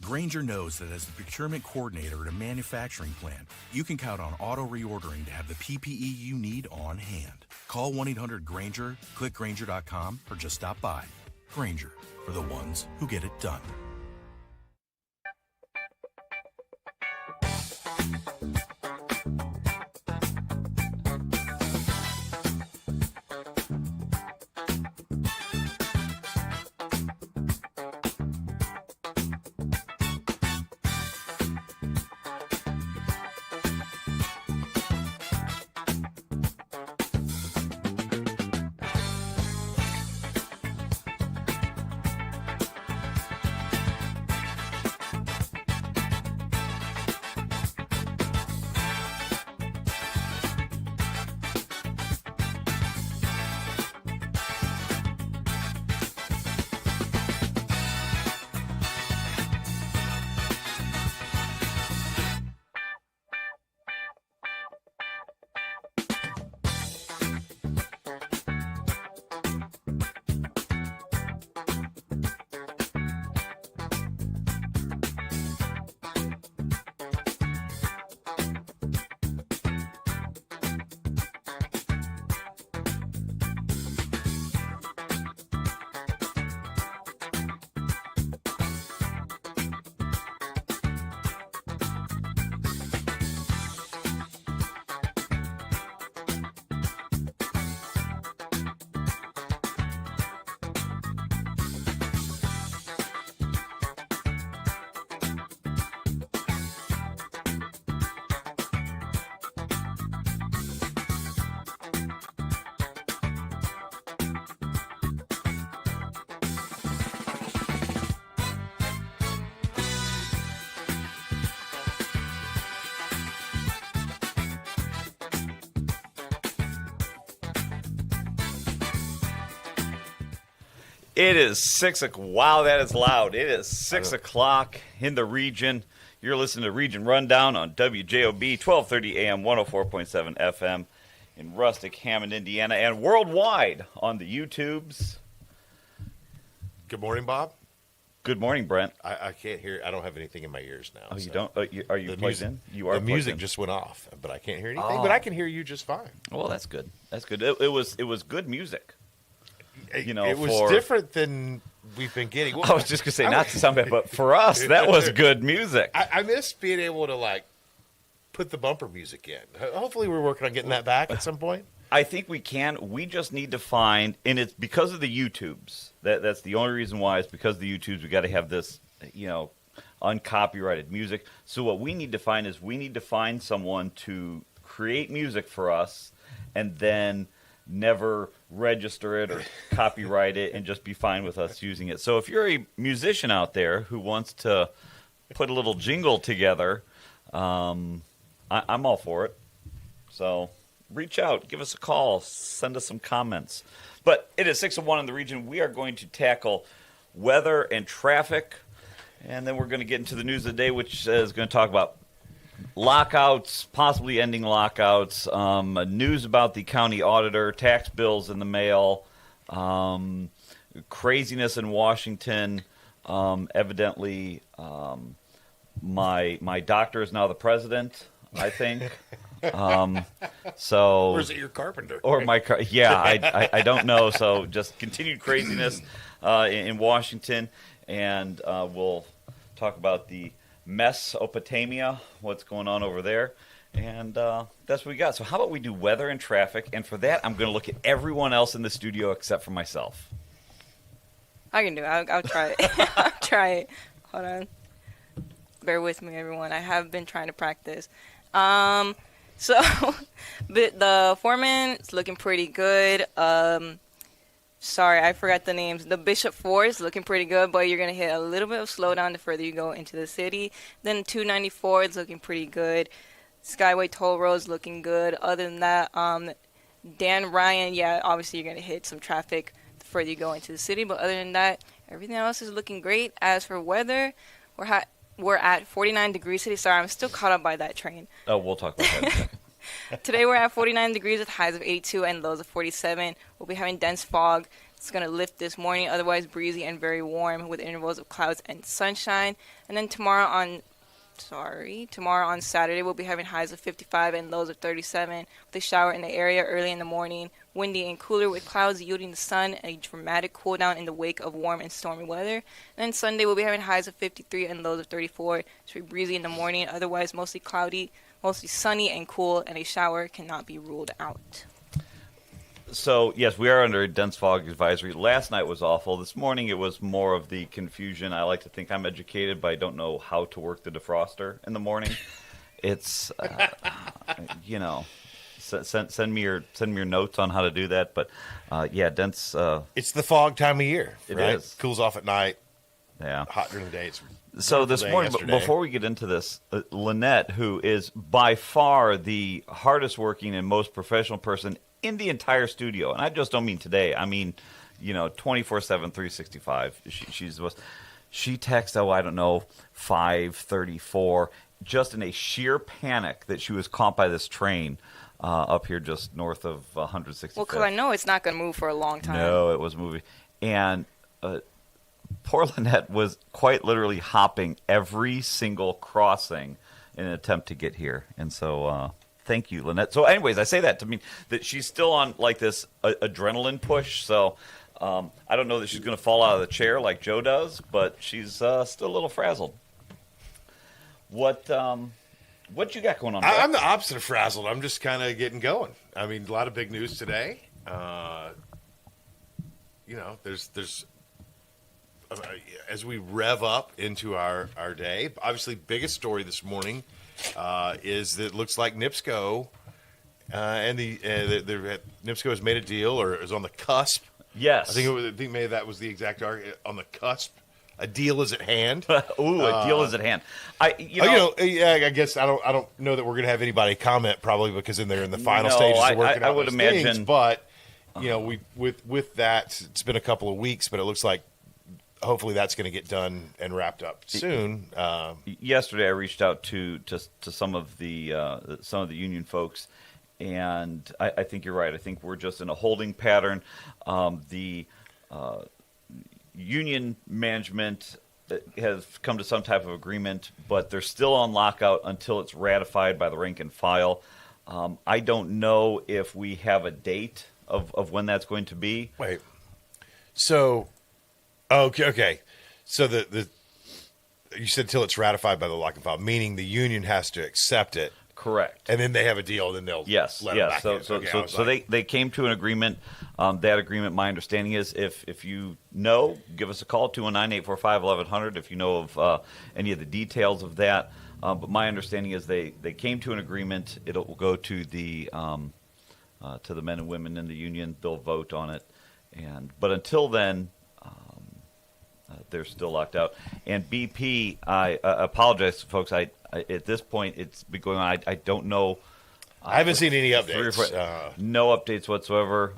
Grainger knows that as the procurement coordinator at a manufacturing plant, you can count on auto reordering to have the PPE you need on hand. Call 1-800-GRAINGER, click Grainger.com, or just stop by. Grainger, for the ones who get it done. It is 6 o'clock. Wow, that is loud. It is 6 o'clock in the region. You're listening to Region Rundown on WJOB, 1230 AM, 104.7 FM in rustic Hammond, Indiana, and worldwide on the YouTubes. Good morning, Bob. Good morning, Brent. I can't hear. I don't have anything in my ears now. Oh, you so. don't? Are you plugged in? You are. The music plugged in. just went off, but I can't hear anything. But I can hear you just fine. Well, that's good. That's good. It was good music. You know, it was different than we've been getting. Well, I was just gonna say, not to sound bad, but for us, that was good music. I miss being able to put the bumper music in. Hopefully, we're working on getting that back at some point. I think we can. We just need to find, and it's because of the YouTubes. That's the only reason why. It's because of the YouTubes. We got to have this, uncopyrighted music. So what we need to find is someone to create music for us, and then never register it or copyright it, and just be fine with us using it. So if you're a musician out there who wants to put a little jingle together, I'm all for it. So reach out, give us a call, send us some comments. But it is 6:01 in the region. We are going to tackle weather and traffic, and then we're going to get into the news of the day, which is going to talk about lockouts, possibly ending lockouts, news about the county auditor, tax bills in the mail, craziness in Washington. Evidently, my doctor is now the president, I think. So, or is it your carpenter? Or my car? Yeah, I don't know. So just continued craziness in Washington, and we'll talk about the Mesopotamia, what's going on over there, and that's what we got. So how about we do weather and traffic, and for that I'm going to look at everyone else in the studio except for myself. I can do it. I'll try it. I'll try it. Hold on. Bear with me, everyone. I have been trying to practice. So the foreman is looking pretty good. Sorry, I forgot the names. The Bishop 4 is looking pretty good, but you're going to hit a little bit of slowdown the further you go into the city. Then 294 is looking pretty good. Skyway Toll Road is looking good. Other than that, Dan Ryan, yeah, obviously you're going to hit some traffic the further you go into the city. But other than that, everything else is looking great. As for weather, we're at 49 degrees today. Sorry, I'm still caught up by that train. Oh, we'll talk about that in a second. Today we're at 49 degrees with highs of 82 and lows of 47. We'll be having dense fog It's going to lift this morning, otherwise breezy and very warm with intervals of clouds and sunshine. And then tomorrow on Saturday, we'll be having highs of 55 and lows of 37 with a shower in the area early in the morning. Windy and cooler with clouds yielding the sun, a dramatic cool down in the wake of warm and stormy weather. And then Sunday, we'll be having highs of 53 and lows of 34. It's very breezy in the morning, otherwise mostly cloudy, mostly sunny and cool, and a shower cannot be ruled out. So, yes, we are under a dense fog advisory. Last night was awful. This morning it was more of the confusion. I like to think I'm educated, but I don't know how to work the defroster in the morning. It's, send me your notes on how to do that. But, dense. It's the fog time of year, it right? is. Cools off at night. Yeah. Hot during the day. So this morning, before we get into this, Lynette, who is by far the hardest working and most professional person in the entire studio, and I just don't mean today. I mean, 24/7, 365. She's the most. She texts, 5:34, just in a sheer panic that she was caught by this train up here just north of 165th. Well, because I know it's not going to move for a long time. No, it was moving. And poor Lynette was quite literally hopping every single crossing in an attempt to get here. And so thank you, Lynette. So anyways, I say that to mean that she's still on like this adrenaline push. So I don't know that she's going to fall out of the chair like Joe does, but she's still a little frazzled. What you got going on? I'm the opposite of frazzled. I'm just kind of getting going. I mean, a lot of big news today. There's as we rev up into our day, obviously biggest story this morning is that it looks like NIPSCO NIPSCO has made a deal or is on the cusp. Yes. I think maybe that was the exact argument, on the cusp. A deal is at hand. Ooh, a deal is at hand. I guess I don't know that we're going to have anybody comment probably because they're in the final stages of working out those things. But with that, it's been a couple of weeks, but it looks like hopefully that's going to get done and wrapped up soon. Yesterday, I reached out to some of the union folks, and I think you're right. I think we're just in a holding pattern. The union management has come to some type of agreement, but they're still on lockout until it's ratified by the rank and file. I don't know if we have a date of when that's going to be. Wait. So, okay. So you said till it's ratified by the lock and file, meaning the union has to accept it. Correct. And then they have a deal, and then they'll let it back in. So they came to an agreement. That agreement, my understanding is, if you know, give us a call, 219-845-1100, if you know of any of the details of that. But my understanding is they came to an agreement. It will go to the men and women in the union. They'll vote on it. But until then, they're still locked out. And BP, I apologize, folks. I at this point, it's been going on. I don't know. I haven't seen any updates. No updates whatsoever.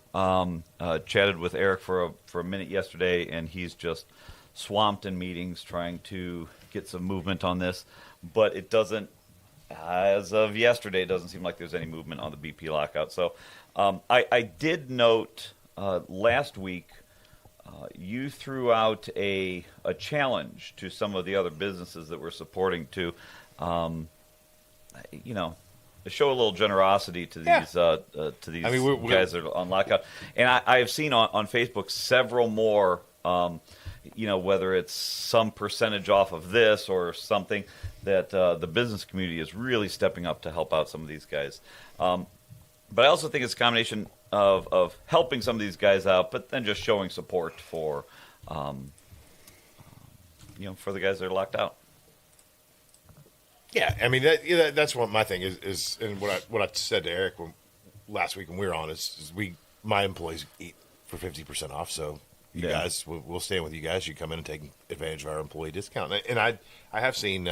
Chatted with Eric for a minute yesterday, and he's just swamped in meetings trying to get some movement on this. But it doesn't, as of yesterday, it doesn't seem like there's any movement on the BP lockout. So I did note last week you threw out a challenge to some of the other businesses that we're supporting to, show a little generosity to these guys that are on lockout. And I have seen on Facebook several more, whether it's some percentage off of this or something, that the business community is really stepping up to help out some of these guys. But I also think it's a combination of helping some of these guys out, but then just showing support for, for the guys that are locked out. Yeah, I mean that's what my thing is, and what I said to Eric last week when we were on is my employees eat for 50% off. So you guys, we'll stand with you guys. You come in and take advantage of our employee discount. And I have seen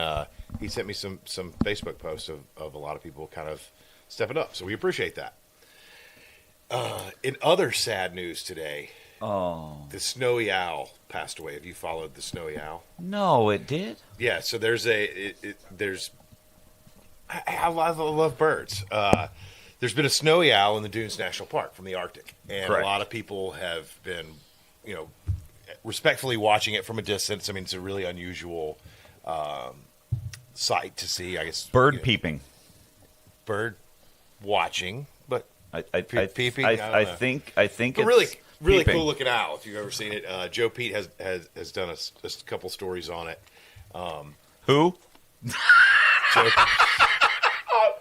he sent me some Facebook posts of a lot of people kind of stepping up. So we appreciate that. In other sad news today, the snowy owl passed away. Have you followed the snowy owl? No, it did? Yeah, so I love birds. There's been a snowy owl in the Dunes National Park from the Arctic, and Correct. A lot of people have been respectfully watching it from a distance. I mean, it's a really unusual sight to see. I guess Bird peeping. Bird watching, but peeping. I think it's really peeping. cool looking owl. If you've ever seen it, Joe Pete has done a couple stories on it. Who? Joe,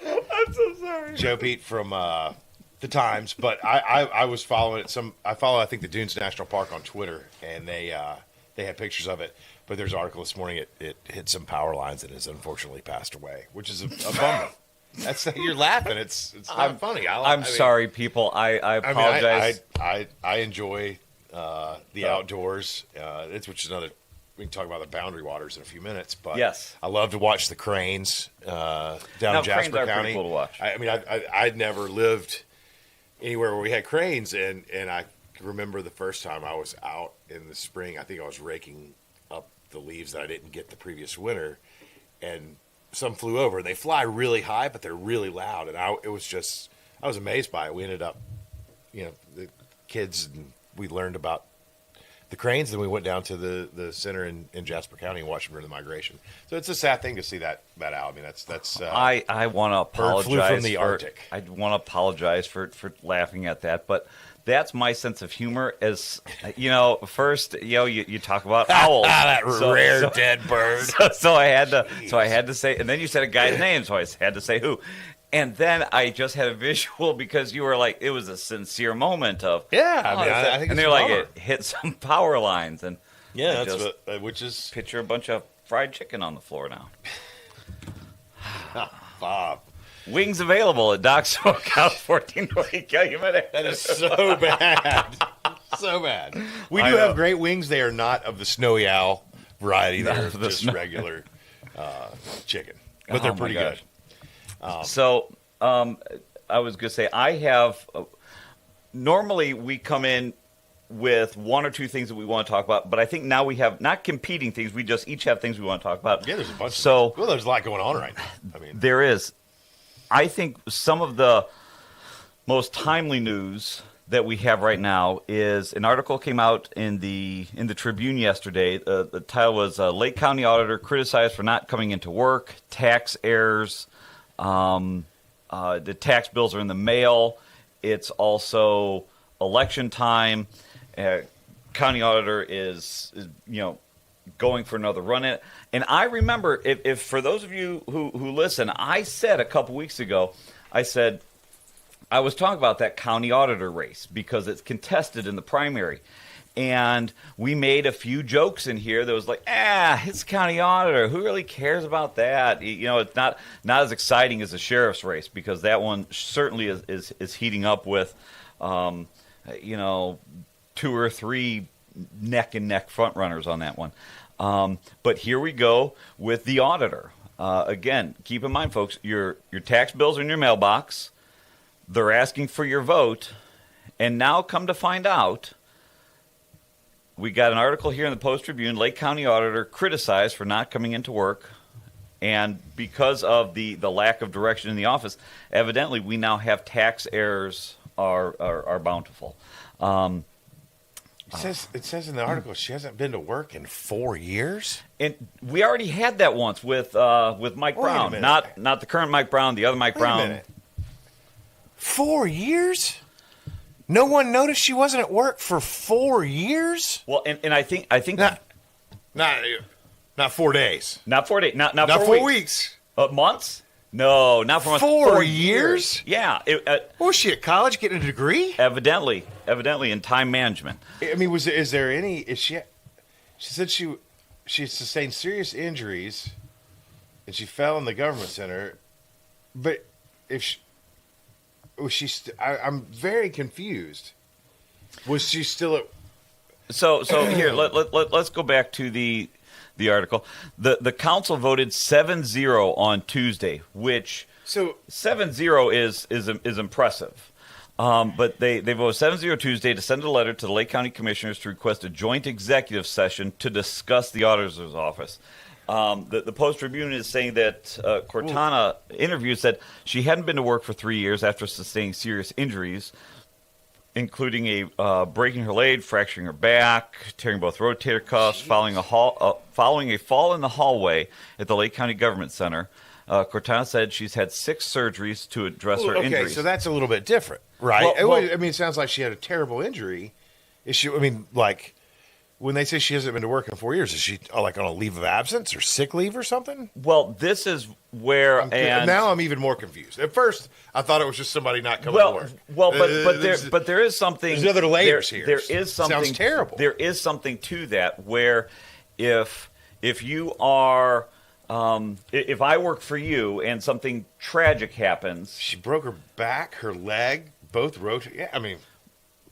I'm so sorry. Joe Pete from the Times, but I was following it. I follow, I think, the Dunes National Park on Twitter, and they had pictures of it. But there's an article this morning. It hit some power lines and has unfortunately passed away, which is a bummer. That's you're laughing. It's not funny. I mean, sorry, people. I apologize. I enjoy the outdoors. Which is another. We can talk about the Boundary Waters in a few minutes, but yes, I love to watch the cranes down in Jasper County. Cool to watch. I mean, I'd never lived anywhere where we had cranes, and I remember the first time I was out in the spring. I think I was raking up the leaves that I didn't get the previous winter, and some flew over. And they fly really high, but they're really loud, and I was amazed by it. We ended up, the kids, and we learned about the cranes, then we went down to the center in Jasper County and watched them during the migration. So it's a sad thing to see that owl. I mean, that's. I want to apologize. Flew from the Arctic. I want to apologize for laughing at that, but that's my sense of humor. As first, you talk about owls, that rare dead bird. So I had to say, and then you said a guy's name, so I had to say who. And then I just had a visual because you were like, it was a sincere moment of I think and they're like, it hit some power lines, and which is picture a bunch of fried chicken on the floor now. Bob. Wings available at Doc Smokehouse, 1440 Calumet. That is so bad, so bad. We do have great wings. They are not of the snowy owl variety. They're just regular chicken, but they're pretty good. I was going to say, I have normally we come in with one or two things that we want to talk about, but I think now we have not competing things. We just each have things we want to talk about. Yeah, there's a bunch. So there's a lot going on right now. I mean, there is. I think some of the most timely news that we have right now is an article came out in the Tribune yesterday. The title was Lake County Auditor Criticized for Not Coming into Work, Tax Errors. The tax bills are in the mail. It's also election time. County auditor is going for another run at it. And I remember, if for those of you who listen, I said a couple weeks ago, I was talking about that county auditor race because it's contested in the primary. And we made a few jokes in here that was like, it's county auditor. Who really cares about that? It's not as exciting as the sheriff's race because that one certainly is heating up with, 2 or 3 neck and neck front runners on that one. But here we go with the auditor. Again, keep in mind, folks, your tax bills are in your mailbox. They're asking for your vote. And now come to find out, we got an article here in the Post-Tribune, Lake County Auditor criticized for not coming into work. And because of the lack of direction in the office, evidently we now have tax errors are bountiful. It says in the article she hasn't been to work in 4 years. And we already had that once with Mike Brown. Not the current Mike Brown, the other Mike Brown. Wait a minute. 4 years? No one noticed she wasn't at work for 4 years? Well, and I think not 4 days. Not 4 days. Not 4 weeks. Months? No, not for months. 4 years? Yeah. Was she at college getting a degree? Evidently in time management. I mean, is there any? Is she? She said she sustained serious injuries, and she fell in the government center. But I'm very confused. Was she still at? So here let's go back to the article. The council voted 7-0 on Tuesday, which 7-0 is impressive. But they voted 7-0 Tuesday to send a letter to the Lake County Commissioners to request a joint executive session to discuss the auditor's office. The Post-Tribune is saying that Cortana interviewed said she hadn't been to work for 3 years after sustaining serious injuries. including breaking her leg, fracturing her back, tearing both rotator cuffs, following a fall in the hallway at the Lake County Government Center. Cortana said she's had 6 surgeries to address her injuries. Okay, so that's a little bit different, right? Well, I mean, it sounds like she had a terrible injury. Is she? I mean, like, when they say she hasn't been to work in 4 years, is she like on a leave of absence or sick leave or something? Well, this is where now I'm even more confused. At first, I thought it was just somebody not coming to work. Well, but there is something. There's other layers here. There is something. Sounds terrible. There is something to that where if you are. If I work for you and something tragic happens, she broke her back, her leg, both rotated. Yeah, I mean,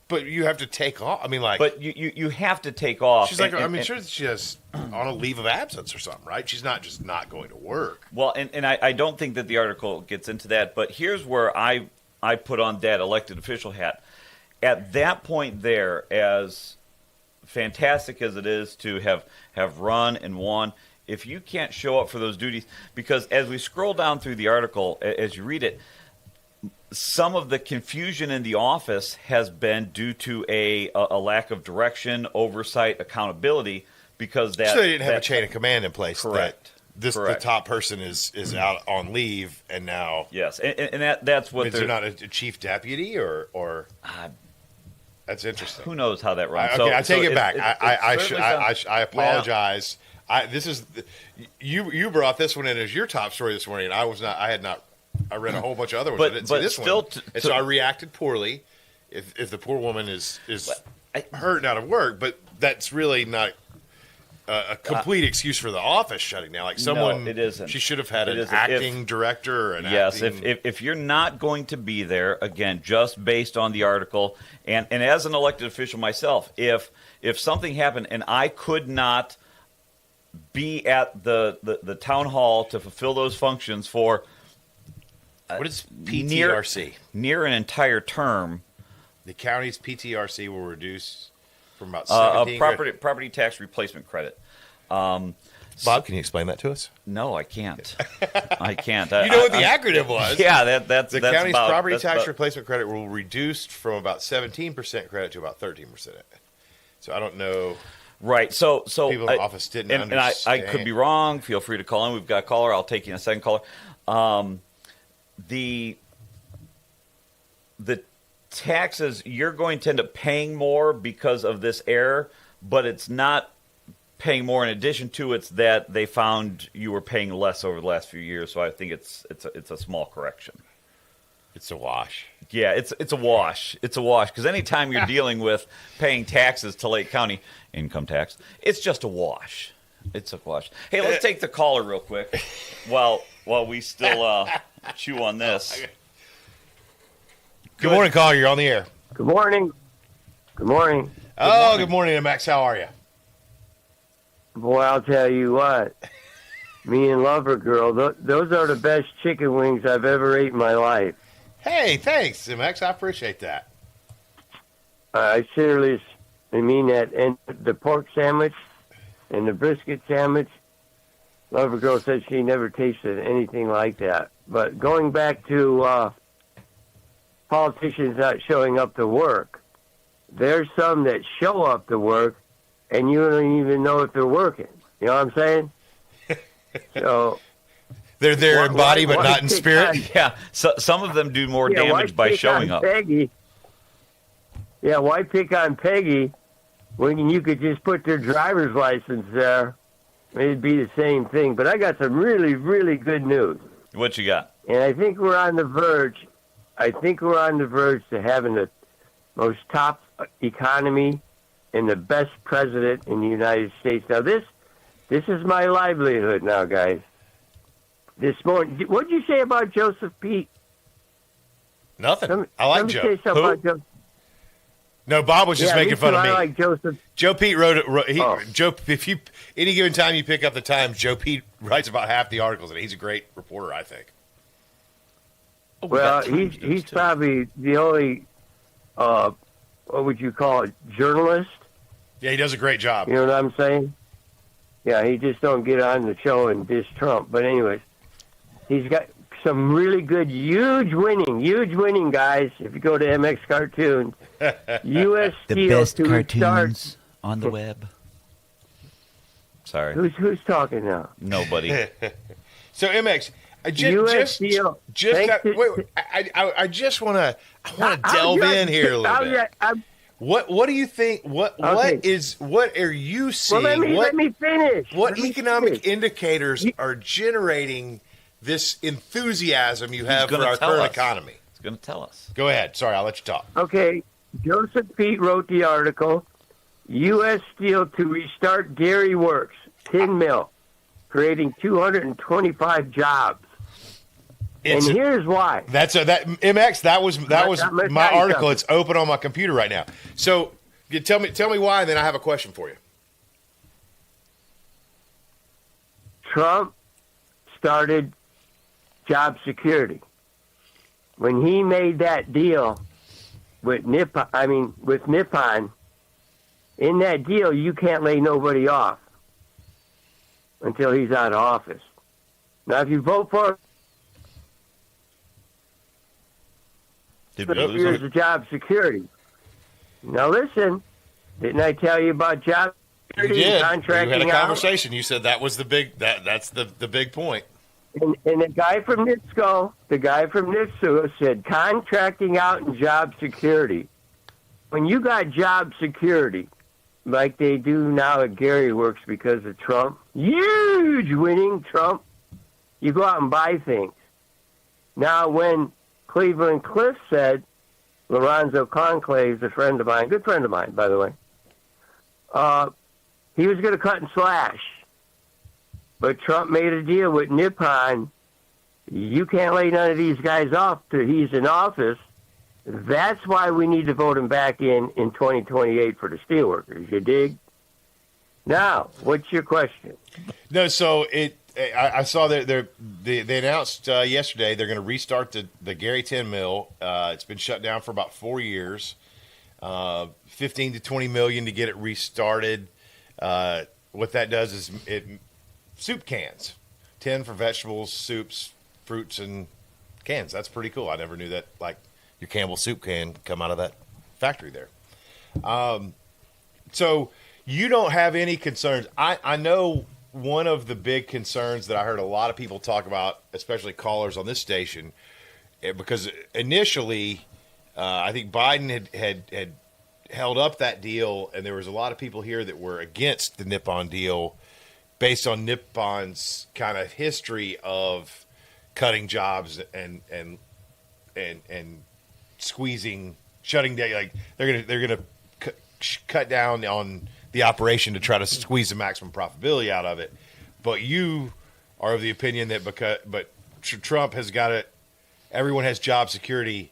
but you have to take off. I mean, like, but you have to take off. She's sure she's on a leave of absence or something, right? She's not just not going to work. Well, and I don't think that the article gets into that. But here's where I put on that elected official hat. At that point, there, as fantastic as it is to have run and won. If you can't show up for those duties, because as we scroll down through the article, as you read it, some of the confusion in the office has been due to a lack of direction, oversight, accountability, because that... So they didn't have a chain of command in place. Correct. The top person is out on leave, and now... Yes, and that's what they're not a chief deputy, or that's interesting. Who knows how that runs? I take it back. I apologize. You brought this one in as your top story this morning, and I read a whole bunch of other ones, but I didn't see this one. And so I reacted poorly. If the poor woman is hurt and out of work, but that's really not a complete excuse for the office shutting down. Like someone, no, it isn't. She should have had an acting director. Or if you're not going to be there, again, just based on the article, and as an elected official myself, if something happened and I could not be at the town hall to fulfill those functions for what is PTRC? Near an entire term. The county's PTRC will reduce from about 17 property tax replacement credit. Bob, can you explain that to us? No, I can't. I can't. You know what the acronym was? Yeah, that's the county's property tax replacement credit will reduce from about 17% credit to about 13%. So I don't know. Right. So people in the office didn't understand. And I could be wrong. Feel free to call in. We've got a caller. I'll take you in a second, caller. The taxes, you're going to end up paying more because of this error, but it's not paying more in addition to it's that they found you were paying less over the last few years. So I think it's a small correction. It's a wash. Yeah, it's a wash. It's a wash because anytime you're dealing with paying taxes to Lake County, income tax, it's just a wash. It's a wash. Hey, let's take the caller real quick while we still chew on this. Good morning, caller. You're on the air. Good morning. Good morning. Good morning, Max. How are you? Boy, I'll tell you what. Me and Lover Girl, those are the best chicken wings I've ever ate in my life. Hey, thanks, Max. I appreciate that. I seriously mean that. And the pork sandwich and the brisket sandwich, Lover Girl said she never tasted anything like that. But going back to politicians not showing up to work, there's some that show up to work and you don't even know if they're working. You know what I'm saying? So they're there in body but not in spirit. Yeah, so some of them do more damage by showing up. Peggy? Yeah, why pick on Peggy when you could just put their driver's license there? It'd be the same thing. But I got some really, really good news. What you got? And I think we're on the verge. To having the most top economy and the best president in the United States. Now, this is my livelihood now, guys. This morning, what did you say about Joseph Pete? Nothing. I like Joe. Say something about Joe. No, Bob was just making fun of me. I like Joseph. Joe Pete wrote it. Joe, if you any given time you pick up the Times, Joe Pete writes about half the articles, and he's a great reporter, I think. Well, he's probably the only, what would you call it, journalist? Yeah, he does a great job. You know what I'm saying? Yeah, he just don't get on the show and diss Trump. But anyways, he's got some really good, huge winning, guys. If you go to MX Cartoons, U.S. The Steel best to cartoons restart. on the web. Sorry, Who's talking now? nobody. So MX, US Steel. I just want to delve in here a little bit. What do you think? What are you seeing? Well, let me finish. What economic indicators are generating this enthusiasm you have for our current economy? It's going to tell us. Go ahead. Sorry, I'll let you talk. Okay, Joseph Pete wrote the article. U.S. Steel to restart Gary Works, tin mill, creating 225 jobs. And here's why. MX. That was my article. It's open on my computer right now. So tell me why, and then I have a question for you. Trump started job security when he made that deal with Nippon. In that deal, you can't lay nobody off until he's out of office. Now, if you vote for years of job security. Now listen, didn't I tell you about job security and contracting out? You had a conversation. You said that was the big that's the big point. And the guy from NITSCO said contracting out and job security. When you got job security, like they do now at Gary Works because of Trump, huge winning Trump, you go out and buy things. Now when Cleveland Cliff said, Lorenzo Conclave, a friend of mine, good friend of mine, by the way, he was going to cut and slash. But Trump made a deal with Nippon. You can't lay none of these guys off till he's in office. That's why we need to vote him back in 2028 for the steelworkers. You dig? Now, what's your question? No, so I saw that they announced yesterday they're going to restart the Gary Tin Mill. It's been shut down for about 4 years. 15 to 20 million to get it restarted. What that does is soup cans, tin for vegetables, soups, fruits, and cans. That's pretty cool. I never knew that. Like your Campbell soup can come out of that factory there. So you don't have any concerns. I know. One of the big concerns that I heard a lot of people talk about, especially callers on this station, because initially I think Biden had held up that deal, and there was a lot of people here that were against the Nippon deal based on Nippon's kind of history of cutting jobs and squeezing, shutting down. Like they're gonna cut down on the operation to try to squeeze the maximum profitability out of it. But you are of the opinion that but Trump has got it. Everyone has job security,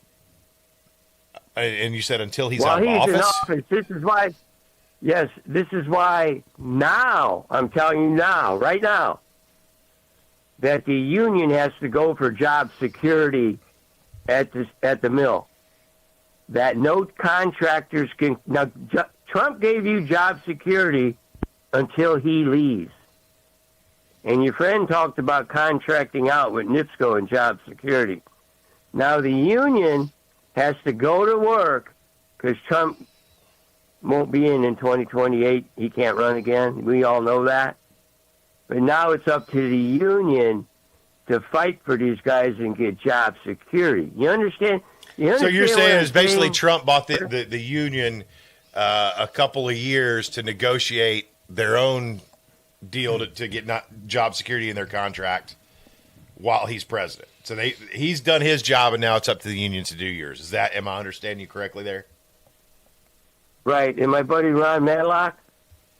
and you said until he's out of office. In office. This is why. Yes, this is why now I'm telling you right now, that the union has to go for job security at the mill. That no contractors can now. Trump gave you job security until he leaves. And your friend talked about contracting out with NIPSCO and job security. Now the union has to go to work because Trump won't be in 2028. He can't run again. We all know that. But now it's up to the union to fight for these guys and get job security. You understand? So you're saying is basically Trump bought the union a couple of years to negotiate their own deal to get not job security in their contract while he's president. So he's done his job, and now it's up to the unions to do yours. Am I understanding you correctly there? Right. And my buddy Ron Matlock,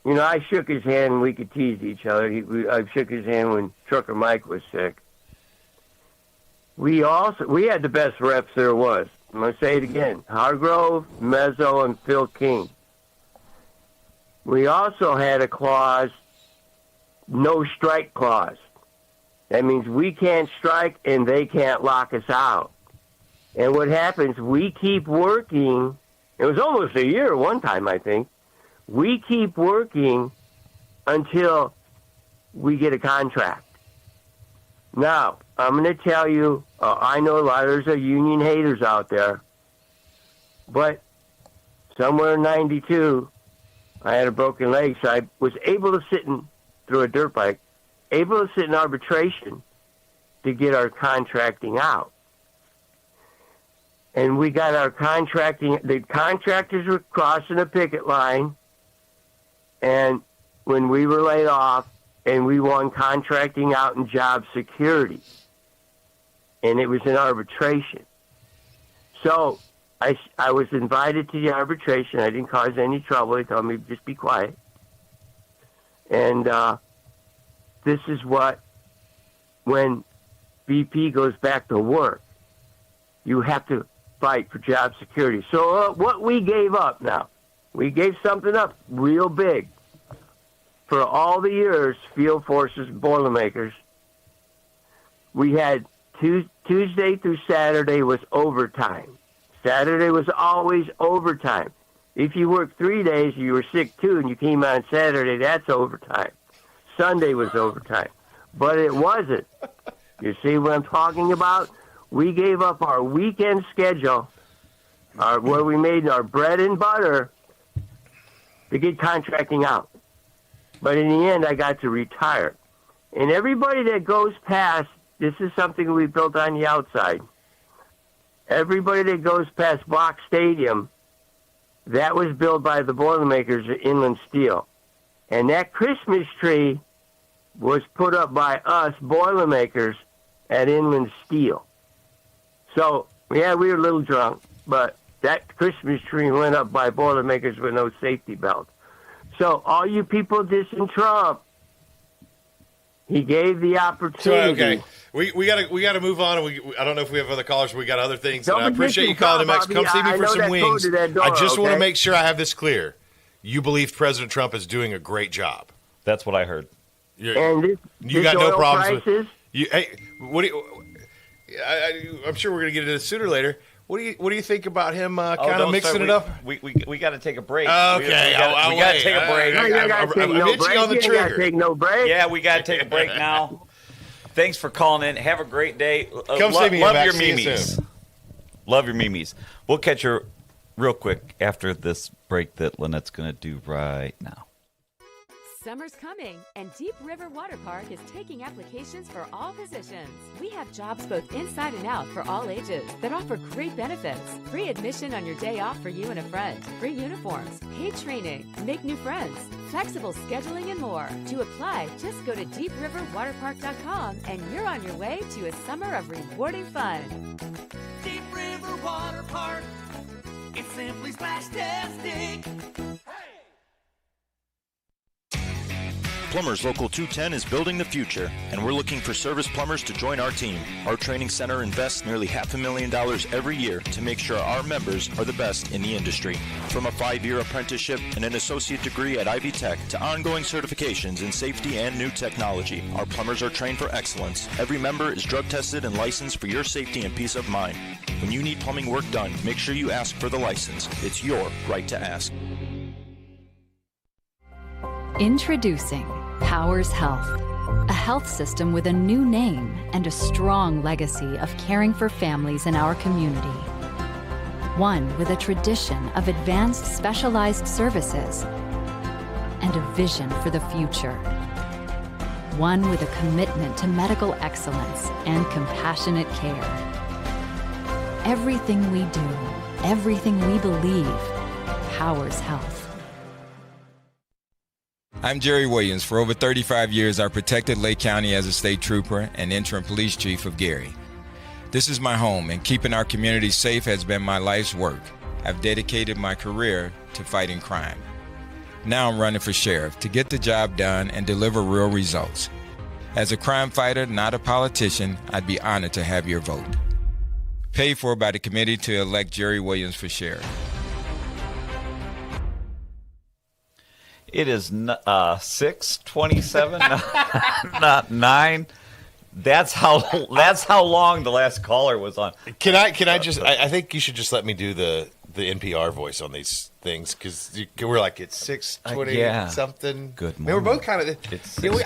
I shook his hand and we could tease each other. I shook his hand when Trucker Mike was sick. We had the best reps there was. I'm going to say it again. Hargrove, Mezzo, and Phil King. We also had a clause, no strike clause. That means we can't strike and they can't lock us out. And what happens, we keep working. It was almost a year one time, I think. We keep working until we get a contract. Now, I'm going to tell you, I know a lot of there's union haters out there, but somewhere in 92, I had a broken leg, so I was able to through a dirt bike, able to sit in arbitration to get our contracting out. And we got our contracting, the contractors were crossing a picket line, and when we were laid off, and we won contracting out and job security. And it was in arbitration. So I was invited to the arbitration. I didn't cause any trouble. They told me just be quiet. And this is what, when BP goes back to work, you have to fight for job security. So what we gave up now, we gave something up real big. For all the years, field forces, Boilermakers, we had Tuesday through Saturday was overtime. Saturday was always overtime. If you worked 3 days, you were sick too, and you came on Saturday, that's overtime. Sunday was overtime. But it wasn't. You see what I'm talking about? We gave up our weekend schedule, where we made our bread and butter, to get contracting out. But in the end, I got to retire. And everybody that goes past, this is something we built on the outside. Everybody that goes past Bach Stadium, that was built by the Boilermakers at Inland Steel. And that Christmas tree was put up by us, Boilermakers, at Inland Steel. So, yeah, we were a little drunk, but that Christmas tree went up by Boilermakers with no safety belt. So, all you people dissing Trump, he gave the opportunity. So, okay, we gotta move on. And I don't know if we have other callers. But we got other things. Don't I appreciate you calling them. Come see me for some wings. I just want to make sure I have this clear. You believe President Trump is doing a great job. That's what I heard. And you got no problems with you. Hey, what do you? I'm sure we're gonna get into this sooner or later. What do you think about him kind of mixing it up? We got to take a break. Okay, we got to take a break. I'm itching on the trigger. Take no break. Yeah, we got to take a break now. Thanks for calling in. Have a great day. Come see me. Love your memes. Love your memes. We'll catch you real quick after this break that Lynette's going to do right now. Summer's coming, and Deep River Water Park is taking applications for all positions. We have jobs both inside and out for all ages that offer great benefits. Free admission on your day off for you and a friend. Free uniforms, paid training, make new friends, flexible scheduling, and more. To apply, just go to deepriverwaterpark.com and you're on your way to a summer of rewarding fun. Deep River Water Park. It's simply splash-tastic. Plumbers Local 210 is building the future, and we're looking for service plumbers to join our team. Our training center invests nearly $500,000 every year to make sure our members are the best in the industry. From a 5-year apprenticeship and an associate degree at Ivy Tech to ongoing certifications in safety and new technology, our plumbers are trained for excellence. Every member is drug tested and licensed for your safety and peace of mind. When you need plumbing work done, make sure you ask for the license. It's your right to ask. Introducing Powers Health, a health system with a new name and a strong legacy of caring for families in our community. One with a tradition of advanced specialized services and a vision for the future. One with a commitment to medical excellence and compassionate care. Everything we do, everything we believe, powers health. I'm Jerry Williams. For over 35 years, I protected Lake County as a state trooper and interim police chief of Gary. This is my home, and keeping our community safe has been my life's work. I've dedicated my career to fighting crime. Now I'm running for sheriff to get the job done and deliver real results. As a crime fighter, not a politician, I'd be honored to have your vote. Paid for by the committee to elect Jerry Williams for sheriff. It is 6:27, not 9. That's how long the last caller was on. Can I just? I think you should just let me do the NPR voice on these things because we're like it's 6:20 something. Good morning. I mean, we're both kind of. I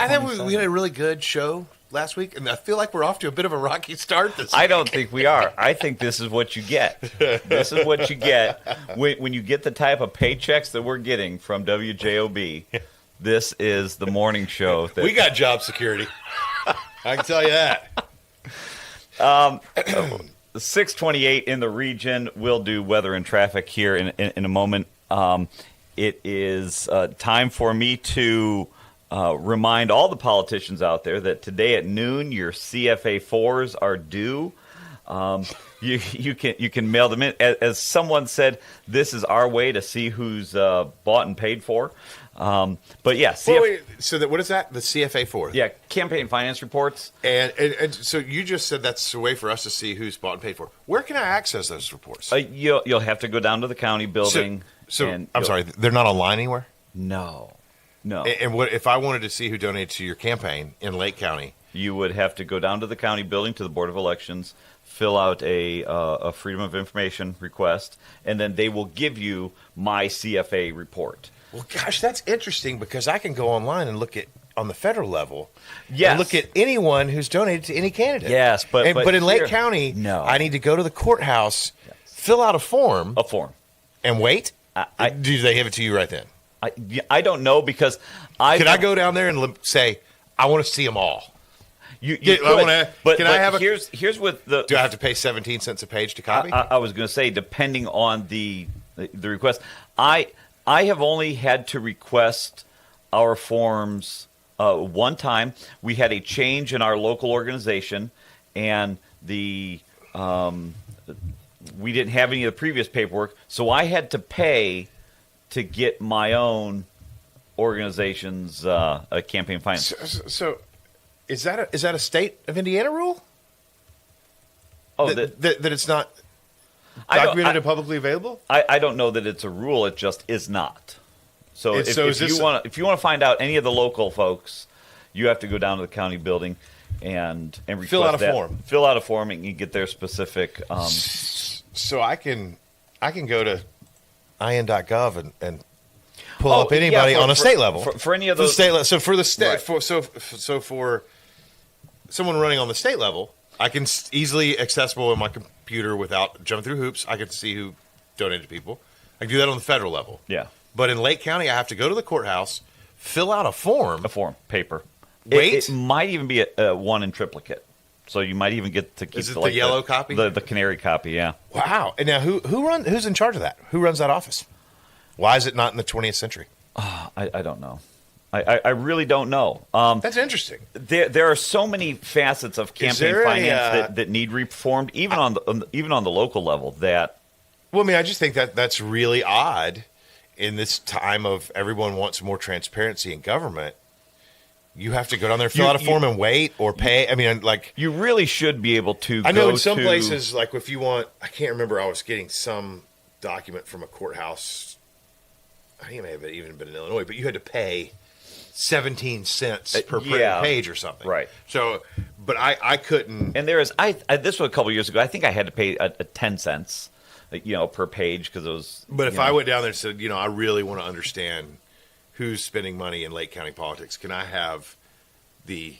think we had a really good show last week, and I feel like we're off to a bit of a rocky start this I week. don't think we are. I think this is what you get. This is what you get when you get the type of paychecks that we're getting from WJOB. This is the morning show. We got job security. I can tell you that. 6:28 in the region. We'll do weather and traffic here in a moment. It is time for me to remind all the politicians out there that today at noon your CFA 4s are due. You can mail them in. As someone said, this is our way to see who's bought and paid for. But yeah, so what is that? The CFA 4? Yeah, campaign finance reports. And so you just said that's a way for us to see who's bought and paid for. Where can I access those reports? You'll have to go down to the county building. So I'm sorry, they're not online anywhere? No. And what if I wanted to see who donated to your campaign in Lake County? You would have to go down to the county building, to the Board of Elections, fill out a Freedom of Information request, and then they will give you my CFA report. Well, gosh, that's interesting because I can go online and look at on the federal level. Yes. And look at anyone who's donated to any candidate. Yes, but in Lake County, no. I need to go to the courthouse, fill out a form, and wait. Do they give it to you right then? I don't know because Can I go down there and say I want to see them all? Here's what the. Do I have to pay 17 cents a page to copy? I was going to say, depending on the request, I have only had to request our forms one time. We had a change in our local organization, and we didn't have any of the previous paperwork, so I had to pay to get my own organization's campaign finance. So is that a state of Indiana rule? Oh, that it's not documented and publicly available? I don't know that it's a rule. It just is not. So if you want to find out any of the local folks, you have to go down to the county building and request fill out a form. Fill out a form and you get their specific. So I can go to in.gov and pull up anybody on a state level for any of those So for the state, right. for someone running on the state level, I can easily accessible in my computer without jumping through hoops. I can see who donated to people. I can do that on the federal level. Yeah. But in Lake County, I have to go to the courthouse, fill out a form. Paper. Wait. It might even be a one in triplicate. So you might even get to keep the yellow copy? The canary copy, yeah. Wow. And now who's in charge of that? Who runs that office? Why is it not in the 20th century? I don't know. I really don't know. That's interesting. There are so many facets of campaign finance that need reformed, even on the local level. Well, I mean, I just think that's really odd in this time of everyone wants more transparency in government. You have to go down there, fill out a form, and wait or pay. I mean, like you really should be able to. I know in some places, like if you want, I can't remember. I was getting some document from a courthouse. I think it may have even been in Illinois, but you had to pay 17 cents per printed page or something. Right. So, but I couldn't. And there is this was a couple years ago. I think I had to pay a 10 cents, per page because it was. But if I went down there and said, I really want to understand who's spending money in Lake County politics, can I have the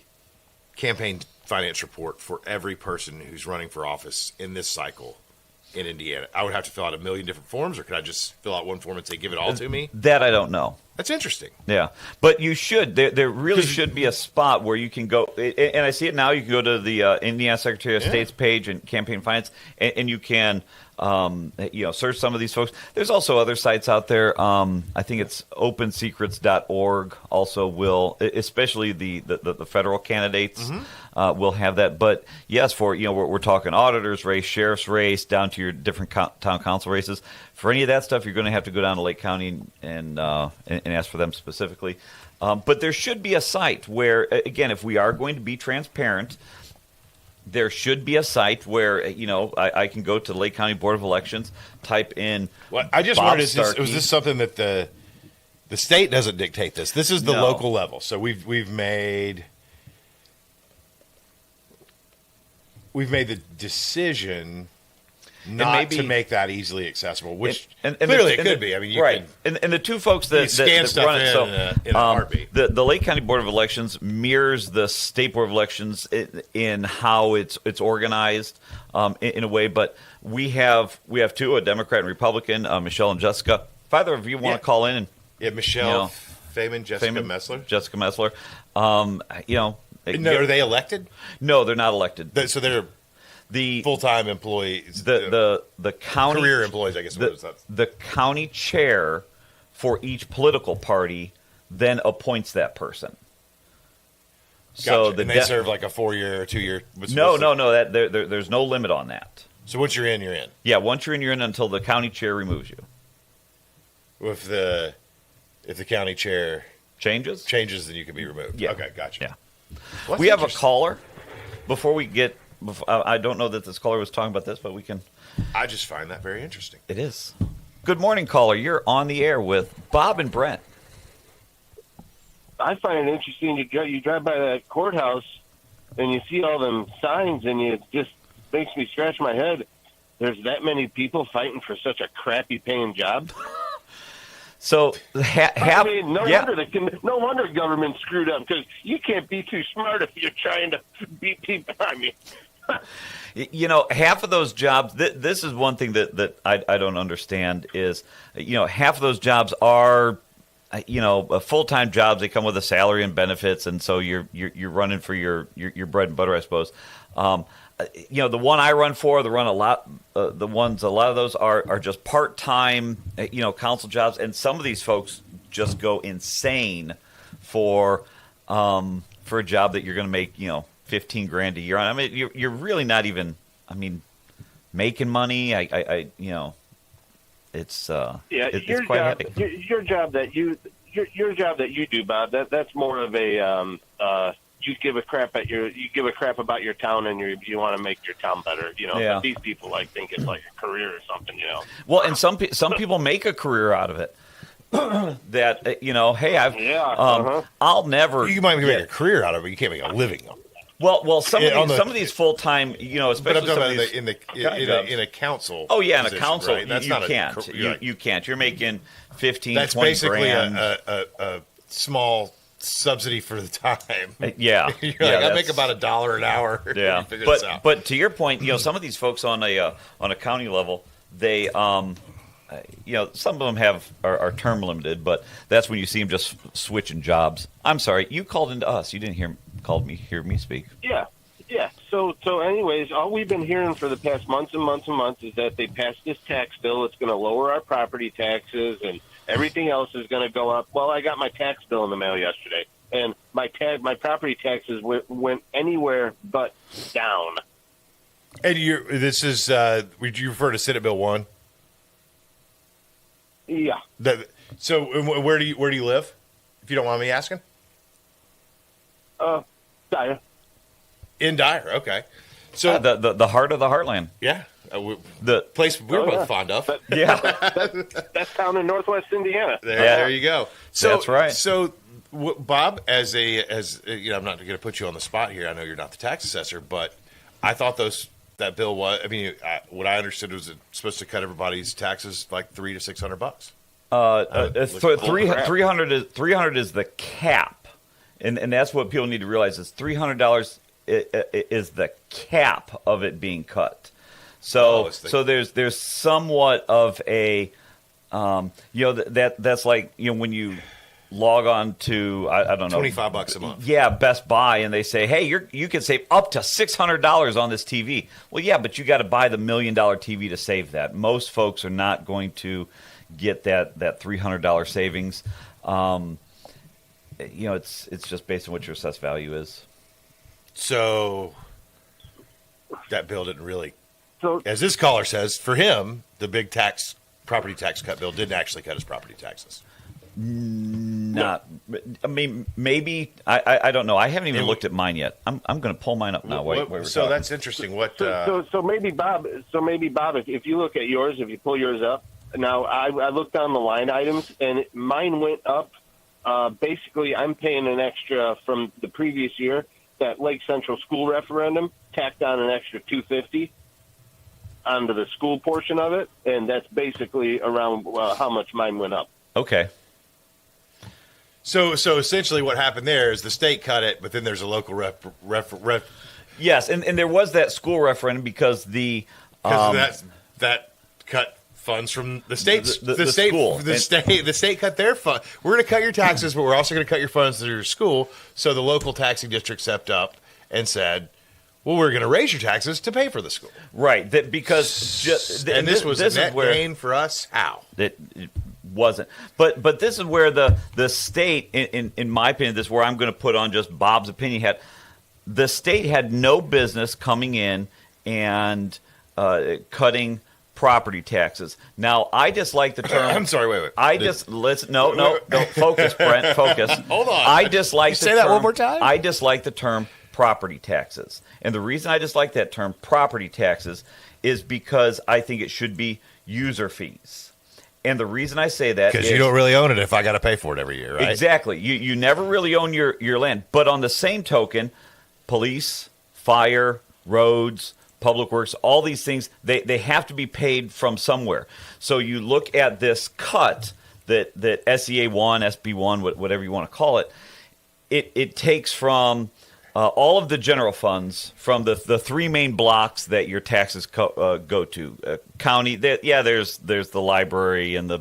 campaign finance report for every person who's running for office in this cycle in Indiana? I would have to fill out a million different forms, or could I just fill out one form and say, give it all to me? That I don't know. That's interesting. Yeah. But you should. There really should be a spot where you can go, and I see it now, you can go to the Indiana Secretary of State's page and campaign finance, and you can search some of these folks. There's also other sites out there. I think it's opensecrets.org also will, especially the federal candidates will have that. But yes, for we're talking auditors race, sheriff's race, down to your different town council races. For any of that stuff, you're going to have to go down to Lake County and ask for them specifically. But there should be a site where, again, if we are going to be transparent, there should be a site where I can go to the Lake County Board of Elections, type in. Well, I just wondered, was this something that the state doesn't dictate this? This is the local level. So we've made the decision not to make that easily accessible, which clearly it could be. I mean, you right. can, and the two folks that scan that stuff run it, in a heartbeat. The Lake County Board of Elections mirrors the State Board of Elections in how it's organized in a way, but we have two, a Democrat and Republican, Michelle and Jessica. If either of you want to call in, and Michelle Feynman, Jessica Messler. Are they elected? No, they're not elected. So they're the full-time employees. The county career employees, I guess. The county chair for each political party then appoints that person. Gotcha. So they serve like a 4-year or 2-year. No. There's no limit on that. So once you're in, you're in. Yeah, once you're in until the county chair removes you. If the county chair changes, then you can be removed. Yeah. Okay, gotcha. Yeah. Well, we have a caller. Before we get, I don't know that this caller was talking about this, but we can. I just find that very interesting. It is. Good morning, caller. You're on the air with Bob and Brent. I find it interesting. You drive by that courthouse and you see all them signs, and it just makes me scratch my head. There's that many people fighting for such a crappy paying job. So no wonder government screwed up, because you can't be too smart if you're trying to beat people. I mean, half of those jobs. This is one thing that I don't understand is, half of those jobs are, full-time jobs. They come with a salary and benefits, and so you're running for your bread and butter, I suppose. The one I run for, a lot of those are just part-time, council jobs, and some of these folks just go insane for a job that you're going to make, $15,000 a year on. I mean, you're really not even, making money. It's quite heavy. Your job that you do, Bob. That's more of a you give a crap about your town, and you want to make your town better. Yeah. But these people think it's like a career or something. Well, and some people make a career out of it. That hey, I'll never. You might make a career out of it. You can't make a living. Well, some of these full time, especially some of these in a council. Oh yeah, in position, a council, right? That's you not can't. You can't. You're making 15, That's 20 basically grand. a small subsidy for the time. Yeah, I make about $1 an hour. Yeah, but to your point, some of these folks on a county level, they some of them are term limited, but that's when you see them just switching jobs. I'm sorry, you called into us. You didn't hear me speak. Yeah. So anyways, all we've been hearing for the past months and months and months is that they passed this tax bill. It's going to lower our property taxes, and everything else is going to go up. Well, I got my tax bill in the mail yesterday, and my property taxes went anywhere but down. And this is would you refer to Senate Bill 1? Yeah. So where do you live, if you don't mind me asking? Dyer. In Dyer, okay. So the heart of the heartland. Yeah, the place we're both fond of. That's down in Northwest Indiana. There you go. So that's right. So Bob, as I'm not going to put you on the spot here. I know you're not the tax assessor, but I thought that bill was. I mean, what I understood was it's supposed to cut everybody's taxes like $300 to $600. 300 is the cap, and that's what people need to realize is $300 is the cap of it being cut. So there's somewhat of a that's like when you log on to I don't know $25 a month. Yeah, Best Buy, and they say, hey, you can save up to $600 on this TV. Well, yeah, but you got to buy the $1 million TV to save that. Most folks are not going to get that $300 savings. It's just based on what your assessed value is. So that bill didn't really. So, as this caller says, for him, the big property tax cut bill didn't actually cut his property taxes. Not. I mean, maybe. I don't know. I haven't even looked at mine yet. I'm going to pull mine up now. So that's interesting. What? So maybe Bob. If you look at yours, if you pull yours up now, I looked on the line items, and mine went up. Basically, I'm paying an extra from the previous year. That Lake Central school referendum tacked on an extra $250. onto the school portion of it, and that's basically around how much mine went up. Okay. So essentially what happened there is the state cut it, but then there's a local ref. Yes, and there was that school referendum because that cut funds from the states. The school. The state cut their fund. We're going to cut your taxes, but we're also going to cut your funds to your school. So the local taxing district stepped up and said, well, we're going to raise your taxes to pay for the school. Right, because this was a net gain for us. How? It wasn't. But this is where the state, in my opinion, this is where I'm going to put on just Bob's opinion hat. The state had no business coming in and cutting property taxes. Now, I dislike the term. I'm sorry, wait. Listen. No, don't focus, Brent. Focus. Hold on. I dislike. Say that one more time. I dislike the term property taxes, and the reason I dislike that term, property taxes, is because I think it should be user fees. And the reason I say that is because you don't really own it if I got to pay for it every year, right? Exactly. You never really own your land. But on the same token, police, fire, roads, public works, all these things, they have to be paid from somewhere. So you look at this cut that SEA1, SB1, whatever you want to call it, it takes from all of the general funds from the three main blocks that your taxes go to. County, there's the library and the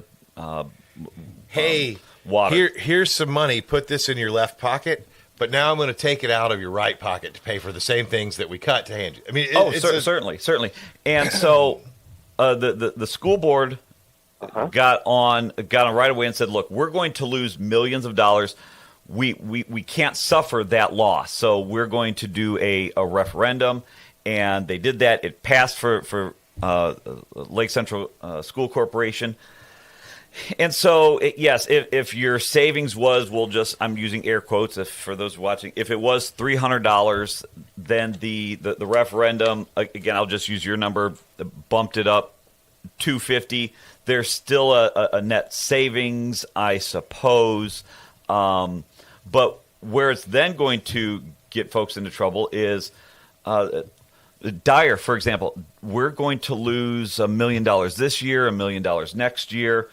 water. Here's some money. Put this in your left pocket. But now I'm going to take it out of your right pocket to pay for the same things that we cut to hand you. I mean, certainly. And so the school board got on right away and said, "Look, we're going to lose millions of dollars. We can't suffer that loss. So we're going to do a referendum." And they did that. It passed for Lake Central School Corporation. And so, yes, if your savings was, I'm using air quotes for those watching, if it was $300, then the referendum, again, I'll just use your number, bumped it up $250. There's still a net savings, I suppose. But where it's then going to get folks into trouble is Dyer, for example. We're going to lose $1 million this year, $1 million next year.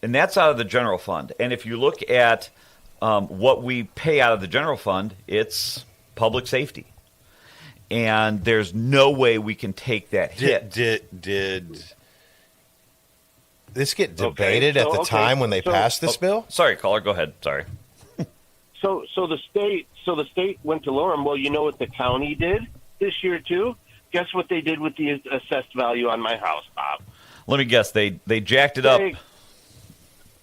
And that's out of the general fund. And if you look at what we pay out of the general fund, it's public safety. And there's no way we can take that hit. Did this get debated at the time when they passed this bill? Sorry, caller, go ahead. Sorry. So the state went to lower them. Well, you know what the county did this year too? Guess what they did with the assessed value on my house, Bob? Let me guess. They jacked it up.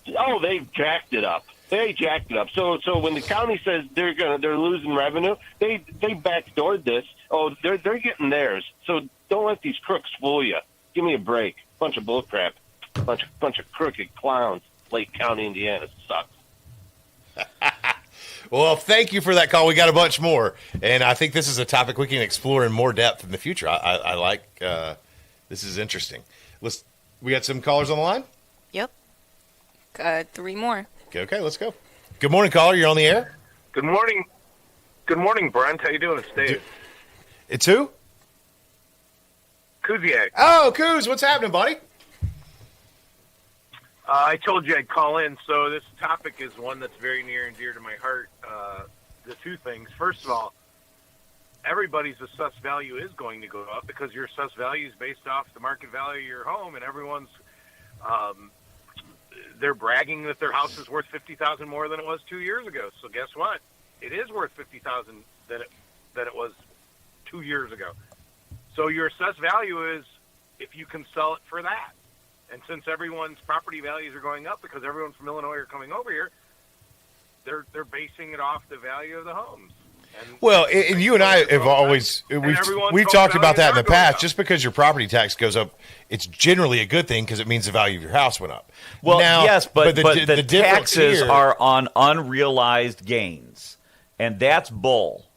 They jacked it up. They jacked it up. So when the county says they're losing revenue, they backdoored this. Oh, they're getting theirs. So don't let these crooks fool you. Give me a break. Bunch of bullcrap. Bunch of crooked clowns. Lake County, Indiana sucks. Well, thank you for that call. We got a bunch more, and I think this is a topic we can explore in more depth in the future. I like this is interesting. We got some callers on the line. Yep. Got 3 more. Okay, let's go. Good morning, caller. You're on the air. Good morning. Good morning, Brent. How you doing? It's Dave. It's who? Kuziak. Oh, Kuz, what's happening, buddy? I told you I'd call in, so this topic is one that's very near and dear to my heart. The two things. First of all, everybody's assessed value is going to go up because your assessed value is based off the market value of your home, and everyone's they're bragging that their house is worth $50,000 more than it was 2 years ago. So guess what? It is worth $50,000 than it was 2 years ago. So your assessed value is if you can sell it for that. And since everyone's property values are going up because everyone from Illinois are coming over here, they're basing it off the value of the homes. And you and I have always we've talked about that in the past. Just because your property tax goes up, it's generally a good thing because it means the value of your house went up. Well, now, yes, but the taxes here are on unrealized gains, and that's bull.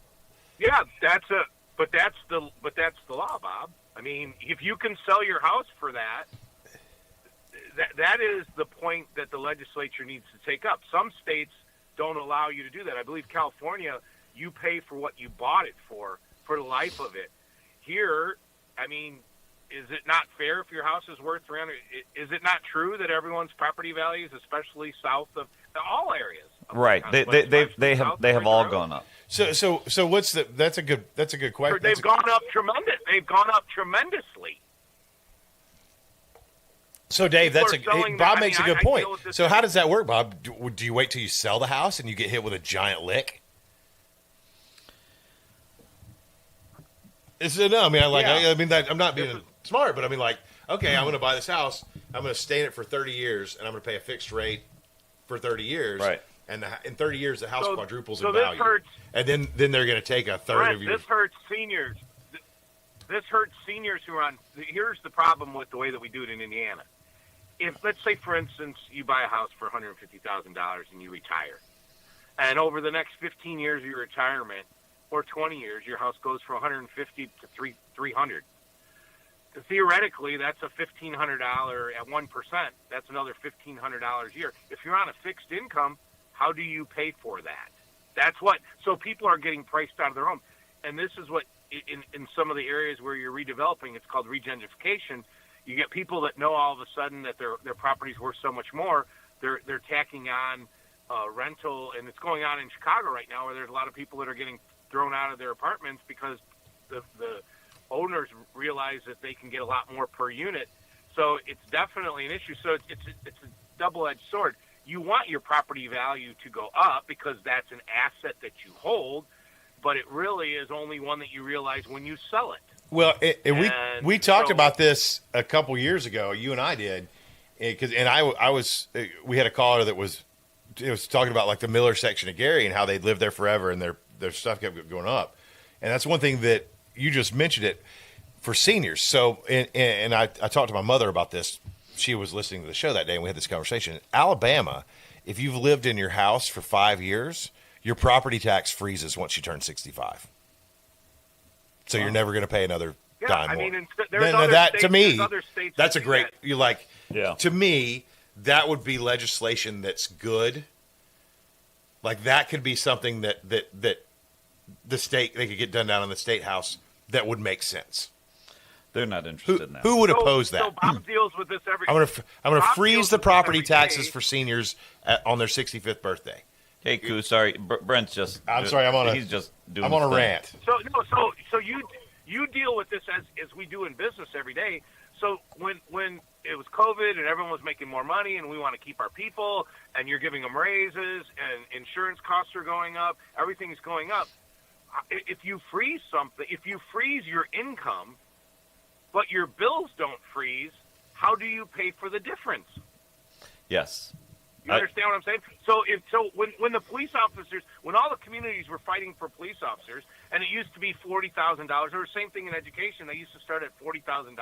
Yeah, that's the law, Bob. I mean, if you can sell your house for that is the point that the legislature needs to take up. Some states don't allow you to do that. I believe California, you pay for what you bought it for the life of it. Here, I mean, is it not fair if your house is worth 300? Is it not true that everyone's property values, especially south of all areas, Right. They have all gone up. So what's that's a good question. They've gone up tremendous. They've gone up tremendously. So Dave, Bob makes a good point. So how does that work, Bob? Do you wait till you sell the house and you get hit with a giant lick? No, I mean, I'm not being smart, but I mean, like, okay, I'm going to buy this house. I'm going to stay in it for 30 years, and I'm going to pay a fixed rate for 30 years. Right. And in 30 years, the house quadruples in this value. Hurts, and then they're going to take a third of your. This hurts seniors. This hurts seniors who are on. Here's the problem with the way that we do it in Indiana. If, let's say, for instance, you buy a house for $150,000 and you retire, and over the next 15 years of your retirement, or 20 years, your house goes from $150 to $300. Theoretically, that's a $1,500 at 1%. That's another $1,500 a year. If you're on a fixed income, how do you pay for that? That's what. So people are getting priced out of their home, and this is what in some of the areas where you're redeveloping, it's called regentrification. You get people that know all of a sudden that their property's worth so much more. They're tacking on rental, and it's going on in Chicago right now, where there's a lot of people that are getting thrown out of their apartments because the owners realize that they can get a lot more per unit. So it's definitely an issue. So it's a double-edged sword. You want your property value to go up because that's an asset that you hold, but it really is only one that you realize when you sell it. Well, we talked about this a couple years ago. You and I did, we had a caller that was talking about like the Miller section of Gary and how they'd lived there forever and their stuff kept going up, and that's one thing that you just mentioned it for seniors. So, and I talked to my mother about this. She was listening to the show that day, and we had this conversation. In Alabama, if you've lived in your house for 5 years, your property tax freezes once you turn 65. So you're never going to pay another dime more. To me, that's a great. You like. Yeah. To me, that would be legislation that's good. Like that could be something that the state they could get done down in the state house that would make sense. They're not interested in that. Who would oppose that? So Bob deals with this every. I'm going to freeze the property taxes for seniors on their 65th birthday. Hey, Koo, sorry, Brent's just. I'm sorry, he's just doing. I'm on a rant. So you deal with this as we do in business every day. So when it was COVID and everyone was making more money and we want to keep our people and you're giving them raises and insurance costs are going up, everything is going up. If you freeze something, if you freeze your income, but your bills don't freeze, how do you pay for the difference? Yes. You understand what I'm saying? So when the police officers, when all the communities were fighting for police officers, and it used to be $40,000, or same thing in education, they used to start at $40,000,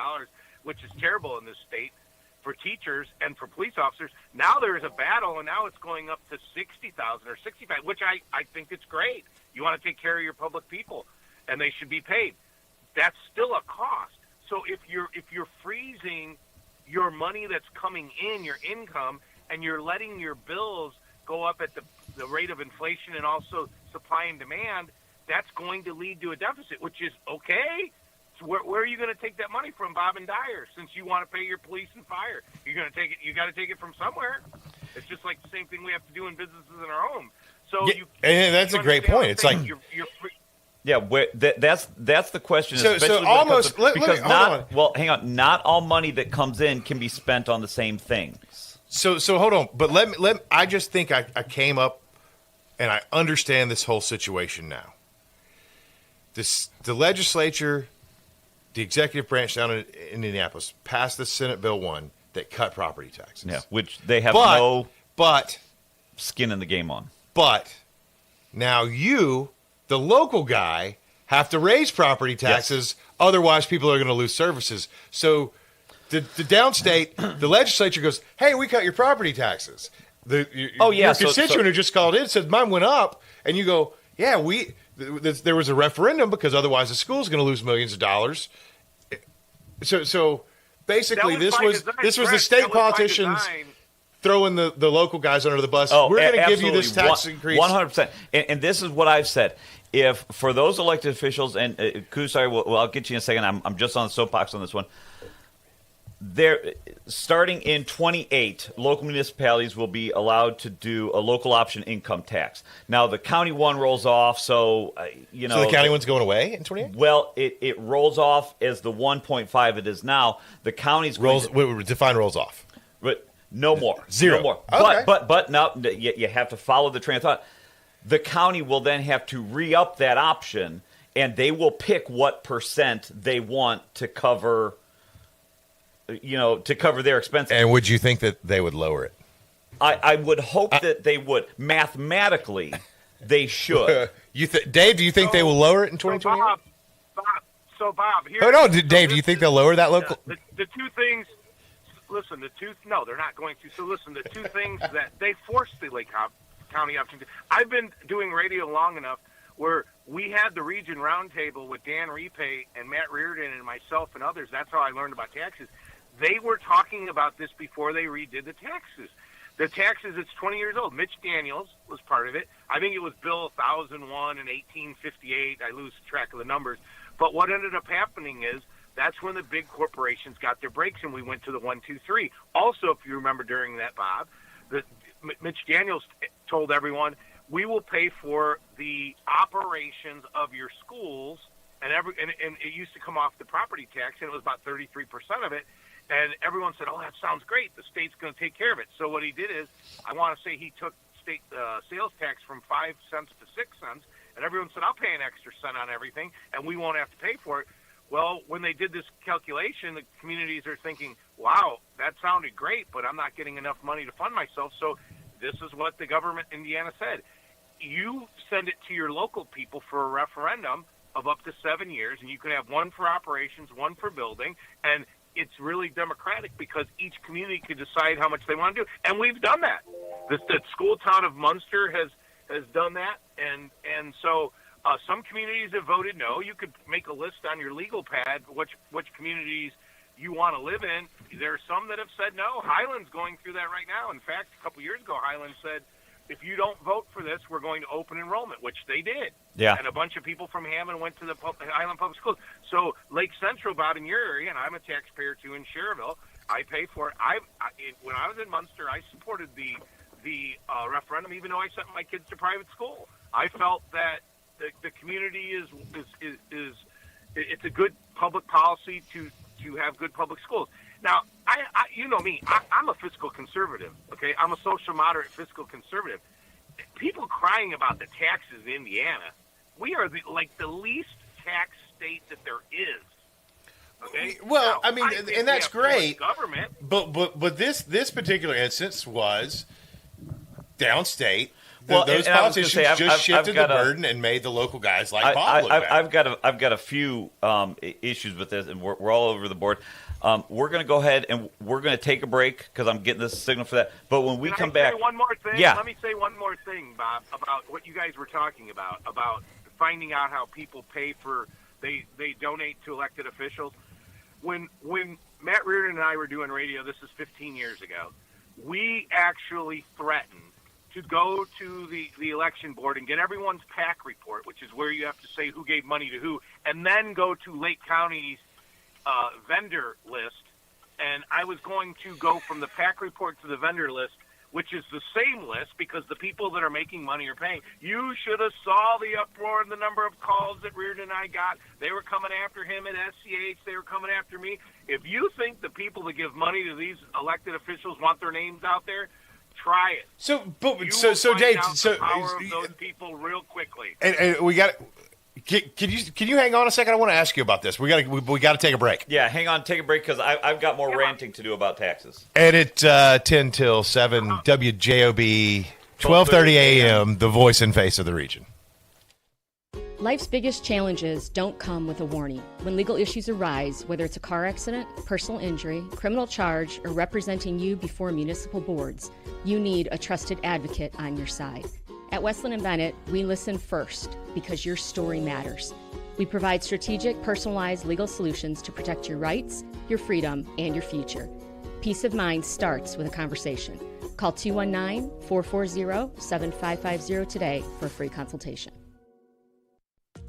which is terrible in this state for teachers and for police officers. Now there is a battle, and now it's going up to $60,000 or $65,000, which I think it's great. You want to take care of your public people, and they should be paid. That's still a cost. So if you're freezing your money that's coming in, your income, and you're letting your bills go up at the rate of inflation and also supply and demand, that's going to lead to a deficit, which is okay. So where are you going to take that money from, Bob and Dyer, since you want to pay your police and fire? You're going to take it. You got to take it from somewhere. It's just like the same thing we have to do in businesses in our home. So and that's a great point. It's like you're free. Yeah, that's the question. So almost because hang on. Not all money that comes in can be spent on the same things. So hold on, but I just think I came up and I understand this whole situation now. The legislature, the executive branch down in Indianapolis passed the Senate Bill 1 that cut property taxes. Yeah, which they have no skin in the game on. But now you, the local guy, have to raise property taxes. Yes. Otherwise, people are going to lose services. So the downstate, the legislature goes, hey, we cut your property taxes. Your constituent who just called in said mine went up. And you go, yeah, there was a referendum because otherwise the school's going to lose millions of dollars. So basically this was the state politicians throwing the local guys under the bus. We're going to give you this tax increase. 100%. And this is what I've said. if for those elected officials, and Kusai, well, I'll get you in a second. I'm just on the soapbox on this one. Starting in 28, local municipalities will be allowed to do a local option income tax. Now, the county one rolls off, so, So the county one's going away in 28? Well, it rolls off as the 1.5 it is now. The county's define rolls off. But no more. Zero. No more. Okay. But now you have to follow the train of thought. The county will then have to re-up that option, and they will pick what percent they want to cover their expenses. And would you think that they would lower it? I would hope that they would. Mathematically, they should. Dave, do you think they will lower it in 2020? Bob, here. Oh, no, Dave, do you think they'll lower that local? The two things, listen, no, they're not going to. So listen, the two things that they forced the Lake County option. I've been doing radio long enough where we had the region roundtable with Dan Repay and Matt Reardon and myself and others. That's how I learned about taxes. They were talking about this before they redid the taxes. The taxes, it's 20 years old. Mitch Daniels was part of it. I think it was Bill 1001 in 1858. I lose track of the numbers. But what ended up happening is that's when the big corporations got their breaks, and we went to the 1, 2, 3. Also, if you remember during that, Bob, Mitch Daniels told everyone, we will pay for the operations of your schools, and it used to come off the property tax, and it was about 33% of it. And everyone said, oh, that sounds great. The state's going to take care of it. So what he did is, I want to say he took state sales tax from 5 cents to 6 cents, and everyone said, I'll pay an extra cent on everything, and we won't have to pay for it. Well, when they did this calculation, the communities are thinking, wow, that sounded great, but I'm not getting enough money to fund myself. So this is what the government in Indiana said. You send it to your local people for a referendum of up to 7 years, and you can have one for operations, one for building, and it's really democratic because each community can decide how much they want to do. And we've done that. The school town of Munster has done that. And so some communities have voted no. You could make a list on your legal pad which communities you want to live in. There are some that have said no. Highland's going through that right now. In fact, a couple years ago, Highland said, if you don't vote for this, we're going to open enrollment, which they did. Yeah. And a bunch of people from Hammond went to the Highland Public Schools. So Lake Central, about in your area, and I'm a taxpayer too in Cherville, I pay for it. When I was in Munster, I supported the referendum, even though I sent my kids to private school. I felt that the community is it's a good public policy to have good public schools. Now, you know me, I'm a fiscal conservative, okay? I'm a social moderate fiscal conservative. People crying about the taxes in Indiana, we are the least tax state that there is. Okay? Well, now, I mean, and that's great. Government, but this particular instance was downstate. Well, those politicians just shifted the burden and made the local guys like Bob look bad. I've got a few issues with this, and we're all over the board. We're going to go ahead and we're going to take a break because I'm getting this signal for that. But when we come back, one more thing. Yeah. Let me say one more thing, Bob, about what you guys were talking about finding out how people pay for they donate to elected officials. When Matt Reardon and I were doing radio, this is 15 years ago, we actually threatened to go to the election board and get everyone's PAC report, which is where you have to say who gave money to who, and then go to Lake County's vendor list. And I was going to go from the PAC report to the vendor list, which is the same list because the people that are making money are paying. You should have saw the uproar and the number of calls that Reardon and I got. They were coming after him at SCH. They were coming after me. If you think the people that give money to these elected officials want their names out there, try it. So Dave, the power of those people real quickly. And we got. Can you hang on a second? I want to ask you about this. We got to take a break. Yeah, hang on, take a break because I've got more ranting to do about taxes. And at 10 till 7, WJOB, 12:30 a.m. The voice and face of the region. Life's biggest challenges don't come with a warning. When legal issues arise, whether it's a car accident, personal injury, criminal charge, or representing you before municipal boards, you need a trusted advocate on your side. At Westland & Bennett, we listen first because your story matters. We provide strategic, personalized legal solutions to protect your rights, your freedom, and your future. Peace of mind starts with a conversation. Call 219-440-7550 today for a free consultation.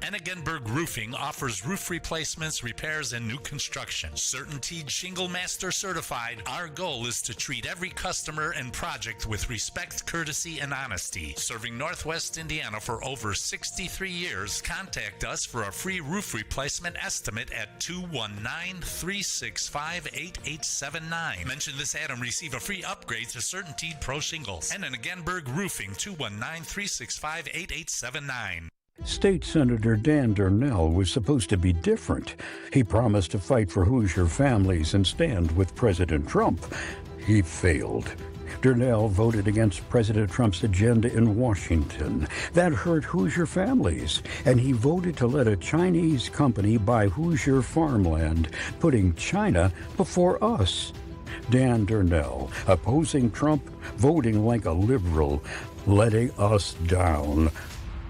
Enigenberg Roofing offers roof replacements, repairs, and new construction. CertainTeed Shingle Master certified, our goal is to treat every customer and project with respect, courtesy, and honesty. Serving Northwest Indiana for over 63 years, contact us for a free roof replacement estimate at 219-365-8879. Mention this ad and receive a free upgrade to CertainTeed Pro Shingles. And Enigenberg Roofing, 219-365-8879. State Senator Dan Darnell was supposed to be different. He promised to fight for Hoosier families and stand with President Trump. He failed. Darnell voted against President Trump's agenda in Washington. That hurt Hoosier families, and he voted to let a Chinese company buy Hoosier farmland, putting China before us. Dan Darnell, opposing Trump, voting like a liberal, letting us down.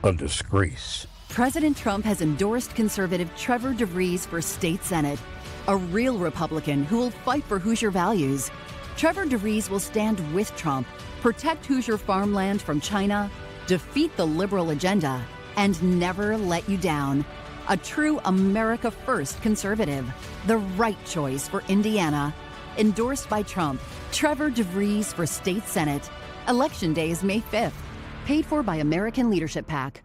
A disgrace. President Trump has endorsed conservative Trevor DeVries for state senate, a real Republican who will fight for Hoosier values. Trevor DeVries will stand with Trump, protect Hoosier farmland from China, defeat the liberal agenda, and never let you down. A true America First conservative. The right choice for Indiana. Endorsed by Trump, Trevor DeVries for state senate. Election day is May 5th. Paid for by American Leadership PAC.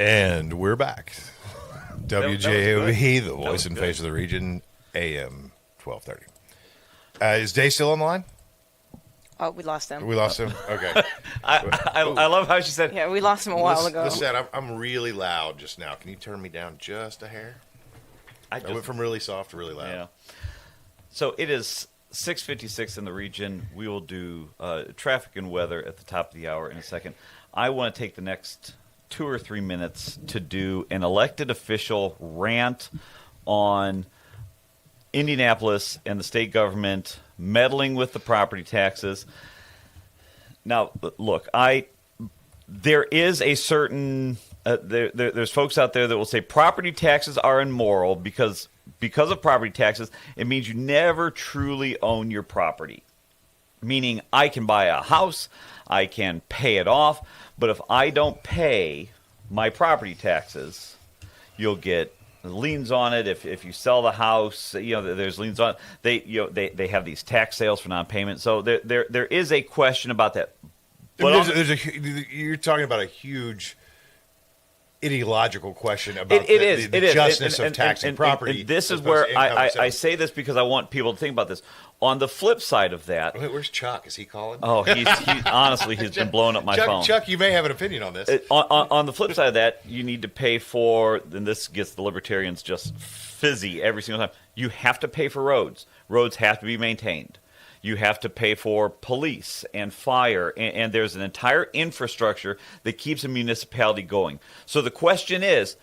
And we're back. WJOV, the voice and face of the region, AM 1230. Is Day still on the line? Oh, we lost him. We lost him? Okay. I love how she said... Yeah, we lost him a while ago. Listen, I'm really loud just now. Can you turn me down just a hair? I went from really soft to really loud. Yeah. So it is 6:56 in the region. We will do traffic and weather at the top of the hour in a second. I want to take the next 2 or 3 minutes to do an elected official rant on Indianapolis and the state government meddling with the property taxes. Now, look, there is a certain there's folks out there that will say property taxes are immoral because of property taxes. It means you never truly own your property. Meaning, I can buy a house, I can pay it off, but if I don't pay my property taxes, you'll get liens on it. If you sell the house, there's liens on it. They have these tax sales for non-payment. So there is a question about that. But you're talking about a huge ideological question about the justness of taxing property. And this is where I say this because I want people to think about this. On the flip side of that... Wait, where's Chuck? Is he calling? Oh, honestly, he's been blowing up my phone. Chuck, you may have an opinion on this. On the flip side of that, you need to pay for, and this gets the libertarians just fizzy every single time, you have to pay for roads. Roads have to be maintained. You have to pay for police and fire, and there's an entire infrastructure that keeps a municipality going. So the question is,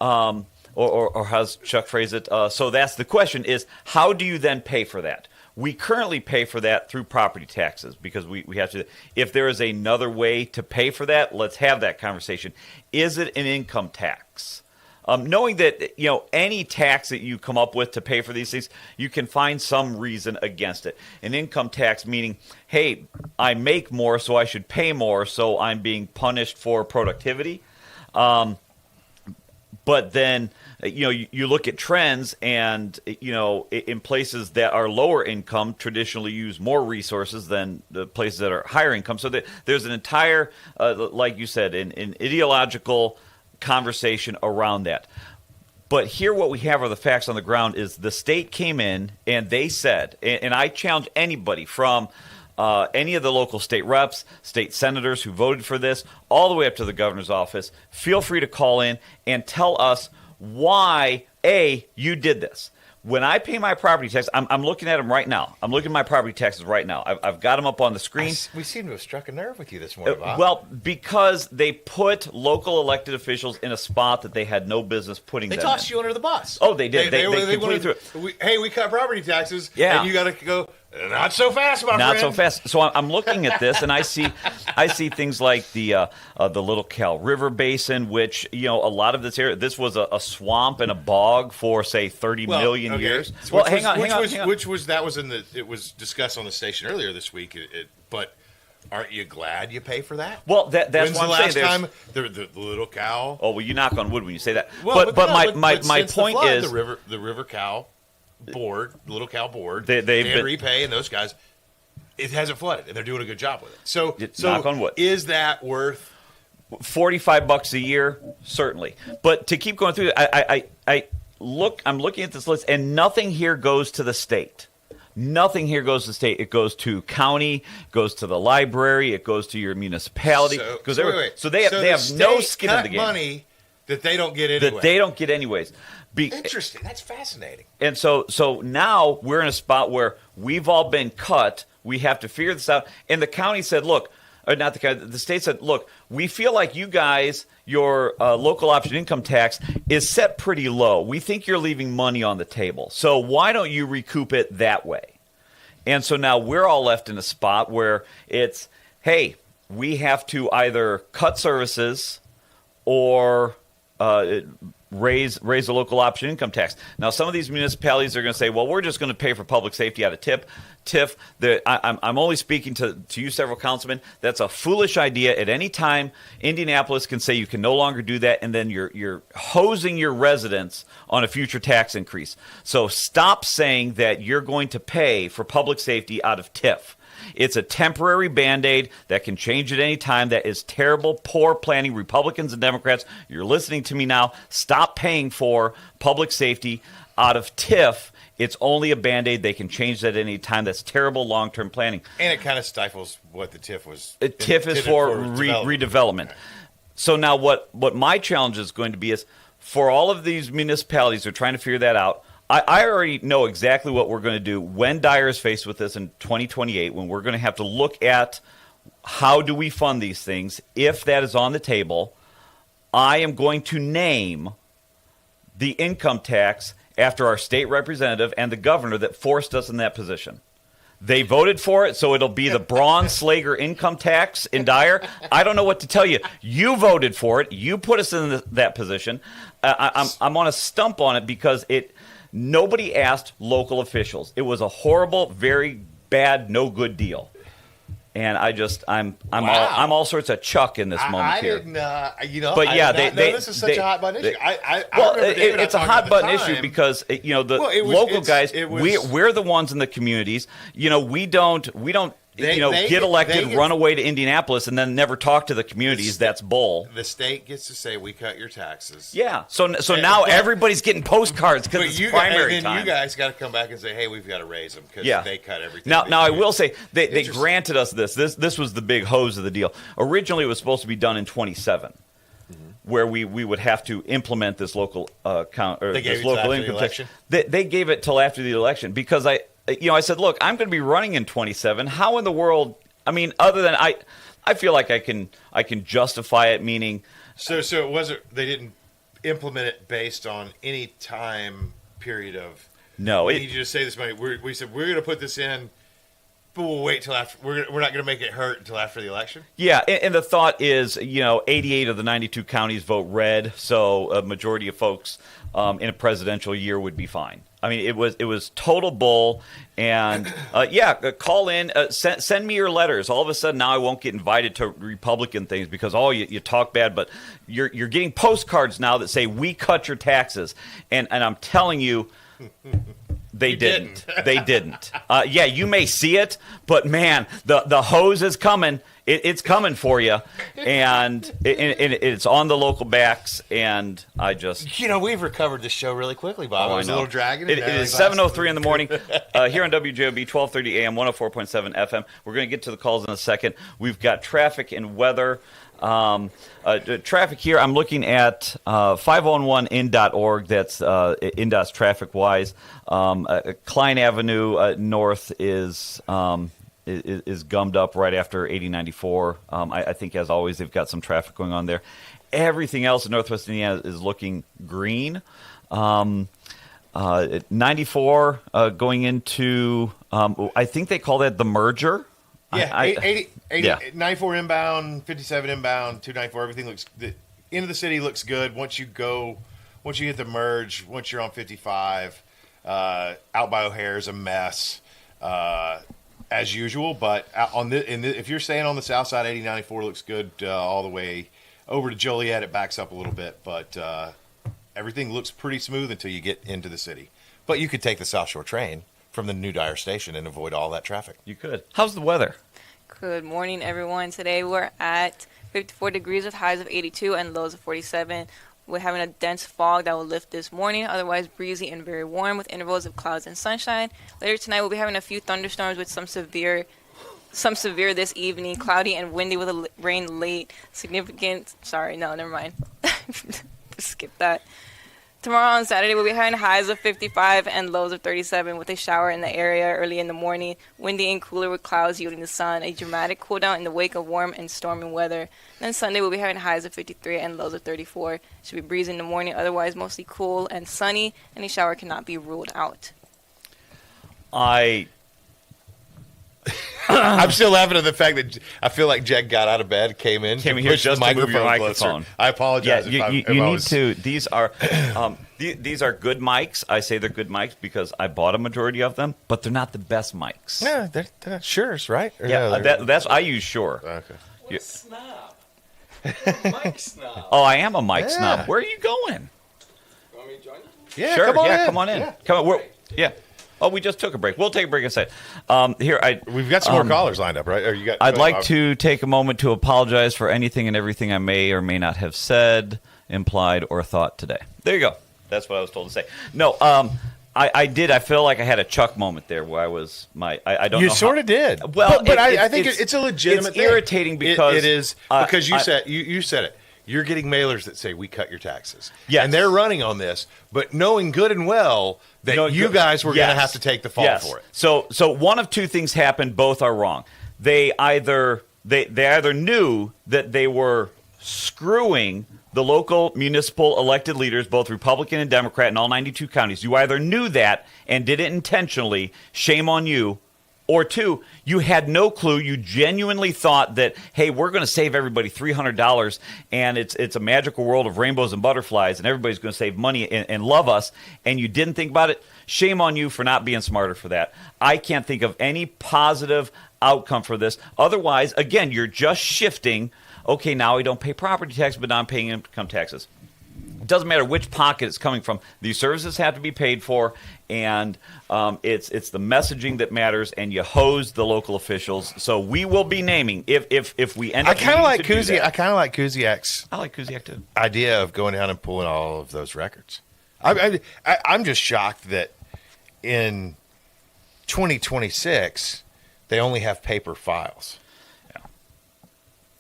or how's Chuck phrase it? So that's the question is, how do you then pay for that? We currently pay for that through property taxes because we have to. If there is another way to pay for that, let's have that conversation. Is it an income tax? Knowing that, any tax that you come up with to pay for these things, you can find some reason against it. An income tax meaning, hey, I make more, so I should pay more, so I'm being punished for productivity. But then, you look at trends and, in places that are lower income traditionally use more resources than the places that are higher income. So there's an entire, like you said, an ideological conversation around that. But here what we have are the facts on the ground is the state came in and they said, and I challenge anybody from any of the local state reps, state senators who voted for this, all the way up to the governor's office, feel free to call in and tell us why, A, you did this. When I pay my property tax, I'm looking at them right now. I'm looking at my property taxes right now. I've got them up on the screen. We seem to have struck a nerve with you this morning, Bob. Well, because they put local elected officials in a spot that they had no business putting them in. They tossed you under the bus. Oh, they did. They completely threw it. Hey, we cut property taxes, yeah. And you got to go, not so fast, my friend. Not so fast. So I'm looking at this, and I see things like the Little Cal River Basin, which, a lot of this area, this was a swamp and a bog for, say, 30 million years. So well, hang on. It was discussed on the station earlier this week, but aren't you glad you pay for that? Well, that's When's what I'm the last saying. time the Little Cow? Oh, well, you knock on wood when you say that. Well, but my since point the flood, is the River Cow board, the Little Cow board, they've been, repay, and those guys, it hasn't flooded, and they're doing a good job with it. So knock on wood. Is that worth $45 a year? Certainly. But to keep going through, I'm looking at this list, and nothing here goes to the state. Nothing here goes to the state. It goes to county, goes to the library, it goes to your municipality. So they have no skin in the game. Money that they don't get anyway. That they don't get anyways. Interesting. That's fascinating. And so now we're in a spot where we've all been cut. We have to figure this out. And the county said, look, or not the county, the state said, look, we feel like you guys, your local option income tax is set pretty low. We think you're leaving money on the table. So why don't you recoup it that way? And so now we're all left in a spot where it's, hey, we have to either cut services or raise the local option income tax. Now, some of these municipalities are going to say, well, we're just going to pay for public safety out of TIF. I'm only speaking to you, several councilmen. That's a foolish idea. At any time, Indianapolis can say you can no longer do that, and then you're hosing your residents on a future tax increase. So stop saying that you're going to pay for public safety out of TIF. It's a temporary Band-Aid that can change at any time. That is terrible, poor planning. Republicans and Democrats, you're listening to me now. Stop paying for public safety out of TIF. It's only a Band-Aid. They can change that at any time. That's terrible long-term planning. And it kind of stifles what the TIF was. TIF is for redevelopment. Okay. So now what my challenge is going to be is for all of these municipalities who are trying to figure that out, I already know exactly what we're going to do when Dyer is faced with this in 2028, when we're going to have to look at how do we fund these things. If that is on the table, I am going to name the income tax after our state representative and the governor that forced us in that position. They voted for it, so it'll be the Braun Slager income tax in Dyer. I don't know what to tell you. You voted for it. You put us in that position. I'm on a stump on it because nobody asked local officials. It was a horrible, very bad, no good deal. And I'm all sorts of Chuck in this moment here. But yeah, this is such a hot button issue. It's a hot button issue because local guys, we're the ones in the communities. We don't get elected, run away to Indianapolis, and then never talk to the communities. That's bull. The state gets to say, we cut your taxes. Yeah. So now everybody's getting postcards because it's primary time. And then you guys got to come back and say, hey, we've got to raise them because they cut everything. Now I will say, they granted us this. This was the big hose of the deal. Originally, it was supposed to be done in 2027. Where we would have to implement this local income tax. They gave it till after the election because I said, look, I'm going to be running in 27. How in the world? I mean, other than I feel like I can justify it. Meaning, so it wasn't. They didn't implement it based on any time period of. No, we need you to save this money. We said we're going to put this in, but we'll wait till after. We're not going to make it hurt until after the election. Yeah, and the thought is, 88 of the 92 counties vote red, so a majority of folks in a presidential year would be fine. I mean, it was total bull, and call in, send me your letters. All of a sudden, now I won't get invited to Republican things because you talk bad, but you're getting postcards now that say we cut your taxes, and I'm telling you. They didn't. They didn't. You may see it, but man, the hose is coming. It's coming for you, and it's on the local backs. And I just, we've recovered this show really quickly, Bob. It was a little dragging. It is 7:03 in the morning here on WJOB, 12:30 a.m., 104.7 FM. We're going to get to the calls in a second. We've got traffic and weather. Traffic here, I'm looking at 511in.org. That's INDOT's traffic-wise. Klein Avenue North is gummed up right after 8094. I think, as always, they've got some traffic going on there. Everything else in Northwest Indiana is looking green. 94 going into, I think they call that the merger. Yeah, 80, 94 inbound, 57 inbound, 294. Everything looks. The end of the city looks good. Once you hit the merge, once you're on 55, out by O'Hare is a mess as usual. But if you're staying on the south side, 8094 looks good all the way over to Joliet. It backs up a little bit, but everything looks pretty smooth until you get into the city. But you could take the South Shore train from the New Dyer station and avoid all that traffic. You could. How's the weather? Good morning, everyone. Today we're at 54 degrees with highs of 82 and lows of 47. We're having a dense fog that will lift this morning, otherwise breezy and very warm with intervals of clouds and sunshine. Later tonight we'll be having a few thunderstorms with some severe this evening, cloudy and windy with a rain late. Never mind. Skip that. Tomorrow on Saturday, we'll be having highs of 55 and lows of 37 with a shower in the area early in the morning. Windy and cooler with clouds yielding the sun. A dramatic cool down in the wake of warm and stormy weather. Then Sunday, we'll be having highs of 53 and lows of 34. Should be breezy in the morning, otherwise mostly cool and sunny. Any shower cannot be ruled out. I'm still laughing at the fact that I feel like Jack got out of bed, came here just to move your microphone. I apologize. Yeah, you need to. These are these are good mics. I say they're good mics because I bought a majority of them, but they're not the best mics. Yeah, they're not Shure's, right? Or that's I use Shure. Okay. What a snob! Mic snob. Oh, I am a mic snob. Where are you going? You want me to join you? Yeah, sure. Come on in. Yeah. Come on. Oh, we just took a break. We'll take a break in a second. We've got some more callers lined up, right? I'd like to take a moment to apologize for anything and everything I may or may not have said, implied, or thought today. There you go. That's what I was told to say. No, I did. I feel like I had a Chuck moment there where I was I don't know. You sort of did. Well, but I think it's a legitimate thing. It's irritating because it is because you said it. You're getting mailers that say we cut your taxes. Yes. And they're running on this, but knowing good and well that you guys were going to have to take the fall for it. So one of two things happened. Both are wrong. They either knew that they were screwing the local municipal elected leaders, both Republican and Democrat in all 92 counties. You either knew that and did it intentionally, shame on you, or two, you had no clue. You genuinely thought that, hey, we're going to save everybody $300, and it's a magical world of rainbows and butterflies, and everybody's going to save money and love us, and you didn't think about it. Shame on you for not being smarter for that. I can't think of any positive outcome for this. Otherwise, again, you're just shifting. Okay, now we don't pay property tax, but now I'm paying income taxes. It doesn't matter which pocket it's coming from. These services have to be paid for, and it's the messaging that matters. And you hose the local officials. So we will be naming if we end up. I kind of like Kuziak. I kind of like Kuziak's. I like Kuziak too. Idea of going down and pulling all of those records. I'm just shocked that in 2026 they only have paper files. Yeah,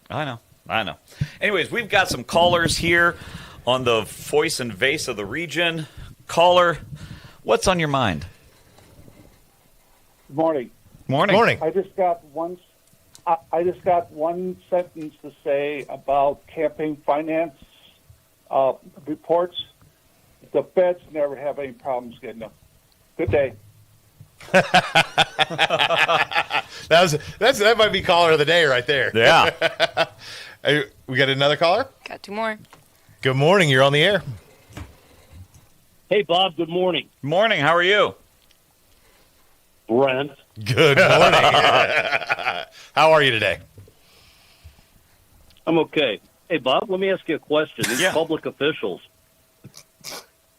I know. Anyways, we've got some callers here on the voice and vase of the region. Caller, what's on your mind? Good morning. Morning. I just got one sentence to say about campaign finance reports. The feds never have any problems getting them. Good day. That might be caller of the day right there. Yeah. We got another caller? Got 2 more. Good morning. You're on the air. Hey, Bob. Good morning. Morning. How are you? Brent. Good morning. How are you today? I'm okay. Hey, Bob, let me ask you a question. These public officials,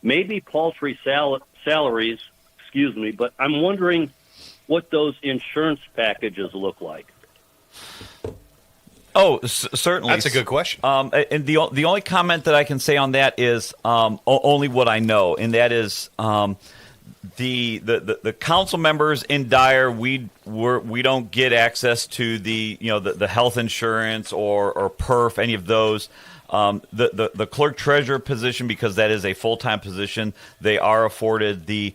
maybe paltry salaries, but I'm wondering what those insurance packages look like. Oh, certainly. That's a good question. And the only comment that I can say on that is only what I know, and that is the council members in Dyer, we don't get access to the health insurance or perf, any of those. The clerk treasurer position, because that is a full-time position, they are afforded the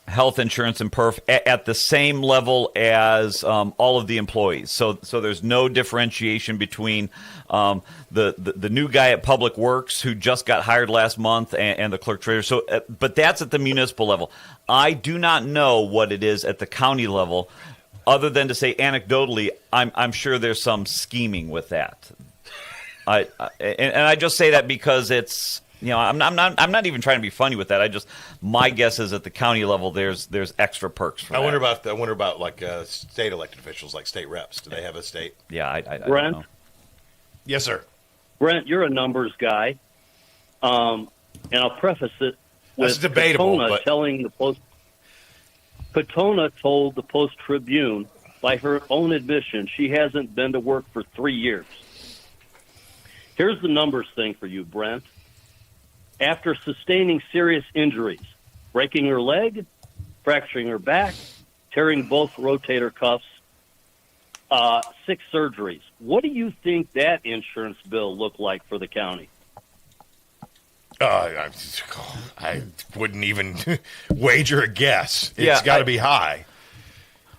health insurance and perf at the same level as all of the employees. So there's no differentiation between the new guy at Public Works who just got hired last month and the clerk treasurer. So, but that's at the municipal level. I do not know what it is at the county level, other than to say anecdotally, I'm sure there's some scheming with that. And I just say that because it's. I'm not even trying to be funny with that. My guess is at the county level, there's extra perks for that. I wonder about like state elected officials, like state reps. Do they have a state? Yeah, I don't Brent? know. Yes, sir. Brent, you're a numbers guy, and I'll preface it with That's debatable, Katona but... telling the Post. Katona told the Post Tribune, by her own admission, she hasn't been to work for 3 years. Here's the numbers thing for you, Brent. After sustaining serious injuries, breaking her leg, fracturing her back, tearing both rotator cuffs, 6 surgeries. What do you think that insurance bill looked like for the county? I wouldn't even wager a guess. It's got to be high.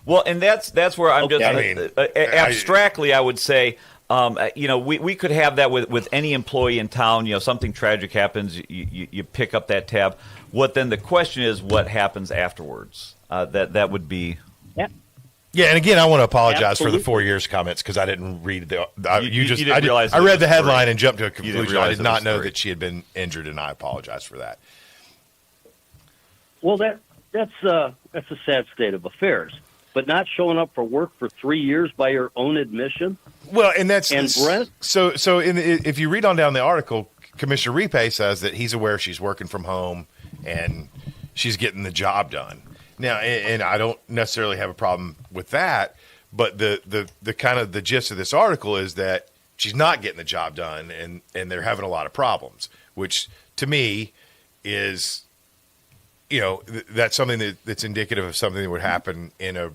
Well, and that's where I'm Okay. just abstractly, I would say. We could have that with any employee in town. Something tragic happens, you pick up that tab. The question is, what happens afterwards? That would be. Yeah, and again, I want to apologize Absolutely. for the 4 years comments because I didn't read the. You didn't realize I it read was the headline 3. and jumped to a You didn't conclusion. I realize did it not was know 3. that she had been injured, and I apologize for that. Well, that's a sad state of affairs. But not showing up for work for 3 years by your own admission. Well, and that's Brent. So if you read on down the article, Commissioner Repay says that he's aware she's working from home and she's getting the job done. Now, and I don't necessarily have a problem with that, but the kind of the gist of this article is that she's not getting the job done, and they're having a lot of problems, which to me is. That's something that's indicative of something that would happen in a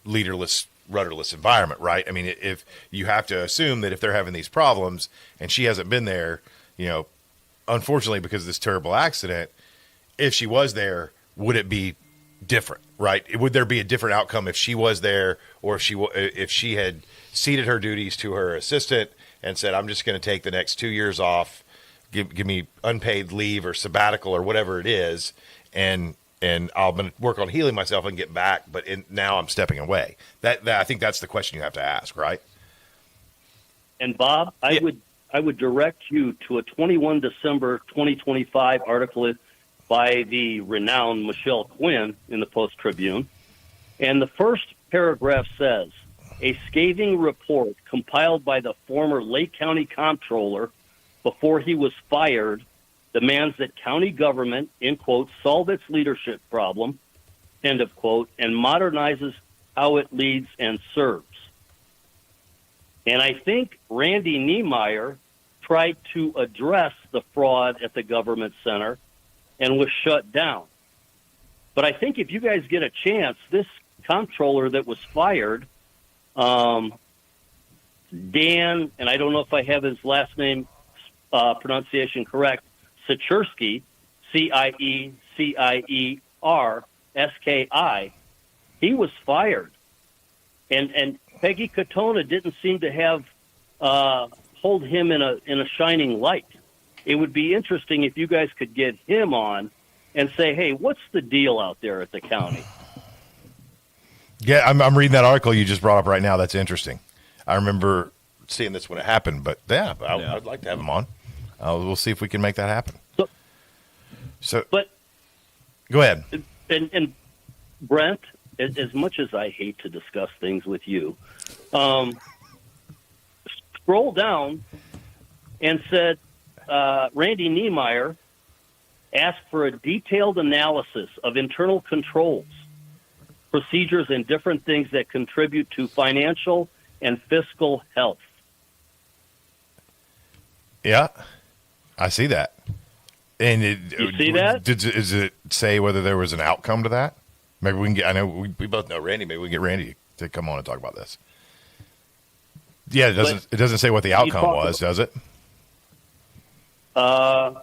leaderless, rudderless environment, right? I mean, if you have to assume that if they're having these problems and she hasn't been there, unfortunately because of this terrible accident, if she was there, would it be different, right? Would there be a different outcome if she was there, or if she had ceded her duties to her assistant and said, "I'm just going to take the next 2 years off, give me unpaid leave or sabbatical or whatever it is." And I'm going to work on healing myself and get back, but now I'm stepping away. That I think that's the question you have to ask, right? And Bob, I would direct you to a 21 December 2025 article by the renowned Michelle Quinn in the Post Tribune. And the first paragraph says, a scathing report compiled by the former Lake County Comptroller before he was fired demands that county government, in quote, solve its leadership problem, end of quote, and modernizes how it leads and serves. And I think Randy Niemeyer tried to address the fraud at the government center and was shut down. But I think if you guys get a chance, this comptroller that was fired, Dan, and I don't know if I have his last name pronunciation correct, Siecierski, Ciecierski, he was fired. And Peggy Katona didn't seem to have hold him in a shining light. It would be interesting if you guys could get him on and say, hey, what's the deal out there at the county? Yeah, I'm reading that article you just brought up right now. That's interesting. I remember seeing this when it happened, but I'd like to have him on. We'll see if we can make that happen. But go ahead. And Brent, as much as I hate to discuss things with you, scroll down and said Randy Niemeyer asked for a detailed analysis of internal controls, procedures, and different things that contribute to financial and fiscal health. Yeah, I see that. And you see that? Does it say whether there was an outcome to that? Maybe we can get. I know we both know Randy. Maybe we can get Randy to come on and talk about this. Yeah, it doesn't say what the outcome was, does it? I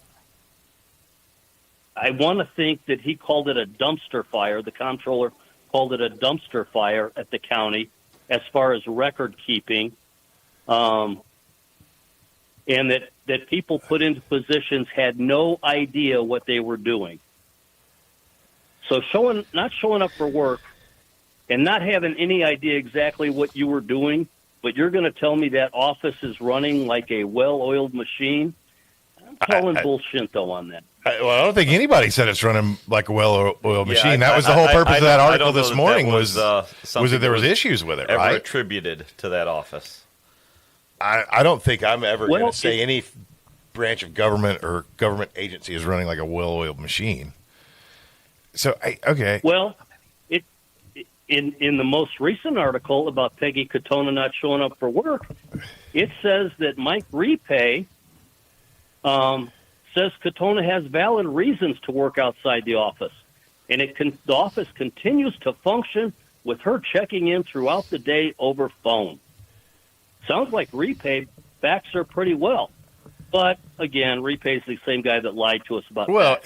want to think that he called it a dumpster fire. The comptroller called it a dumpster fire at the county as far as record keeping, and that people put into positions had no idea what they were doing. So not showing up for work and not having any idea exactly what you were doing, but you're going to tell me that office is running like a well-oiled machine? I'm calling bullshit, though, on that. I don't think anybody said it's running like a well-oiled machine. That was the whole purpose of that article this morning was that there was issues with it, right? Attributed to that office. I don't think I'm ever going to say any branch of government or government agency is running like a well-oiled machine. So, okay. Well, in the most recent article about Peggy Katona not showing up for work, it says that Mike Repay says Katona has valid reasons to work outside the office, and the office continues to function with her checking in throughout the day over phone. Sounds like Repay backs her pretty well. But, again, Repay's the same guy that lied to us about Well,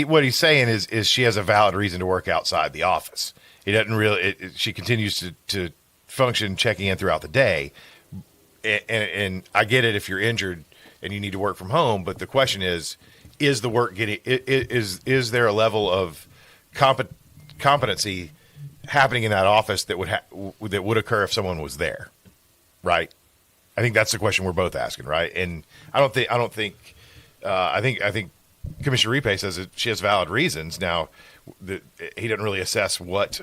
what he's saying is she has a valid reason to work outside the office. He doesn't really she continues to function checking in throughout the day. And I get it if you're injured and you need to work from home, but the question is the work getting is there a level of competency happening in that office that would occur if someone was there, right? I think that's the question we're both asking, right? And I think Commissioner Repay says that she has valid reasons. Now, he doesn't really assess what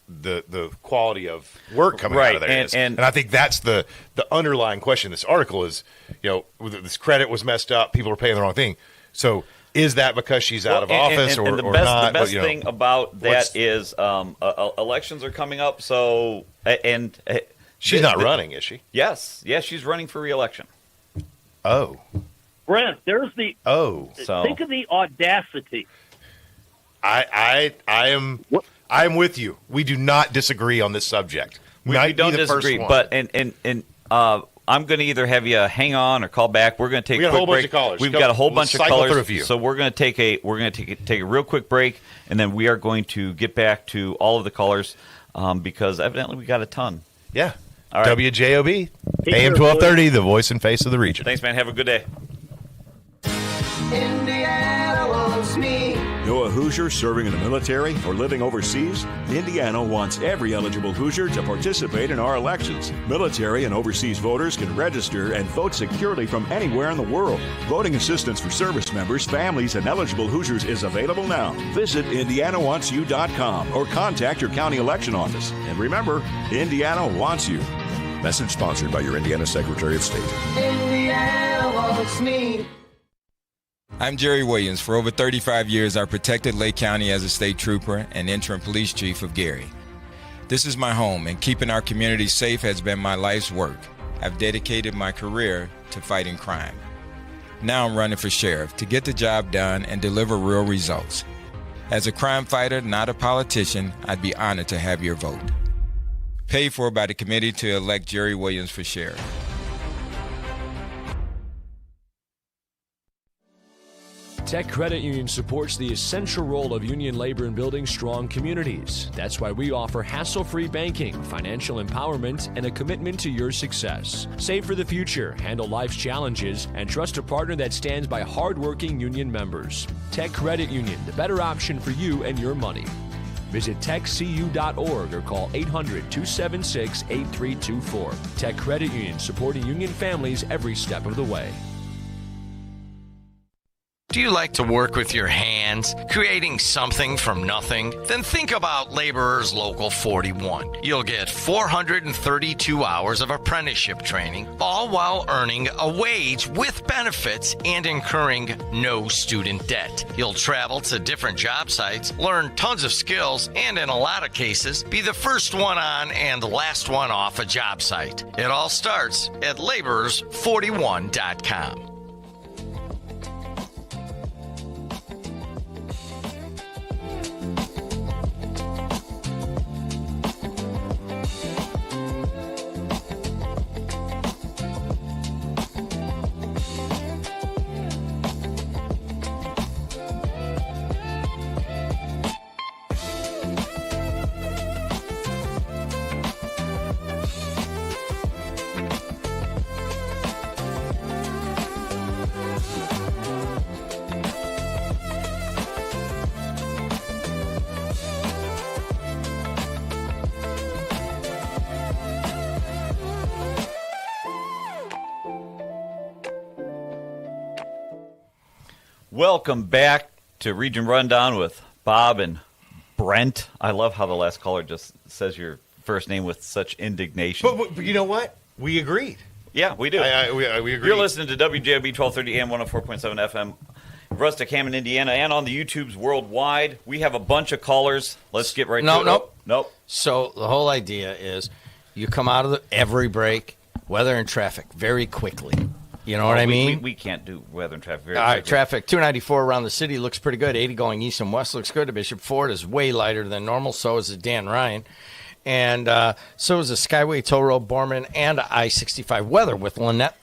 the quality of work coming out of there is. And I think that's the underlying question. This article is, this credit was messed up. People are paying the wrong thing. So is that because she's out of office or not? The best thing about that is elections are coming up. So she's not running, is she? Yes, she's running for re-election. Oh, Brent, there's the think of the audacity. I am with you. We do not disagree on this subject. We don't disagree, but I'm going to either have you hang on or call back. We're going to take a whole bunch of callers. We've got a whole bunch of callers, so we're going to take a real quick break, and then we are going to get back to all of the callers because evidently we got a ton. Yeah. All right. WJOB, AM 1230, the voice and face of the region. Thanks, man. Have a good day. Indiana wants me. Know a Hoosier serving in the military or living overseas? Indiana wants every eligible Hoosier to participate in our elections. Military and overseas voters can register and vote securely from anywhere in the world. Voting assistance for service members, families, and eligible Hoosiers is available now. Visit IndianaWantsYou.com or contact your county election office. And remember, Indiana wants you. Message sponsored by your Indiana Secretary of State. Indiana wants me. I'm Jerry Williams. For over 35 years, I protected Lake County as a state trooper and interim police chief of Gary. This is my home, and keeping our community safe has been my life's work. I've dedicated my career to fighting crime. Now I'm running for sheriff to get the job done and deliver real results. As a crime fighter, not a politician, I'd be honored to have your vote. Paid for by the committee to elect Jerry Williams for sheriff. Tech Credit Union supports the essential role of union labor in building strong communities. That's why we offer hassle-free banking, financial empowerment, and a commitment to your success. Save for the future, handle life's challenges, and trust a partner that stands by hardworking union members. Tech Credit Union, the better option for you and your money. Visit techcu.org or call 800-276-8324. Tech Credit Union, supporting union families every step of the way. Do you like to work with your hands, creating something from nothing? Then think about Laborers Local 41. You'll get 432 hours of apprenticeship training, all while earning a wage with benefits and incurring no student debt. You'll travel to different job sites, learn tons of skills, and in a lot of cases, be the first one on and the last one off a job site. It all starts at laborers41.com. Welcome back to Region Rundown with Bob and Brent. I love how the last caller just says your first name with such indignation. But you know what? We agreed. Yeah, we do. We agreed. You're listening to WJOB 1230 AM 104.7 FM, Rustic, Hammond, Indiana, and on the YouTubes worldwide. We have a bunch of callers. Let's get right to it. Nope. So the whole idea is you come out of every break, weather and traffic, very quickly. You know what I mean? We can't do weather and traffic very All quickly. right, traffic, 294 around the city looks pretty good. 80 going east and west looks good. To Bishop Ford is way lighter than normal. So is the Dan Ryan. And so is the Skyway Toll Road, Borman, and I-65 weather with Lynette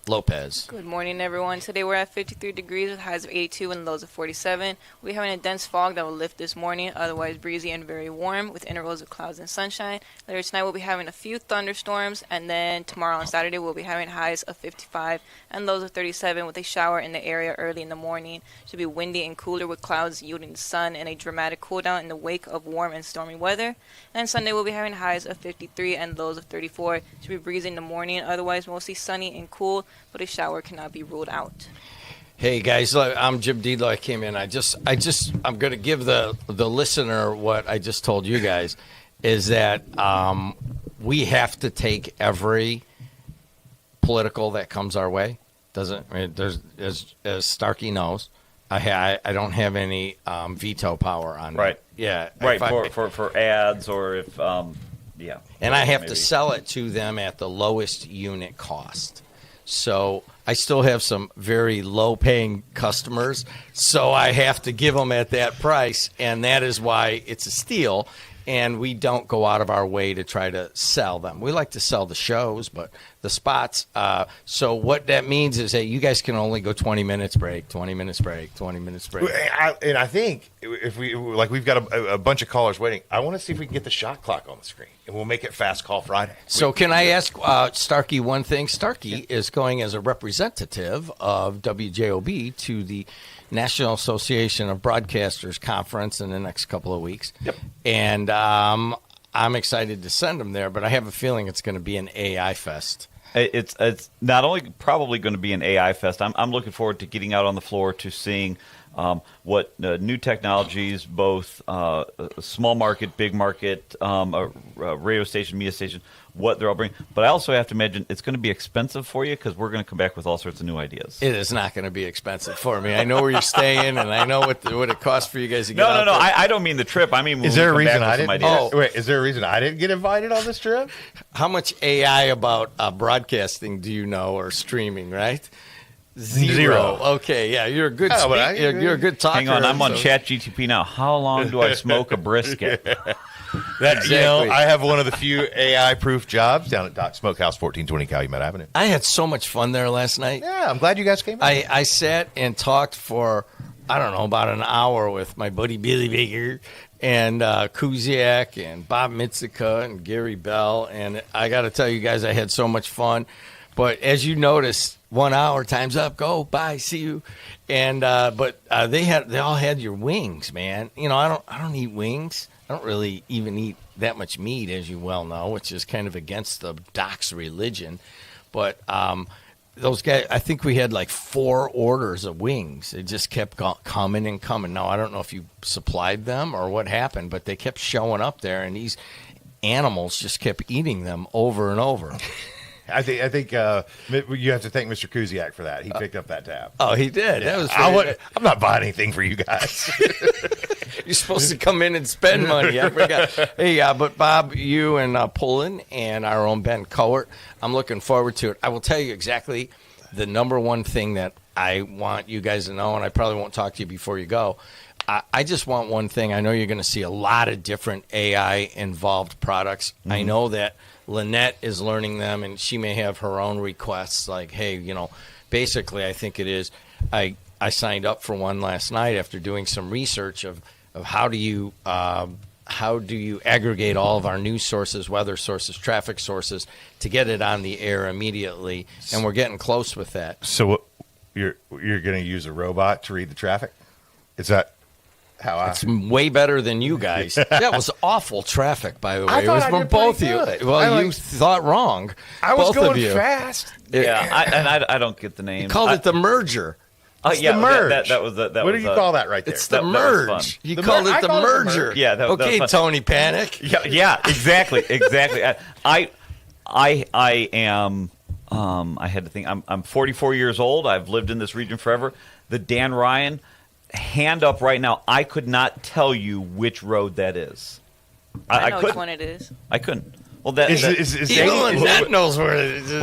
Lopez. Good morning, everyone. Today we're at 53 degrees with highs of 82 and lows of 47. We're having a dense fog that will lift this morning, otherwise breezy and very warm with intervals of clouds and sunshine. Later tonight we'll be having a few thunderstorms, and then tomorrow on Saturday we'll be having highs of 55 and lows of 37 with a shower in the area early in the morning. Should be windy and cooler with clouds yielding the sun and a dramatic cool down in the wake of warm and stormy weather. And Sunday we'll be having highs of 53 and lows of 34. Should be breezy in the morning, otherwise mostly sunny and cool, but a shower cannot be ruled out. Hey guys, I'm Jim Diedler. I came in. I'm going to give the listener what I just told you guys is that we have to take every political that comes our way. There's as Starkey knows, I don't have any veto power on right. Yeah, right for ads or if yeah. And I have to sell it to them at the lowest unit cost. So I still have some very low-paying customers, so I have to give them at that price, and that is why it's a steal, and we don't go out of our way to try to sell them. We like to sell the shows, but the spots. So what that means is that you guys can only go 20 minutes break, 20 minutes break, 20 minutes break. And I think if we've got a bunch of callers waiting, I want to see if we can get the shot clock on the screen, and we'll make it Fast Call Friday. So can I ask Starkey one thing? Starkey is going as a representative of WJOB to the National Association of Broadcasters Conference in the next couple of weeks. Yep. And I'm excited to send him there, but I have a feeling it's going to be an AI fest. It's not only probably going to be an AI fest. I'm looking forward to getting out on the floor to seeing what new technologies, both small market, big market, radio station, media station, what they're all bringing. But I also have to imagine it's going to be expensive for you because we're going to come back with all sorts of new ideas. It is not going to be expensive for me. I know where you're staying, and I know what it costs for you guys to get out No. there. I don't mean the trip. I mean, is there a reason I didn't? Is there a reason I didn't get invited on this trip? How much AI about broadcasting do you know or streaming? Right. Zero. Okay, yeah, you're a good speaker. You're a good talker. Hang on, I'm on ChatGTP now. How long do I smoke a brisket? Exactly. I have one of the few AI-proof jobs down at Doc Smokehouse, 1420 Calumet Avenue. I had so much fun there last night. Yeah, I'm glad you guys came out. I sat and talked for I don't know, about an hour with my buddy Billy Baker and Kuziak and Bob Mitzica and Gary Bell. And I got to tell you guys, I had so much fun. But as you notice, 1 hour, time's up, go, bye, see you. And but they all had your wings, man. You know, I don't eat wings. I don't really even eat that much meat, as you well know, which is kind of against the doc's religion. But those guys, I think we had like 4 orders of wings. It just kept coming and coming. Now, I don't know if you supplied them or what happened, but they kept showing up there, and these animals just kept eating them over and over. I think you have to thank Mr. Kuziak for that. He picked up that tab. Oh, he did. Yeah. That was I'm not buying anything for you guys. You're supposed to come in and spend money. I forgot. Hey, but Bob, you and Pullen and our own Ben Cohort, I'm looking forward to it. I will tell you exactly the number one thing that I want you guys to know, and I probably won't talk to you before you go. I just want one thing. I know you're going to see a lot of different AI-involved products. Mm-hmm. I know that Lynette is learning them, and she may have her own requests. Like, hey, you know, basically, I think it is. I signed up for one last night after doing some research of how do you aggregate all of our news sources, weather sources, traffic sources to get it on the air immediately, and we're getting close with that. So what, you're going to use a robot to read the traffic? Is that how It's way better than you guys. That was awful traffic, by the way. I thought it was I from did both pretty of good. you. Well, you thought wrong. I was both going of you. fast. Yeah, I don't get the name. You called it the merger. It's yeah, the merge. That was that what was do you call that right there? It's the That was merge. fun. You The called mer- it I the called it the merger. merge. Yeah, that was okay, fun. Tony Panic. Yeah, exactly. I am. I had to think. I'm 44 years old. I've lived in this region forever. The Dan Ryan, hand up right now. I could not tell you which road that is. I know which couldn't. one it is. I couldn't. Well, that Is Even Lynette knows where it is.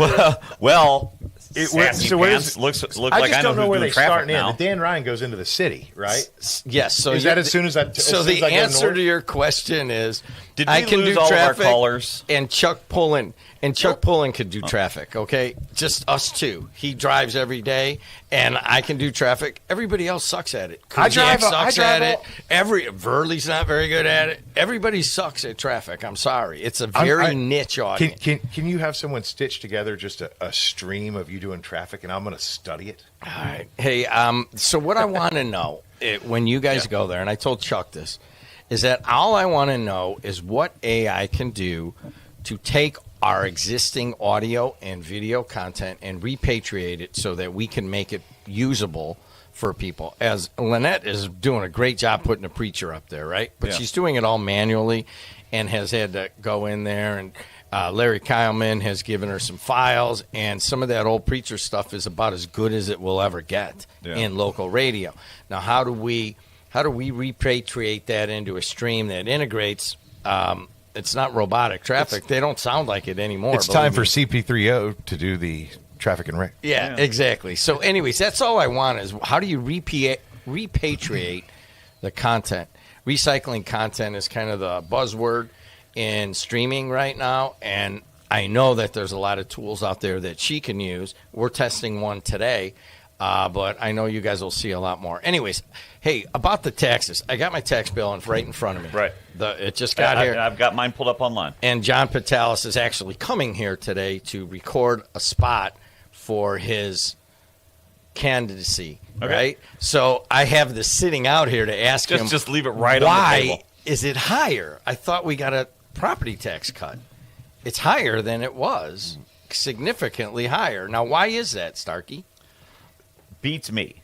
Well, so what is looks I like just I know don't know who's where doing they traffic start now. in. The Dan Ryan goes into the city, right? Yes. So is that as soon as I? So the answer to your question is, Did I we can lose do all of our traffic, callers? and Chuck Pullen could do traffic. Okay, just us two. He drives every day, and I can do traffic. Everybody else sucks at it. Kuziak sucks at it. Verley's not very good at it. Everybody sucks at traffic. I'm sorry. It's a very niche audience. Can you have someone stitch together just a stream of you doing traffic, and I'm going to study it? All right. Hey, so what I want to know when you guys go there, and I told Chuck this, is that all I want to know is what AI can do to take our existing audio and video content and repatriate it so that we can make it usable for people. As Lynette is doing a great job putting a preacher up there, right? But she's doing it all manually and has had to go in there, and Larry Kyleman has given her some files, and some of that old preacher stuff is about as good as it will ever get in local radio. Now, how do we repatriate that into a stream that integrates? It's not robotic traffic. They don't sound like it anymore. It's time for CP3O to do the traffic and wreck. Yeah, exactly. So, anyways, that's all I want is how do you repatriate the content? Recycling content is kind of the buzzword in streaming right now, and I know that there's a lot of tools out there that she can use. We're testing one today, but I know you guys will see a lot more. Anyways, hey, about the taxes. I got my tax bill right in front of me. Right. It just got here. I've got mine pulled up online. And John Patalis is actually coming here today to record a spot for his candidacy, right? So I have this sitting out here to ask him. Just leave it right why on the table. Is it higher? I thought we got a property tax cut. It's higher than it was, significantly higher. Now, why is that, Starkey? Beats me.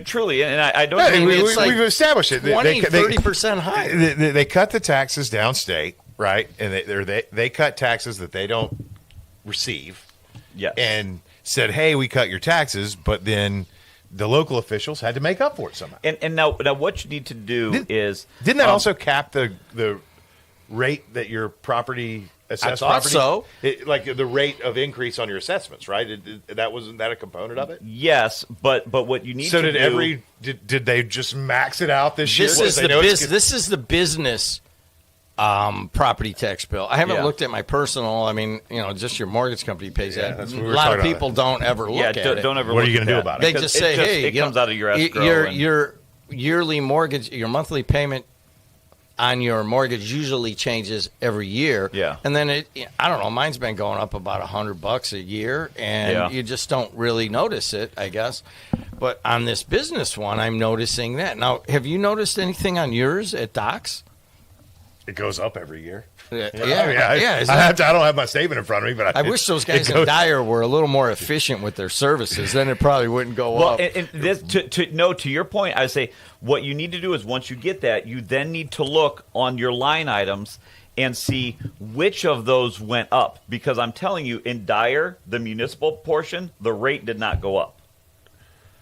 Truly, and I don't. We've established it. 30% higher. They cut the taxes downstate, right? And they cut taxes that they don't receive. Yes. And said, "Hey, we cut your taxes," but then the local officials had to make up for it somehow. And now what you need to do is didn't that also cap the rate that your property assessed? I thought property? so. Like the rate of increase on your assessments, right? Wasn't that a component of it? Yes, but what you need. So to did they just max it out this year? This is the business property tax bill. I haven't Yeah. looked at my personal. I mean, just your mortgage company pays Yeah, that. that's what A we were lot of talking people about. don't ever look at it. Don't ever. What are look you at gonna do that. about it? They Because just say, hey, it comes out of your escrow. Your yearly mortgage, your monthly payment on your mortgage usually changes every year. Yeah. And then I don't know, mine's been going up about $100 a year, and you just don't really notice it, I guess. But on this business one, I'm noticing that. Now, have you noticed anything on yours at Docs? It goes up every year. Yeah. I don't have my statement in front of me, but I wish those guys in Dyer were a little more efficient with their services. Then it probably wouldn't go up. And this, to your point, I say what you need to do is once you get that, you then need to look on your line items and see which of those went up. Because I'm telling you, in Dyer, the municipal portion, the rate did not go up.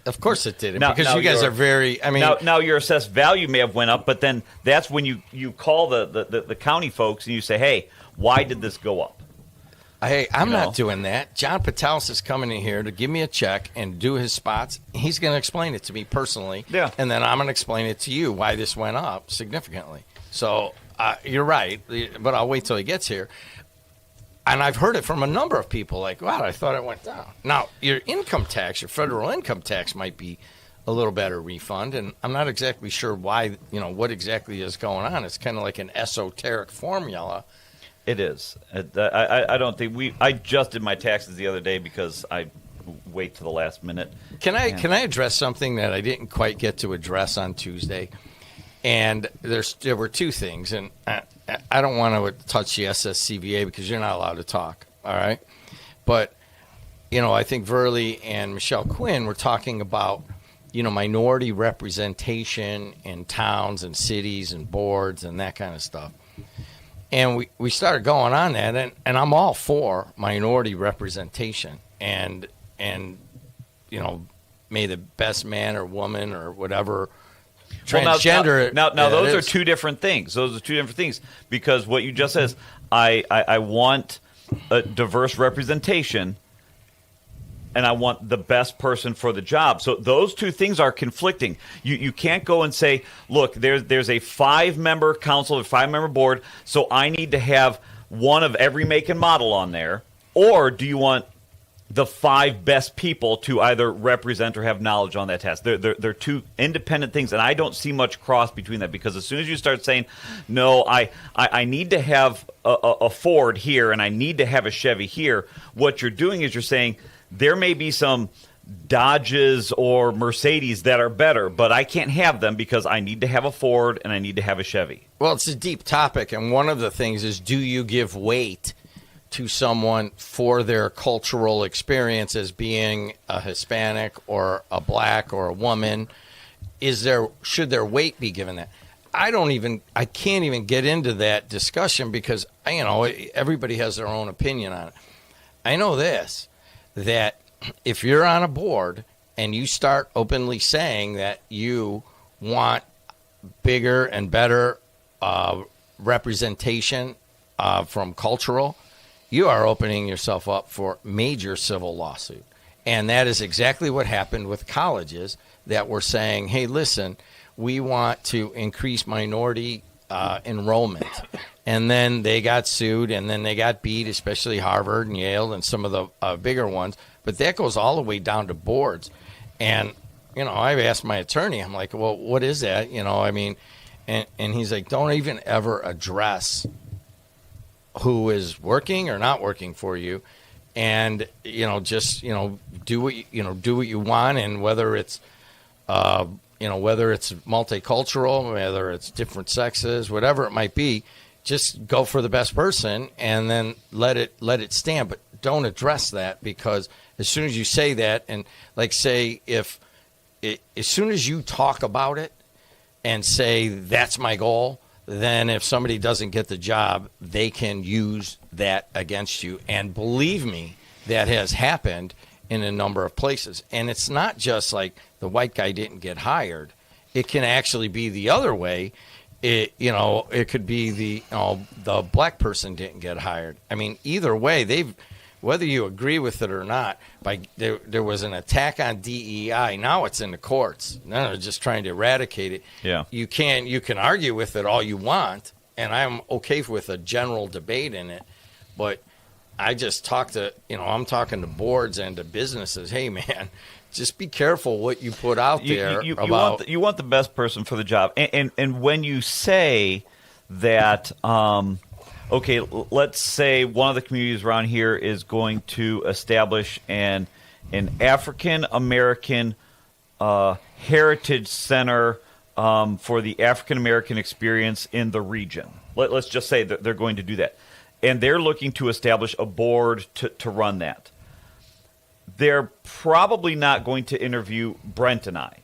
Of course it did, because you guys are very. I mean, now your assessed value may have went up, but then that's when you call the county folks and you say, hey, why did this go up? Hey, I'm not doing that. John Patalis is coming in here to give me a check and do his spots. He's going to explain it to me personally, and then I'm going to explain it to you why this went up significantly. So you're right, but I'll wait till he gets here. And I've heard it from a number of people like, wow, I thought it went down. Now, your income tax, your federal income tax might be a little better refund, and I'm not exactly sure why, what exactly is going on. It's kind of like an esoteric formula. It is. I don't think I just did my taxes the other day because I wait to the last minute. Can I address something that I didn't quite get to address on Tuesday? And there were two things, and I don't want to touch the SSCVA because you're not allowed to talk, all right? But, I think Verley and Michelle Quinn were talking about, minority representation in towns and cities and boards and that kind of stuff. And we started going on that, and I'm all for minority representation. And may the best man or woman or whatever transgender. Now those are two different things. Those are two different things because what you just said is I want a diverse representation, and I want the best person for the job. So those two things are conflicting. You can't go and say, look, there's a 5-member council, a 5-member board, so I need to have one of every make and model on there, or do you want the 5 best people to either represent or have knowledge on that task? They're two independent things, and I don't see much cross between that because as soon as you start saying, no, I need to have a Ford here and I need to have a Chevy here, what you're doing is you're saying there may be some Dodges or Mercedes that are better, but I can't have them because I need to have a Ford and I need to have a Chevy. Well, it's a deep topic, and one of the things is, do you give weight to someone for their cultural experience as being a Hispanic or a black or a woman? Should their weight be given that? I can't even get into that discussion because everybody has their own opinion on it. I know this, that if you're on a board and you start openly saying that you want bigger and better representation from cultural, you are opening yourself up for major civil lawsuit. And that is exactly what happened with colleges that were saying, hey, listen, we want to increase minority enrollment. And then they got sued, and then they got beat, especially Harvard and Yale and some of the bigger ones. But that goes all the way down to boards. And, I've asked my attorney, I'm like, well, what is that? And he's like, don't even ever address who is working or not working for you, and just do what you want, and whether it's multicultural, whether it's different sexes, whatever it might be, just go for the best person and then let it stand. But don't address that, because as soon as you say that, and as soon as you talk about it and say that's my goal, then if somebody doesn't get the job, they can use that against you. And believe me, that has happened in a number of places. And it's not just like the white guy didn't get hired. It can actually be the other way. It could be the black person didn't get hired. I mean, either way, whether you agree with it or not, there was an attack on DEI. Now it's in the courts. Now they're just trying to eradicate it. Yeah. You can argue with it all you want, and I'm okay with a general debate in it, but I just I'm talking to boards and to businesses. Hey, man, just be careful what you put out there. You want the best person for the job, and when you say that, okay, let's say one of the communities around here is going to establish an African American heritage center for the African American experience in the region. Let's just say that they're going to do that. And they're looking to establish a board to run that. They're probably not going to interview Brent and I,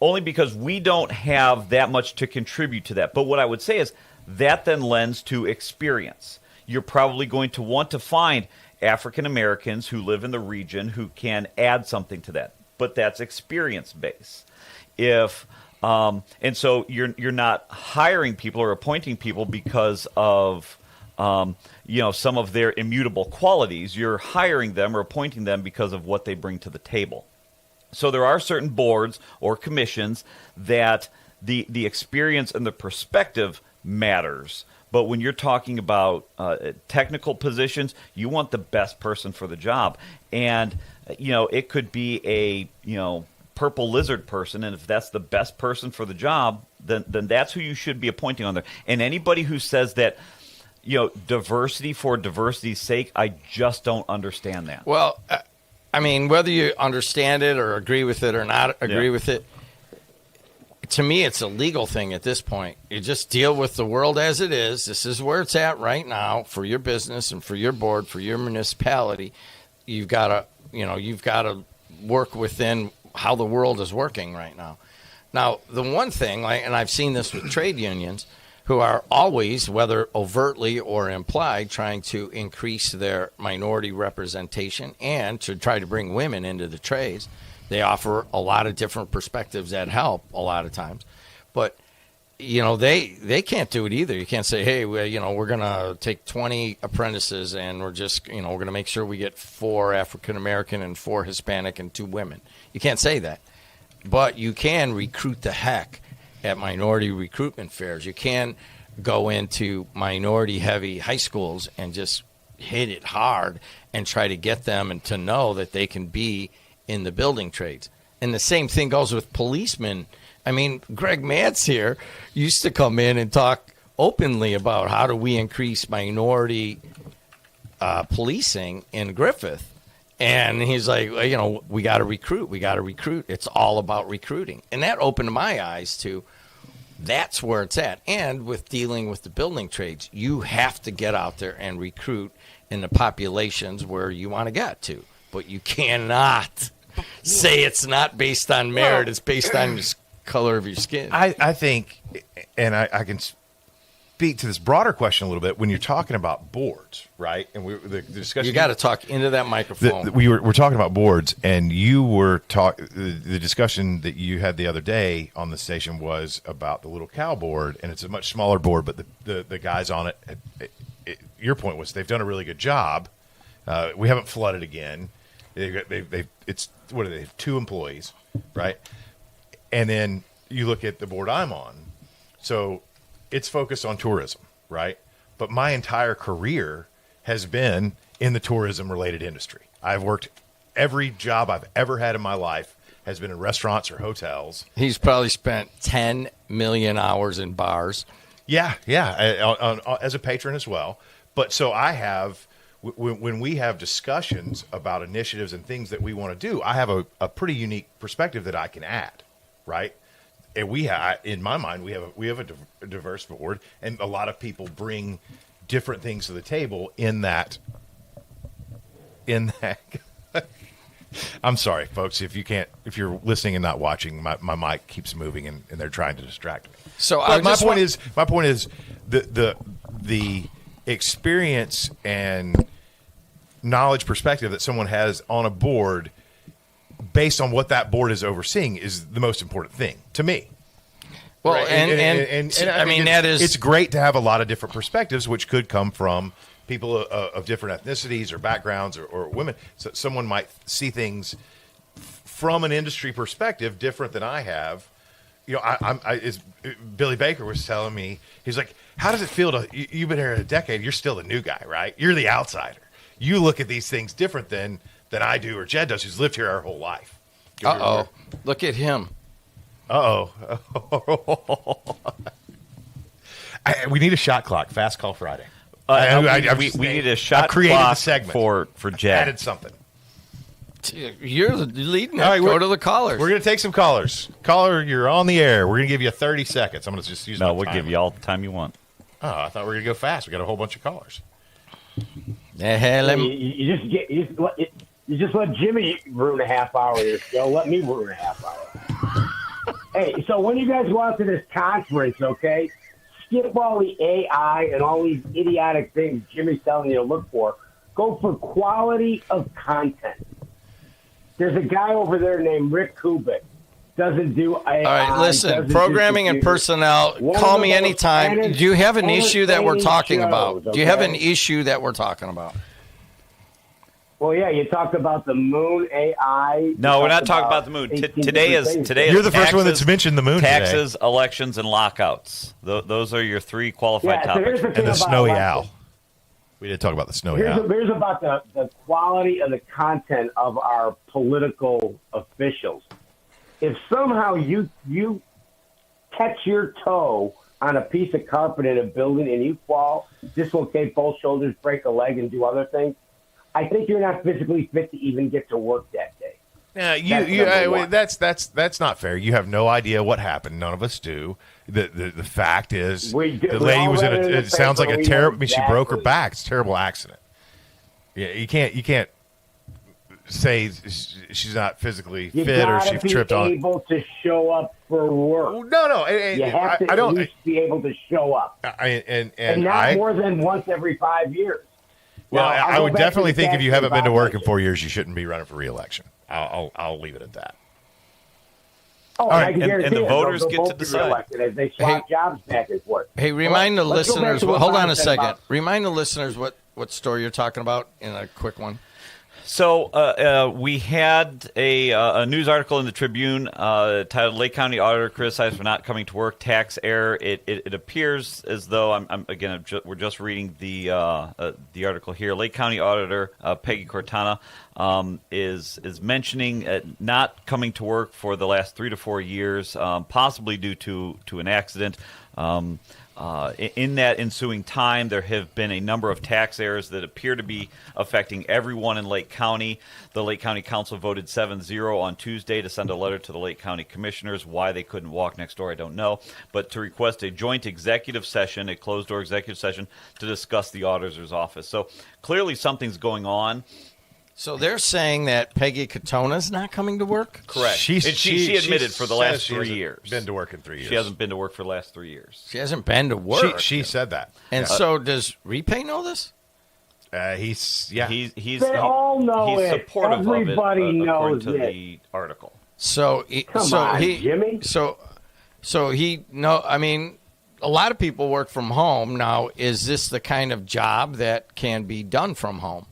only because we don't have that much to contribute to that. But what I would say is that then lends to experience. You're probably going to want to find African Americans who live in the region who can add something to that. But that's experience based. And so you're not hiring people or appointing people because of some of their immutable qualities. You're hiring them or appointing them because of what they bring to the table. So there are certain boards or commissions that the experience and the perspective matters. But when you're talking about technical positions, you want the best person for the job. And, it could be a, purple lizard person, and if that's the best person for the job, then that's who you should be appointing on there. And anybody who says that, diversity for diversity's sake, I just don't understand that. Well, I mean, whether you understand it or agree with it or not agree with it, to me, it's a legal thing at this point. You just deal with the world as it is. This is where it's at right now for your business and for your board, for your municipality. You've got to work within how the world is working right now. Now, the one thing, and I've seen this with trade unions, who are always, whether overtly or implied, trying to increase their minority representation and to try to bring women into the trades. They offer a lot of different perspectives that help a lot of times. But, they can't do it either. You can't say, hey, we're going to take 20 apprentices and we're going to make sure we get 4 African-American and 4 Hispanic and 2 women. You can't say that. But you can recruit the heck at minority recruitment fairs. You can go into minority-heavy high schools and just hit it hard and try to get them and to know that they can be in the building trades. And the same thing goes with policemen. I mean, Greg Mance here used to come in and talk openly about how do we increase minority policing in Griffith. And he's like, we got to recruit. We got to recruit. It's all about recruiting. And that opened my eyes to that's where it's at. And with dealing with the building trades, you have to get out there and recruit in the populations where you want to get to. But you cannot say it's not based on merit. It's based on the color of your skin. I think, and I can speak to this broader question a little bit when you're talking about boards, right? And the discussion. You got to talk into that microphone. We're talking about boards, and you were the discussion that you had the other day on the station was about the Little Cow board, and it's a much smaller board, but the guys on it, your point was they've done a really good job. We haven't flooded again. It's what do they have? 2 employees, right? And then you look at the board I'm on, so it's focused on tourism, right? But my entire career has been in the tourism-related industry. I've worked every job I've ever had in my life has been in restaurants or hotels. He's probably spent 10 million hours in bars. Yeah, as a patron as well. But so I have, when we have discussions about initiatives and things that we want to do, I have a pretty unique perspective that I can add, right? And in my mind, we have a diverse board, and a lot of people bring different things to the table in that. I'm sorry, folks, if you're listening and not watching, my mic keeps moving and they're trying to distract me. So my point is the experience and knowledge perspective that someone has on a board based on what that board is overseeing is the most important thing to me. Well, right? and I mean, it's great to have a lot of different perspectives, which could come from people of different ethnicities or backgrounds or women. So someone might see things from an industry perspective different than I have. Billy Baker was telling me, he's like, How does it feel to you've been here a decade? You're still the new guy, right? You're the outsider. You look at these things different than I do or Jed does, who's lived here our whole life. Look at him. We need a shot clock. Fast call Friday. We need a shot clock for Jed. Added something. You're the leading. All right, go to the callers. We're going to take some callers. Caller, you're on the air. We're going to give you 30 seconds. I'm going to just use. No, we'll give you all the time you want. Oh, I thought we were going to go fast. We got a whole bunch of callers. You just let Jimmy ruin a half hour of this show. Let me ruin a half hour. Hey, so when you guys go out to this conference, okay, skip all the AI and all these idiotic things Jimmy's telling you to look for. Go for quality of content. There's a guy over there named Rick Kubik. Doesn't do AI. All right, listen, programming and personnel, call me anytime. Do you have an issue that we're talking about? Do you have an issue that we're talking about? Well, yeah, you talked about the moon AI. No, we're not talking about the moon. Today is You're the first one that's mentioned the moon taxes, today. elections, and lockouts. Those are your three qualified topics. And the snowy owl. We did talk about the snowy owl. Here's about the quality of the content of our political officials. If somehow you catch your toe on a piece of carpet in a building and you fall, dislocate both shoulders, break a leg, and do other things, I think you're not physically fit to even get to work that day. Yeah, that's not fair. You have no idea what happened. None of us do. The fact is, the lady was in a. It sounds like a terrible. I mean, she broke her back. It's a terrible accident. Yeah, you can't say she's not physically fit or she tripped on. You able to show up for work. No. You have to at least be able to show up, and not more than once every 5 years. Well, now, I would definitely think if you haven't been to work in 4 years, you shouldn't be running for re-election. I'll leave it at that. Oh, all right, and the voters get to decide. As they swap jobs back and forth. Hey, remind the listeners. Hold on a second. Remind the listeners what story you're talking about in a quick one. So we had a news article in the Tribune titled "Lake County Auditor Criticized for Not Coming to Work, Tax Error." It appears as though we're just reading the article here. Lake County Auditor Peggy Cortana is mentioning not coming to work for the last 3 to 4 years, possibly due to an accident. In that ensuing time, there have been a number of tax errors that appear to be affecting everyone in Lake County. The Lake County Council voted 7-0 on Tuesday to send a letter to the Lake County Commissioners. Why they couldn't walk next door, I don't know. But to request a joint executive session, a closed-door executive session, to discuss the auditor's office. So clearly something's going on. So they're saying that Peggy Katona's not coming to work? Correct. She admitted for the last 3 years. Been to work in 3 years. She hasn't been to work for the last 3 years. She hasn't been to work. She said that. And so does Repay know this? He's all know he's it. supportive Everybody of it, knows according to it. the article. So Jimmy. So he no. I mean, a lot of people work from home now. Is this the kind of job that can be done from home?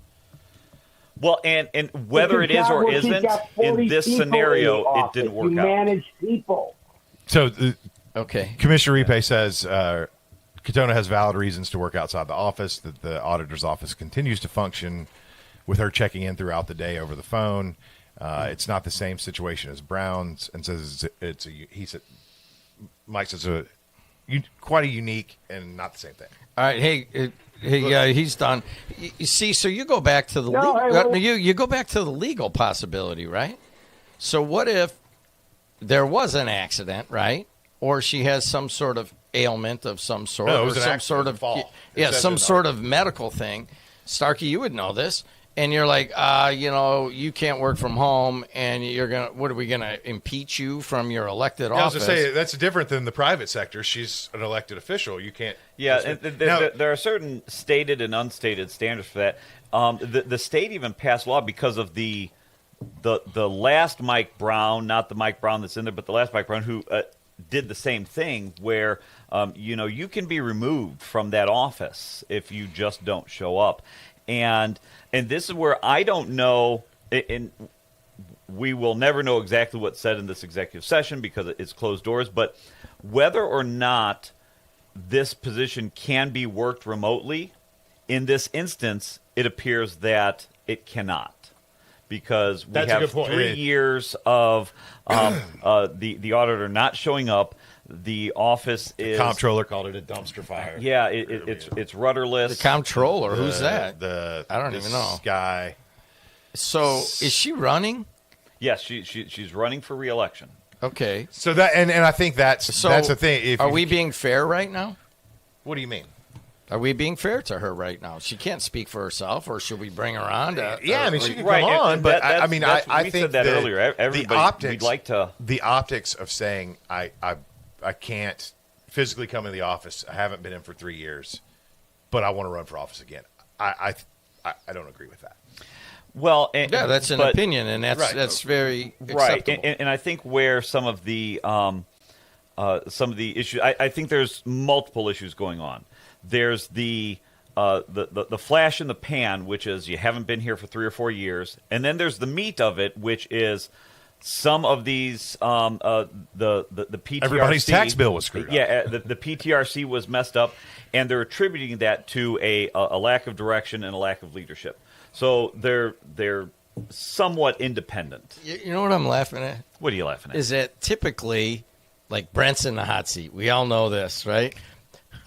Well, and whether it is or isn't, in this scenario, it didn't work out. Manage people. So, okay. Commissioner Repay says Katona has valid reasons to work outside the office, that the auditor's office continues to function with her checking in throughout the day over the phone. It's not the same situation as Brown's, and says Mike says quite a unique and not the same thing. All right, he's done. You see, so you go back to the you go back to the legal possibility, right? So what if there was an accident, right? Or she has some sort of ailment of some sort, or some sort of some sort of medical thing. Starkey, you would know this. And you're like, you can't work from home, and what are we gonna impeach you from your elected office? I was going to say that's different than the private sector. She's an elected official. You can't. Yeah, and there are certain stated and unstated standards for that. The state even passed law because of the last Mike Brown, not the Mike Brown that's in there, but the last Mike Brown who did the same thing, where you can be removed from that office if you just don't show up. And this is where I don't know, and we will never know exactly what's said in this executive session because it's closed doors, but whether or not this position can be worked remotely. In this instance, it appears that it cannot, because we That's a have good point. 3 years of the auditor not showing up. The office is Comptroller called it a dumpster fire. Yeah, it's rudderless. The comptroller, who's that? I don't even know. Guy. So is she running? Yes, she's running for re-election. Okay. So that and I think that's the thing. Are we being fair right now? What do you mean? Are we being fair to her right now? She can't speak for herself, or should we bring her on? Yeah, I mean, she can Right, come on, and but I mean, I we think said that earlier. Everybody, the optics, we'd like to. The optics of saying I can't physically come in the office. I haven't been in for 3 years, but I want to run for office again. I don't agree with that. Well, that's an opinion, and that's very acceptable. Right. And I think where some of the issues, I think there's multiple issues going on. There's the flash in the pan, which is you haven't been here for 3 or 4 years, and then there's the meat of it, which is some of these the PTRC. Everybody's tax bill was screwed up. Yeah, the PTRC was messed up, and they're attributing that to a lack of direction and a lack of leadership. So they're somewhat independent. You know what I'm laughing at? What are you laughing at? Is that typically, like Brent's in the hot seat. We all know this, right?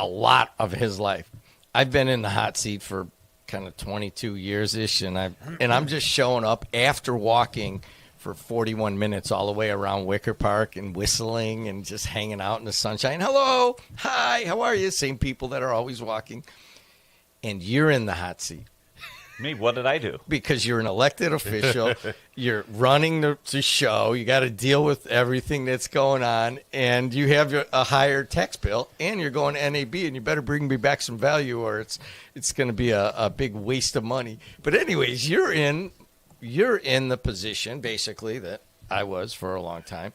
A lot of his life. I've been in the hot seat for kind of 22 years-ish, and I'm just showing up after walking for 41 minutes all the way around Wicker Park and whistling and just hanging out in the sunshine. Hello, hi, how are you? Same people that are always walking. And you're in the hot seat. Me, what did I do? Because you're an elected official. You're running the show. You got to deal with everything that's going on. And you have a higher tax bill. And you're going to NAB. And you better bring me back some value or it's going to be a big waste of money. But anyways, you're in the position, basically, that I was for a long time.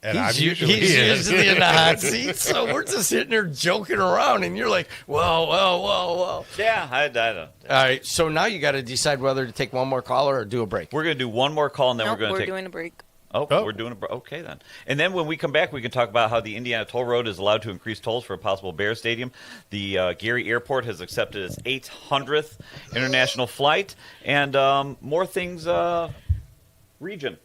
And he's usually in the hot seat, so we're just sitting there joking around, and you're like, well. Yeah, I don't. All right, so now you got to decide whether to take one more caller or do a break. We're going to do one more call, and then we're going to take... We're doing a break. Oh, we're doing a break. Okay, then. And then when we come back, we can talk about how the Indiana Toll Road is allowed to increase tolls for a possible Bears Stadium. The Gary Airport has accepted its 800th international flight, and more things region.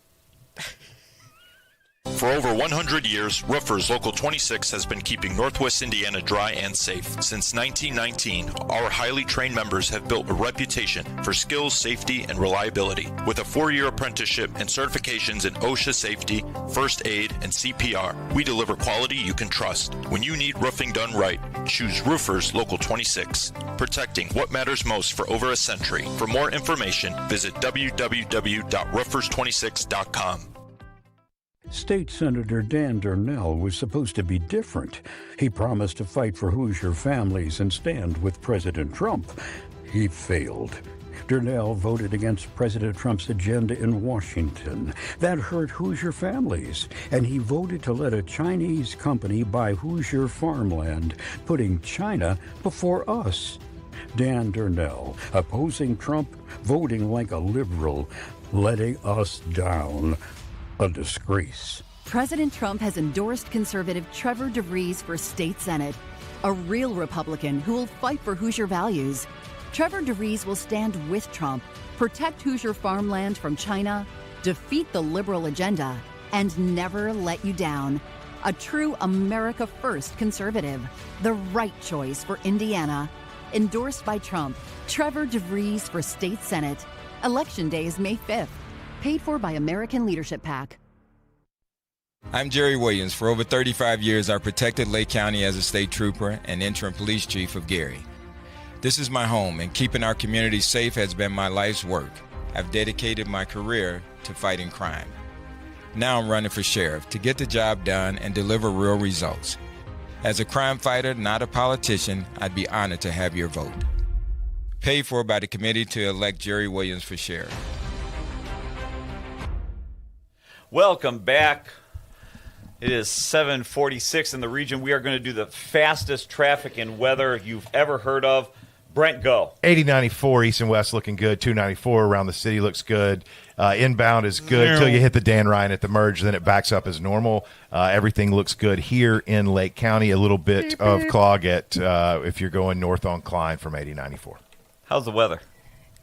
For over 100 years, Roofers Local 26 has been keeping Northwest Indiana dry and safe. Since 1919, our highly trained members have built a reputation for skills, safety, and reliability. With a 4-year apprenticeship and certifications in OSHA safety, first aid, and CPR, we deliver quality you can trust. When you need roofing done right, choose Roofers Local 26, protecting what matters most for over a century. For more information, visit www.roofers26.com. State Senator Dan Darnell was supposed to be different. He promised to fight for Hoosier families and stand with President Trump. He failed. Darnell voted against President Trump's agenda in Washington. That hurt Hoosier families, and he voted to let a Chinese company buy Hoosier farmland, putting China before us. Dan Darnell, opposing Trump, voting like a liberal, letting us down. A disgrace. President Trump has endorsed conservative Trevor DeVries for state senate, a real Republican who will fight for Hoosier values. Trevor DeVries will stand with Trump, protect Hoosier farmland from China, defeat the liberal agenda, and never let you down. A true America First conservative. The right choice for Indiana. Endorsed by Trump, Trevor DeVries for state senate. Election day is May 5th. Paid for by American Leadership PAC. I'm Jerry Williams. For over 35 years, I protected Lake County as a state trooper and interim police chief of Gary. This is my home, and keeping our community safe has been my life's work. I've dedicated my career to fighting crime. Now I'm running for sheriff to get the job done and deliver real results. As a crime fighter, not a politician, I'd be honored to have your vote. Paid for by the committee to elect Jerry Williams for sheriff. Welcome back. It is 7:46 in the region. We are going to do the fastest traffic and weather you've ever heard of. Brent, go. 80-94 east and west looking good. 294 around the city looks good. Inbound is good until you hit the Dan Ryan at the merge. Then it backs up as normal. Everything looks good here in Lake County. A little bit of clog at if you're going north on Klein from 8094. How's the weather?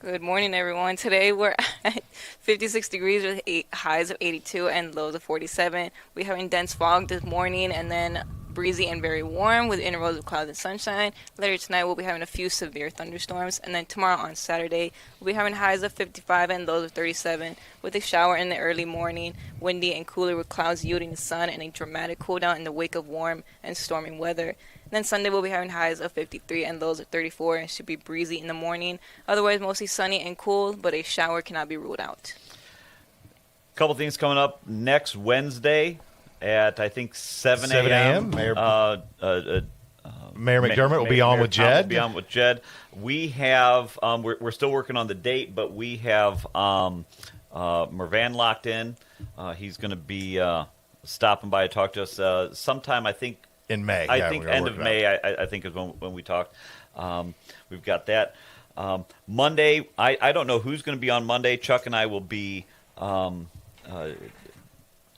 Good morning, everyone. Today we're at 56 degrees with highs of 82 and lows of 47. We're having dense fog this morning and then breezy and very warm with intervals of clouds and sunshine. Later tonight we'll be having a few severe thunderstorms. And then tomorrow on Saturday we'll be having highs of 55 and lows of 37 with a shower in the early morning, windy and cooler with clouds yielding the sun and a dramatic cool down in the wake of warm and stormy weather. Then Sunday we'll be having highs of 53 and lows of 34 and should be breezy in the morning. Otherwise mostly sunny and cool, but a shower cannot be ruled out. Couple things coming up next Wednesday at I think 7 a.m. Mayor McDermott will be on with Jed. Will be on with Jed. We have we're still working on the date, but we have Mervan locked in. He's going to be stopping by to talk to us sometime. I think. In May. I think end of May, I think, is when we talked. We've got that. Monday, I don't know who's going to be on Monday. Chuck and I will be on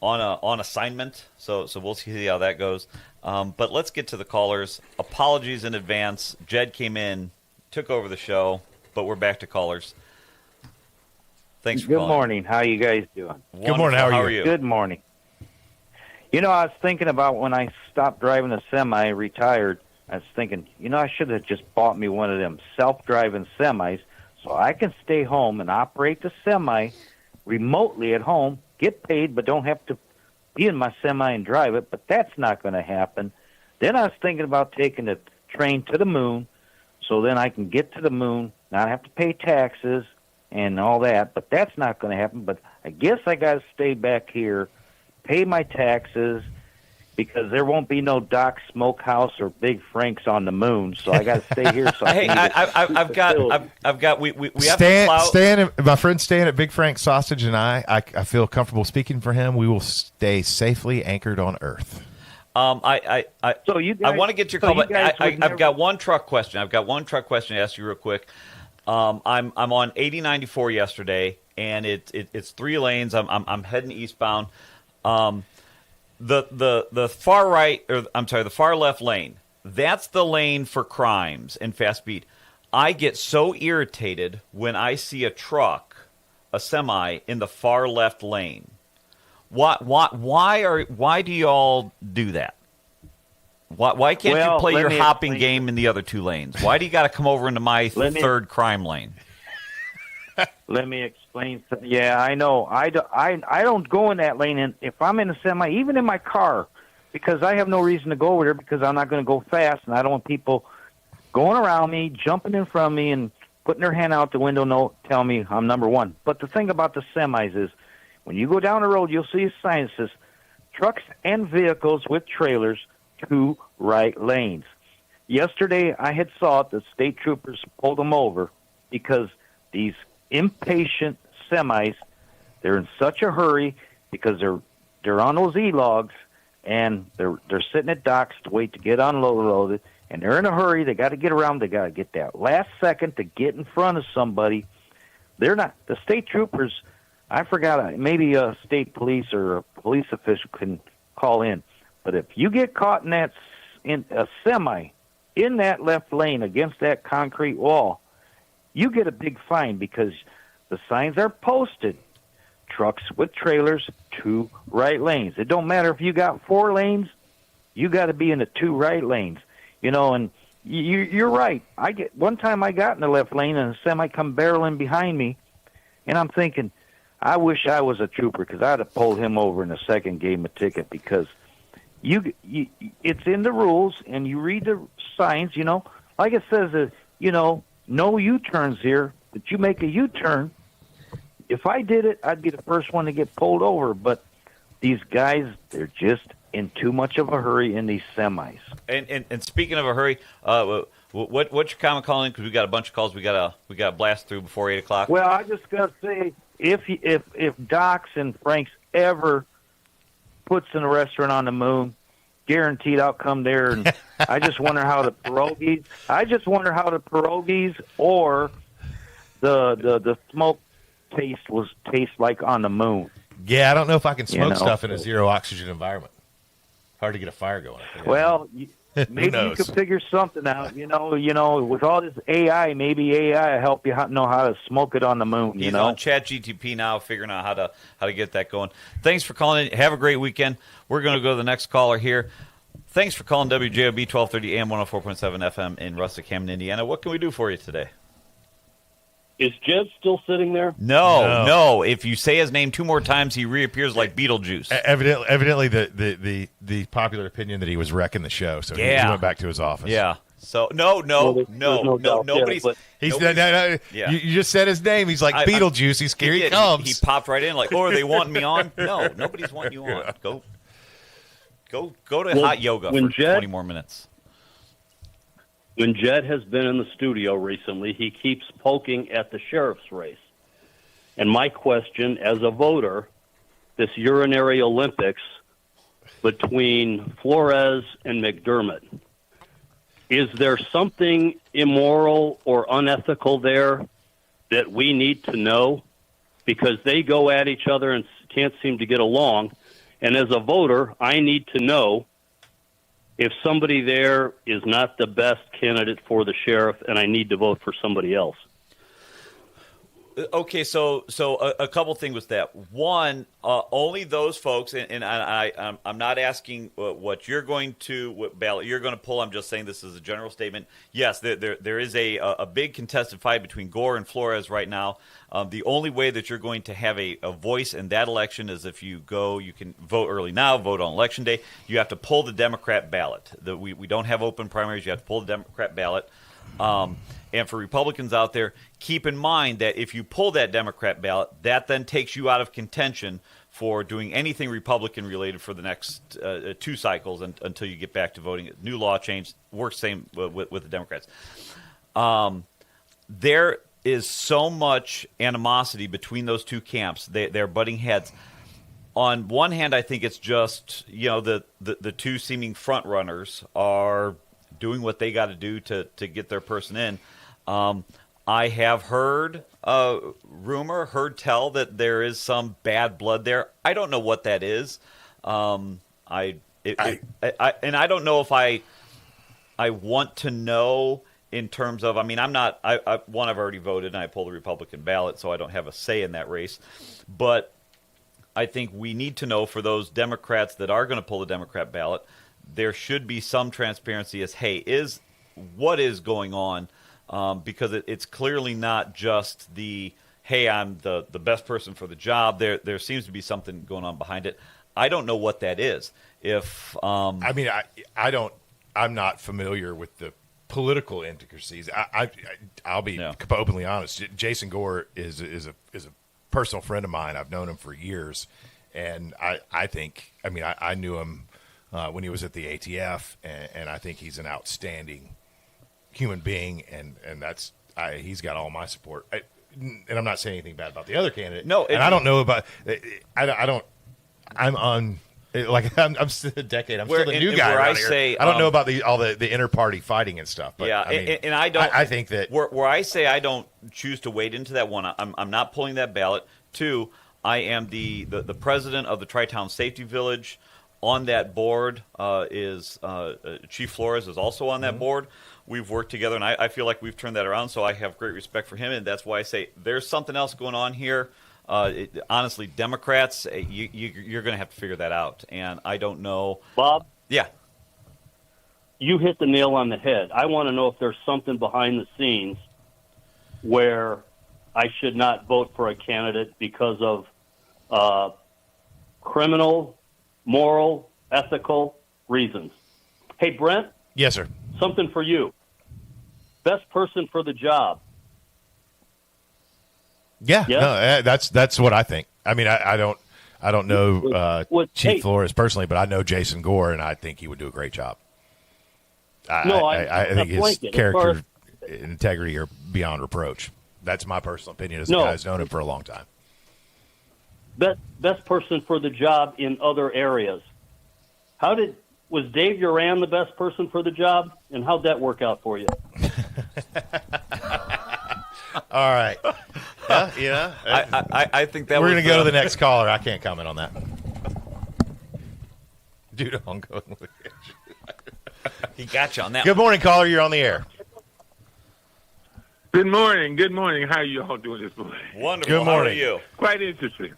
assignment, so we'll see how that goes. But let's get to the callers. Apologies in advance. Jed came in, took over the show, but we're back to callers. Thanks for calling. Good morning. How you guys doing? Wonderful. Good morning. How are you? Good morning. You know, I was thinking about when I stopped driving a semi, retired, I was thinking, I should have just bought me one of them self-driving semis so I can stay home and operate the semi remotely at home, get paid, but don't have to be in my semi and drive it. But that's not going to happen. Then I was thinking about taking the train to the moon so then I can get to the moon, not have to pay taxes and all that. But that's not going to happen. But I guess I got to stay back here, pay my taxes, because there won't be no Doc Smokehouse or Big Frank's on the moon. So I got to stay here. So Hey, I've got. We have to plow. My friend Stan at Big Frank Sausage and I feel comfortable speaking for him. We will stay safely anchored on Earth. I want to get your call, but I've got one truck question. I've got one truck question to ask you real quick. I'm on 8094 yesterday, and it's 3 lanes. I'm heading eastbound. The far right, or I'm sorry, the far left lane, that's the lane for crimes and fast speed. I get so irritated when I see a truck, a semi, in the far left lane. Why do y'all do that? Why can't you play your hopping game in the other 2 lanes? Why do you got to come over into my third crime lane? Let me explain. Yeah, I know. I don't go in that lane. And if I'm in a semi, even in my car, because I have no reason to go over there because I'm not going to go fast, and I don't want people going around me, jumping in front of me, and putting their hand out the window, tell me I'm number one. But the thing about the semis is, when you go down the road, you'll see a sign that says, trucks and vehicles with trailers, 2 right lanes. Yesterday, I had saw it. The state troopers pulled them over because these impatient semis, they're in such a hurry because they're on those e-logs and they're sitting at docks to wait to get unloaded, and they're in a hurry. They got to get around. They got to get that last second to get in front of somebody. They're not the state troopers. I forgot. Maybe a state police or a police official can call in. But if you get caught in a semi in that left lane against that concrete wall, you get a big fine because the signs are posted. Trucks with trailers, 2 right lanes. It don't matter if you got 4 lanes, you got to be in the 2 right lanes. And you're right. One time I got in the left lane and a semi come barreling behind me, and I'm thinking, I wish I was a trooper because I'd have pulled him over in a second, gave him a ticket because it's in the rules and you read the signs. Like it says, no U-turns here, but you make a U-turn. If I did it, I'd be the first one to get pulled over. But these guys, they're just in too much of a hurry in these semis. And speaking of a hurry, what's your comment calling? Because we got a bunch of calls we got to blast through before 8 o'clock. Well, I just got to say, if Doc's and Frank's ever puts in a restaurant on the moon, guaranteed I'll come there. And I just wonder how the pierogies or the smoked taste like on the moon. Yeah, I don't know if I can smoke know, stuff in a zero oxygen environment. Hard to get a fire going. Well, maybe you could figure something out. You know, with all this AI, maybe AI will help you know how to smoke it on the moon. He's on ChatGTP now, figuring out how to get that going. Thanks for calling in. Have a great weekend. We're going to go to the next caller here. Thanks for calling WJOB 1230 AM 104.7 FM in Rustic, Hammond, Indiana. What can we do for you today? Is Jed still sitting there? No. If you say his name 2 more times, he reappears like Beetlejuice. Evidently, the popular opinion that he was wrecking the show, so he went back to his office. Yeah. So nobody's. You just said his name. He's like Beetlejuice. He's scary. He comes. He popped right in like, oh, are they wanting me on? No, nobody's wanting you on. Go to hot yoga for 20 more minutes. When Jed has been in the studio recently, he keeps poking at the sheriff's race. And my question as a voter, this urinary Olympics between Flores and McDermott, is there something immoral or unethical there that we need to know? Because they go at each other and can't seem to get along. And as a voter, I need to know if somebody there is not the best candidate for the sheriff, and I need to vote for somebody else. Okay, so a couple things with that. One, only those folks, and I'm not asking what ballot you're going to pull. I'm just saying this is a general statement. Yes, there is a big contested fight between Gore and Flores right now. The only way that you're going to have a voice in that election is if you can vote early now, vote on Election Day. You have to pull the Democrat ballot. We don't have open primaries. You have to pull the Democrat ballot. And for Republicans out there, keep in mind that if you pull that Democrat ballot, that then takes you out of contention for doing anything Republican-related for the next 2 cycles until you get back to voting. New law change works same with the Democrats. There is so much animosity between those 2 camps. They're butting heads. On one hand, I think it's just, the 2 seeming front runners are doing what they got to do to get their person in. I have heard heard tell that there is some bad blood there. I don't know what that is. And I don't know if I want to know in terms of. I mean, I'm not. I've already voted and I pulled the Republican ballot, so I don't have a say in that race. But I think we need to know for those Democrats that are going to pull the Democrat ballot, there should be some transparency as, hey, what is going on? Because it's clearly not just hey, I'm the best person for the job. There seems to be something going on behind it. I don't know what that is. I'm not familiar with the political intricacies. I'll be openly honest. Jason Gore is a personal friend of mine. I've known him for years, and I think I knew him when he was at the ATF, and I think he's an outstanding human being, and he's got all my support. And I'm not saying anything bad about the other candidate. No, and I don't know about. I'm still a decade. I'm still the new guy around here. I don't know about all the inter-party fighting and stuff. But, and I don't. I think that where I say I don't choose to wade into that one. I'm not pulling that ballot. 2, I am the president of the Tri-Town Safety Village. On that board is Chief Flores is also on that board. We've worked together, and I feel like we've turned that around, so I have great respect for him, and that's why I say there's something else going on here. Honestly, Democrats, you're going to have to figure that out, and I don't know. Bob? Yeah. You hit the nail on the head. I want to know if there's something behind the scenes where I should not vote for a candidate because of criminal, moral, ethical reasons. Hey, Brent? Yes, sir. Something for you. Best person for the job. Yeah, no, that's what I think. I mean, I don't know Chief Flores personally, but I know Jason Gore, and I think he would do a great job. I think his character and integrity are beyond reproach. That's my personal opinion as a guy who's known him for a long time. Best person for the job in other areas. Was Dave Uran the best person for the job, and how'd that work out for you? All right. I think that we're was going to go to the next caller. I can't comment on that. Dude, I'm going with it. He got you on that. Good morning, caller. You're on the air. Good morning. Good morning. How are you all doing this morning? Wonderful. How are you? Quite interesting.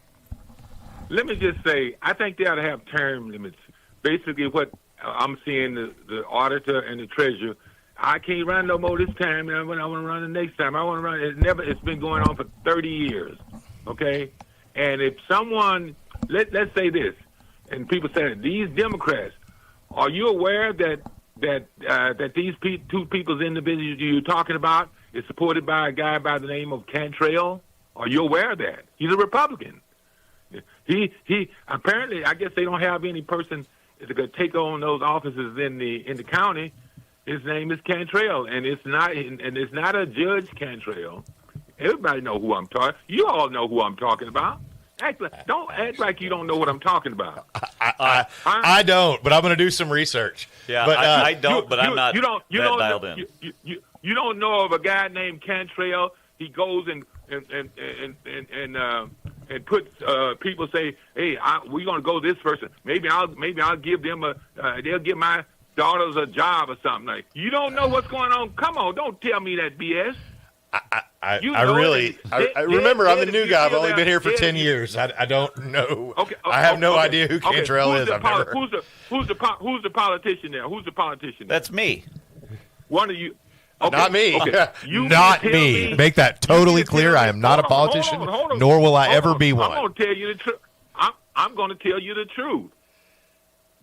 Let me just say, I think they ought to have term limits. Basically, what I'm seeing the auditor and the treasurer, I can't run no more this time. I want to run the next time. I want to run. It's been going on for 30 years. Okay, and if someone let's say this, and people say these Democrats, are you aware that these two people's individuals you're talking about is supported by a guy by the name of Cantrell? Are you aware of that? He's a Republican. He apparently, I guess they don't have any person that could take on those offices in the county. His name is Cantrell, and it's not a Judge Cantrell. Everybody know who I'm talking. You all know who I'm talking about. Don't act like you don't know what I'm talking about. I don't, but I'm going to do some research. Yeah, but, I don't, but I'm not dialed in. You don't know of a guy named Cantrell. He goes and puts people say, "Hey, we're going to go this person. Maybe I'll give them they'll give my daughters a job or something." Like, you don't know what's going on. Come on, don't tell me that BS. I remember I'm the new guy. I've only been here for 10 years. I don't know. I have no idea who Cantrell is. Who's the politician there? Who's the politician there? That's me. One of you. Okay. Not me. Okay. Not me. Make that totally clear. I am not a politician, nor will I ever be one. I'm going to tell you the truth. I'm going to tell you the truth.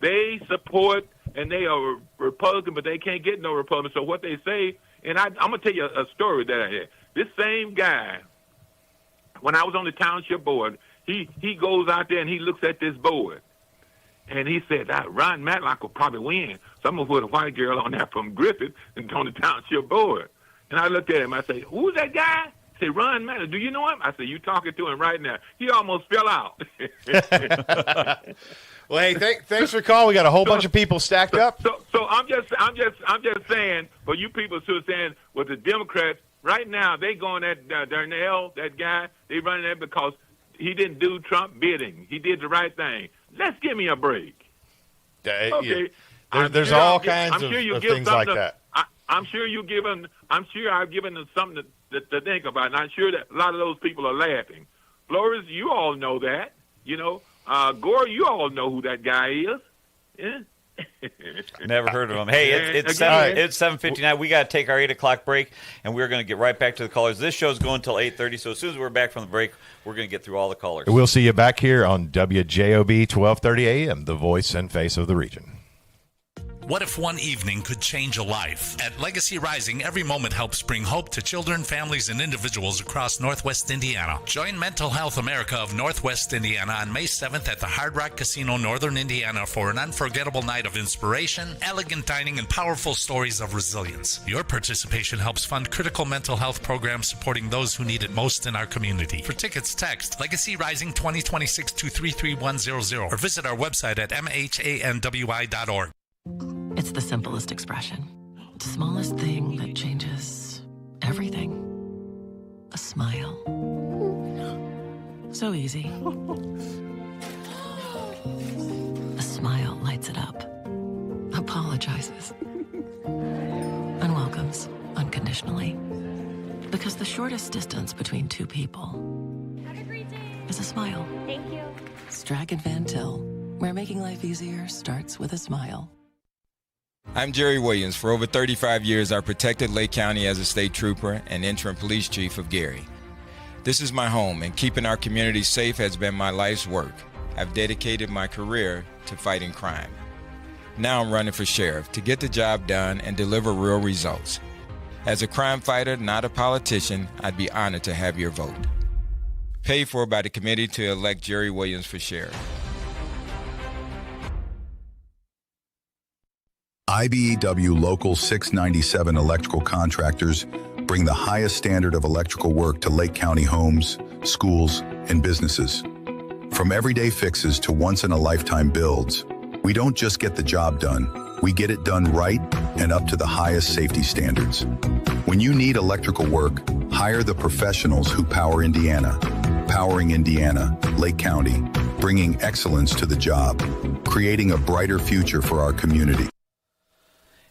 They support, and they are Republican, but they can't get no Republican. So what they say, and I'm going to tell you a story that I had. This same guy, when I was on the township board, he goes out there and he looks at this board. And he said, Ron Matlock will probably win. So I'm going to put a white girl on there from Griffith and on the township board. And I looked at him. I said, who's that guy? He said, Ron Matlock. Do you know him? I said, you talking to him right now. He almost fell out. Well, hey, thanks for calling. We got a whole bunch of people stacked up. So I'm just saying, for you people who are saying, well, the Democrats, right now, they going at Darnell, that guy, they running that because he didn't do Trump bidding. He did the right thing. Let's give me a break. Okay. Yeah. There's all kinds of things like that. I'm sure I've given them something to think about, and I'm sure that a lot of those people are laughing. Flores, you all know that. You know, Gore, you all know who that guy is. Yeah. Never heard of him. Hey, it's 7:59. We got to take our 8 o'clock break, and we're going to get right back to the callers. This show's going until 8:30, so as soon as we're back from the break, we're going to get through all the callers. We'll see you back here on WJOB 1230 AM, the voice and face of the region. What if one evening could change a life? At Legacy Rising, every moment helps bring hope to children, families, and individuals across Northwest Indiana. Join Mental Health America of Northwest Indiana on May 7th at the Hard Rock Casino, Northern Indiana, for an unforgettable night of inspiration, elegant dining, and powerful stories of resilience. Your participation helps fund critical mental health programs supporting those who need it most in our community. For tickets, text Legacy Rising 2026 to 33100 or visit our website at mhanwi.org. It's the simplest expression. The smallest thing that changes everything. A smile. So easy. A smile lights it up. Apologizes. And welcomes unconditionally. Because the shortest distance between two people is a smile. Thank you. Strachan Van Til, where making life easier starts with a smile. I'm Jerry Williams. For over 35 years, I protected Lake County as a state trooper and interim police chief of Gary. This is my home, and keeping our community safe has been my life's work. I've dedicated my career to fighting crime. Now I'm running for sheriff to get the job done and deliver real results. As a crime fighter, not a politician, I'd be honored to have your vote. Paid for by the committee to elect Jerry Williams for sheriff. IBEW Local 697 electrical contractors bring the highest standard of electrical work to Lake County homes, schools, and businesses. From everyday fixes to once-in-a-lifetime builds, we don't just get the job done, We get it done right and up to the highest safety standards. When you need electrical work, hire the professionals who power Indiana. Powering Indiana, Lake County, bringing excellence to the job, creating a brighter future for our community.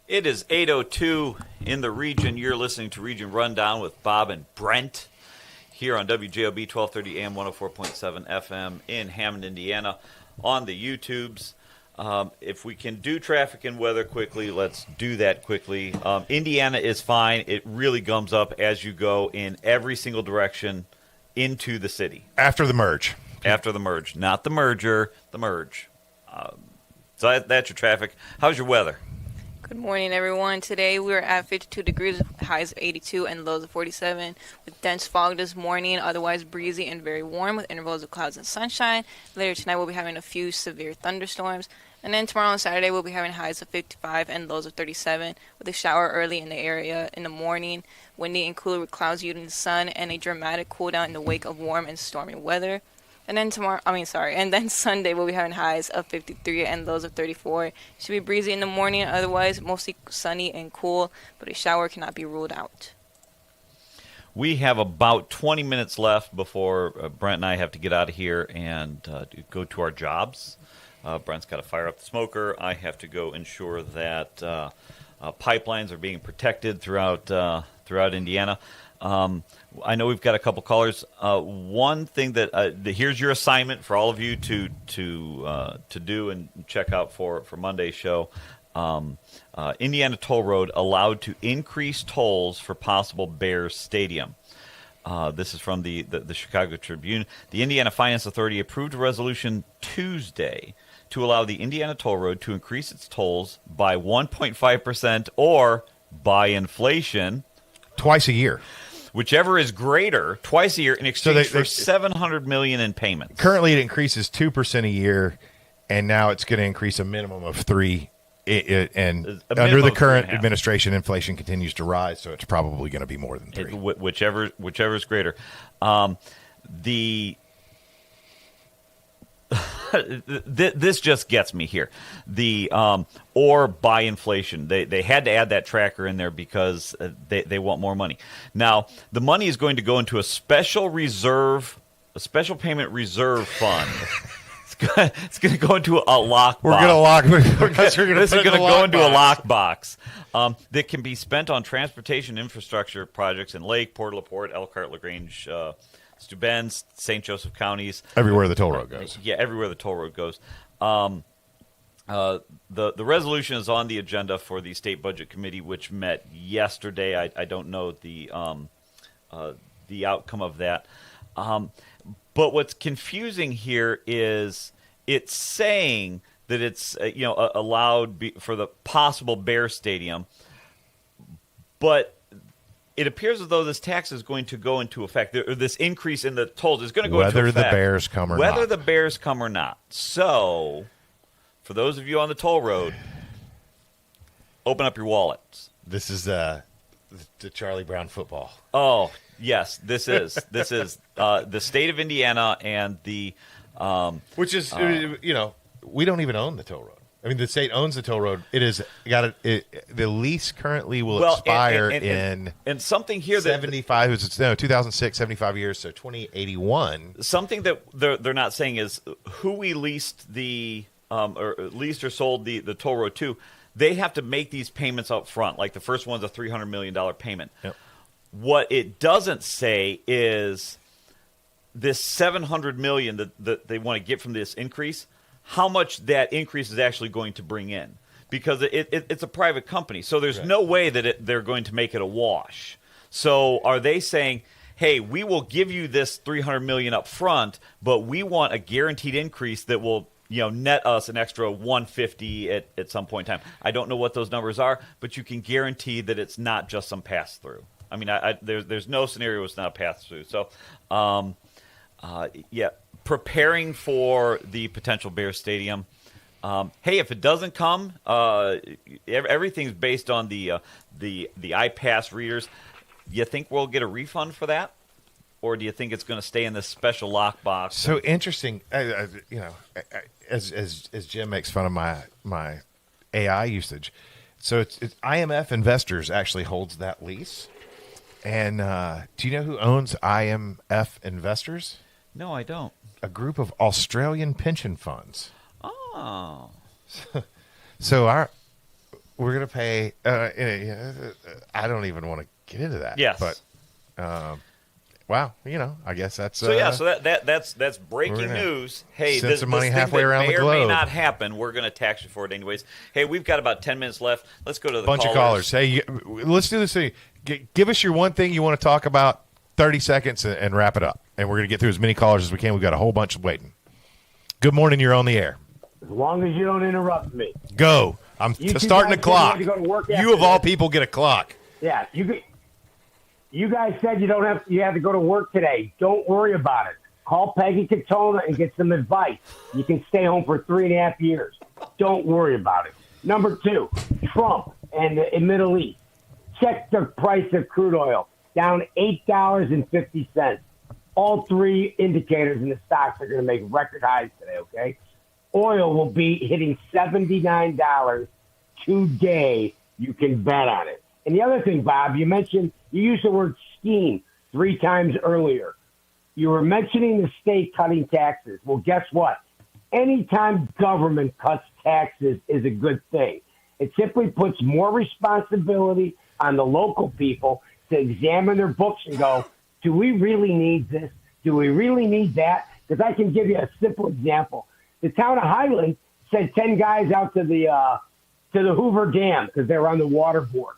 It is 8:02 in the region. You're listening to Region Rundown with Bob and Brent here on WJOB 1230 AM 104.7 FM in Hammond, Indiana, on the YouTubes. If we can do traffic and weather quickly, let's do that quickly. Indiana is fine. It really gums up as you go in every single direction into the city. After the merge. After the merge. Not the merger, the merge. So that's your traffic. How's your weather? Good morning, everyone. Today we're at 52 degrees, highs of 82 and lows of 47, with dense fog this morning, otherwise breezy and very warm with intervals of clouds and sunshine. Later tonight we'll be having a few severe thunderstorms. And then tomorrow and Saturday we'll be having highs of 55 and lows of 37, with a shower early in the area in the morning, windy and cooler with clouds muting the sun, and a dramatic cool down in the wake of warm and stormy weather. And then and then Sunday we'll be having highs of 53 and lows of 34. Should be breezy in the morning, otherwise mostly sunny and cool, but a shower cannot be ruled out. We have about 20 minutes left before Brent and I have to get out of here and go to our jobs. Brent's got to fire up the smoker. I have to go ensure that pipelines are being protected throughout Indiana. I know we've got a couple callers. One thing that here's your assignment for all of you to do and check out for Monday's show. Indiana Toll Road allowed to increase tolls for possible Bears Stadium. This is from the Chicago Tribune. The Indiana Finance Authority approved a resolution Tuesday to allow the Indiana Toll Road to increase its tolls by 1.5% or by inflation. Twice a year. Whichever is greater, twice a year in exchange for $700 million in payments. Currently it increases 2% a year, and now it's going to increase a minimum of 3%. And under the current administration, inflation continues to rise, so it's probably going to be more than 3%. Whichever is greater. This just gets me here. Or by inflation. They had to add that tracker in there because they want more money. Now, the money is going to go into a special payment reserve fund. It's going to go into a lockbox. This is going to go into a lockbox that can be spent on transportation infrastructure projects in Lake, Port LaPorte, Elkhart, LaGrange, Steuben, St. Joseph counties. Everywhere the toll road goes. Yeah, everywhere the toll road goes. The resolution is on the agenda for the State Budget Committee, which met yesterday. I don't know the outcome of that. But what's confusing here is it's saying that it's allowed for the possible Bear Stadium, but it appears as though this tax is going to go into effect. This increase in the tolls is going to go into effect. Whether the Bears come or not. Whether the Bears come or not. So, for those of you on the toll road, open up your wallets. This is the Charlie Brown football. Oh, yes, this is the state of Indiana and the which is we don't even own the toll road. I mean, the state owns the toll road. It is the lease currently will expire in something here 2006, 75 years, so 2081. Something that they're not saying is who we leased or sold the toll road to. They have to make these payments up front. Like the first one's a $300 million payment. Yep. What it doesn't say is this $700 million that they want to get from this increase, how much that increase is actually going to bring in. Because it's a private company, so there's no way that they're going to make it a wash. So are they saying, hey, we will give you this $300 million up front, but we want a guaranteed increase that will net us an extra $150 at some point in time. I don't know what those numbers are, but you can guarantee that it's not just some pass-through. I mean, there's no scenario it's not a pass-through. So, preparing for the potential Bears Stadium. Hey, if it doesn't come, everything's based on the iPass readers. Do you think we'll get a refund for that? Or do you think it's going to stay in this special lockbox? So interesting, as Jim makes fun of my AI usage. So it's IMF Investors actually holds that lease. And do you know who owns IMF Investors? No, I don't. A group of Australian pension funds. Oh. So we're going to pay. I don't even want to get into that. Yes. But wow, I guess that's so. So that's breaking news. Hey, send some money halfway thing that around may the or may globe. not happen. We're going to tax you for it anyways. Hey, we've got about 10 minutes left. Let's go to the bunch of callers. Hey, let's do this thing. Give us your one thing you want to talk about. 30 seconds and wrap it up. And we're going to get through as many callers as we can. We've got a whole bunch waiting. Good morning. You're on the air. As long as you don't interrupt me. Go. I'm starting the clock. You of all people get a clock. Yeah, you guys said you have to go to work today. Don't worry about it. Call Peggy Katona and get some advice. You can stay home for 3.5 years. Don't worry about it. Number 2, Trump and the Middle East. Check the price of crude oil. Down $8.50. All 3 indicators in the stocks are going to make record highs today, okay? Oil will be hitting $79 today. You can bet on it. And the other thing, Bob, you used the word scheme 3 times earlier. You were mentioning the state cutting taxes. Well, guess what? Anytime government cuts taxes is a good thing. It simply puts more responsibility on the local people to examine their books and go, do we really need this? Do we really need that? Because I can give you a simple example. The town of Highland sent 10 guys out to the Hoover Dam because they were on the water board.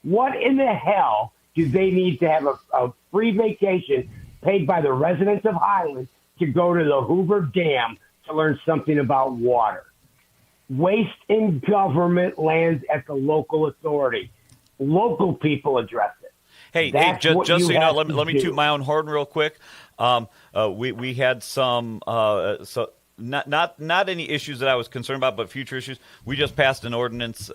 What in the hell do they need to have a free vacation paid by the residents of Highland to go to the Hoover Dam to learn something about water? Waste in government lands at the local authority. Local people address it. Hey, just so you know, let me toot my own horn real quick. We had some not any issues that I was concerned about, but future issues. We just passed an ordinance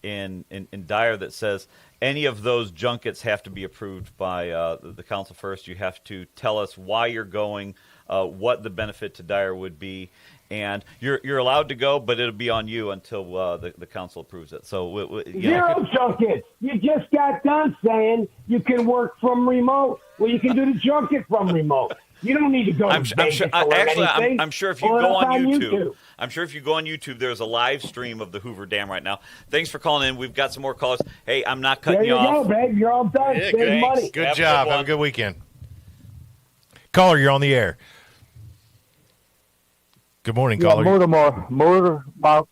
in Dyer that says any of those junkets have to be approved by the council first. You have to tell us why you're going, what the benefit to Dyer would be. And you're allowed to go, but it'll be on you until the council approves it. So Zero junkets. You just got done saying you can work from remote. Well, you can do the junket from remote. You don't need to go. I'm sure if you go on YouTube, I'm sure if you go on YouTube, there's a live stream of the Hoover Dam right now. Thanks for calling in. We've got some more callers. Hey, I'm not cutting you off. There you go, babe. You're all done. Yeah, Save money. Good job. Have a good weekend. Caller, you're on the air. Good morning, caller. Motor Mouth,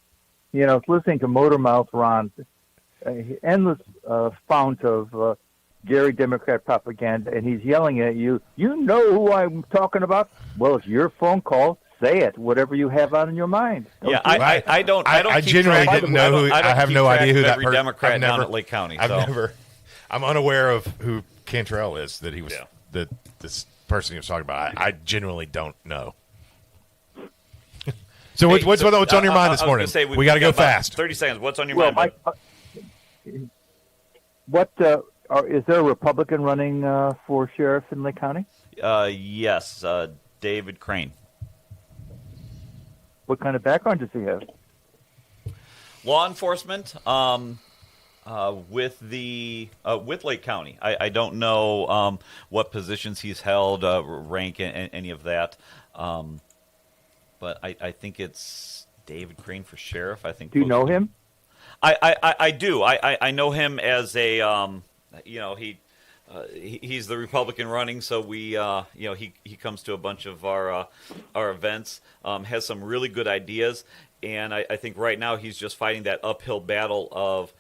listening to Motor Mouth Ron, endless fount of Gary Democrat propaganda, and he's yelling at you. You know who I'm talking about? Well, it's your phone call. Say it, whatever you have on in your mind. I don't. I genuinely didn't know who. I have no idea who that person. Democrat down at Lake County. I'm unaware of who Cantrell is. That he was this person he was talking about. I genuinely don't know. So what's on your mind this morning? We got to go fast. 30 seconds. What's on your mind? Is there a Republican running for sheriff in Lake County? Yes, David Crane. What kind of background does he have? Law enforcement with Lake County. I don't know what positions he's held, rank, any of that. But I think it's David Crane for sheriff. I think. Do you know him? I do. I know him as a he's the Republican running, so we he comes to a bunch of our events. Has some really good ideas, and I think right now he's just fighting that uphill battle of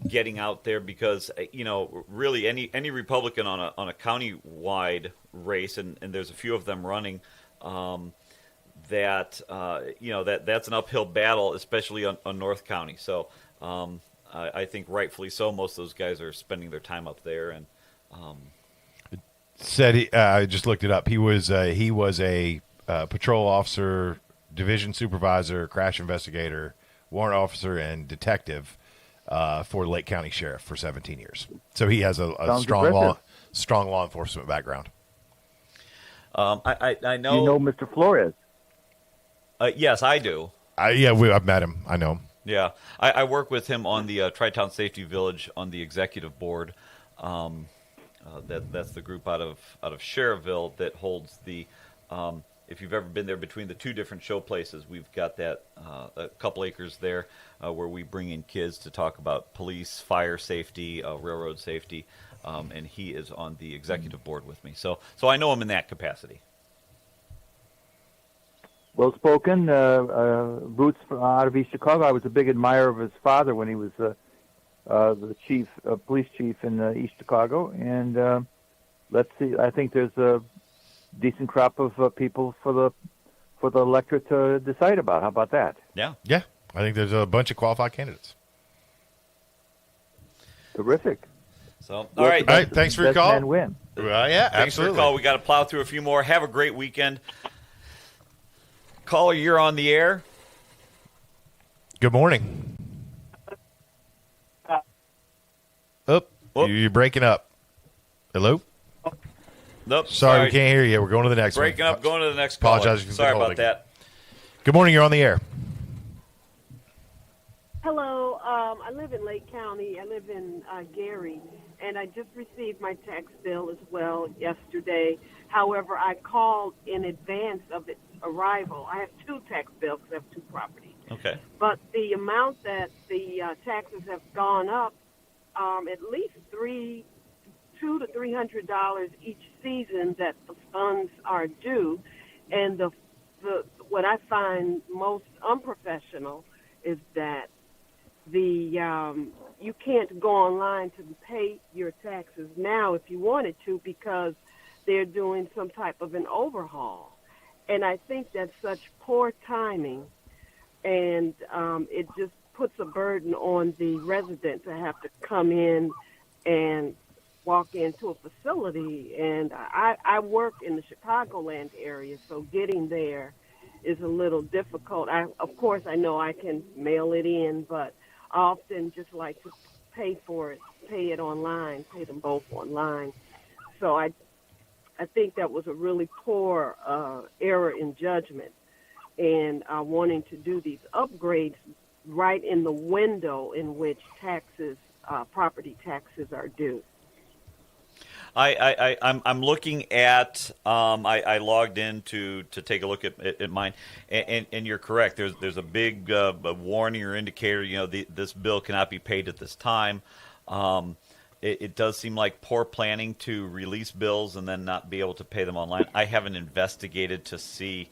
getting out there because really any Republican on a county-wide race, and there's a few of them running. That's an uphill battle, especially on North County. So I think rightfully so. Most of those guys are spending their time up there. And said I just looked it up. He was a patrol officer, division supervisor, crash investigator, warrant officer, and detective for Lake County Sheriff for 17 years. So he has a strong law enforcement background. I know. You know Mr. Flores? Yes, I do. I've met him. I know him. Yeah, I work with him on the Tri-Town Safety Village on the executive board. That's the group out of Cherville that holds the. If you've ever been there between the two different show places, we've got that a couple acres there where we bring in kids to talk about police, fire safety, railroad safety, and he is on the executive board with me. So I know him in that capacity. Well spoken, roots out of East Chicago. I was a big admirer of his father when he was the chief, police chief in East Chicago. And let's see. I think there's a decent crop of people for the electorate to decide about. How about that? Yeah. I think there's a bunch of qualified candidates. Terrific. So, all right. Thanks for your call. Man win. Yeah, Thanks for absolutely. your call. We got to plow through a few more. Have a great weekend. Caller, you're on the air. Good morning. You're breaking up. Hello? Nope. Sorry, we can't hear you. We're going to the next Breaking one. up, going to the next caller. Apologize if you've been Sorry about holding. that. Good morning. You're on the air. Hello, I live in Lake County. I live in Gary, and I just received my tax bill as well yesterday. However, I called in advance of its arrival. I have two tax bills because I have two properties. Okay. But the amount that the taxes have gone up, at least $200 to $300 each season that the funds are due, and the what I find most unprofessional is that you can't go online to pay your taxes now if you wanted to because they're doing some type of an overhaul. And I think that's such poor timing, and it just puts a burden on the resident to have to come in and walk into a facility. And I work in the Chicagoland area, so getting there is a little difficult. Of course, I know I can mail it in, but I often just like to pay it online, pay them both online. So I think that was a really poor error in judgment, and wanting to do these upgrades right in the window in which taxes, property taxes are due. I'm looking at. I logged in to take a look at mine, and you're correct. There's a big warning or indicator. You know, this bill cannot be paid at this time. It does seem like poor planning to release bills and then not be able to pay them online. I haven't investigated to see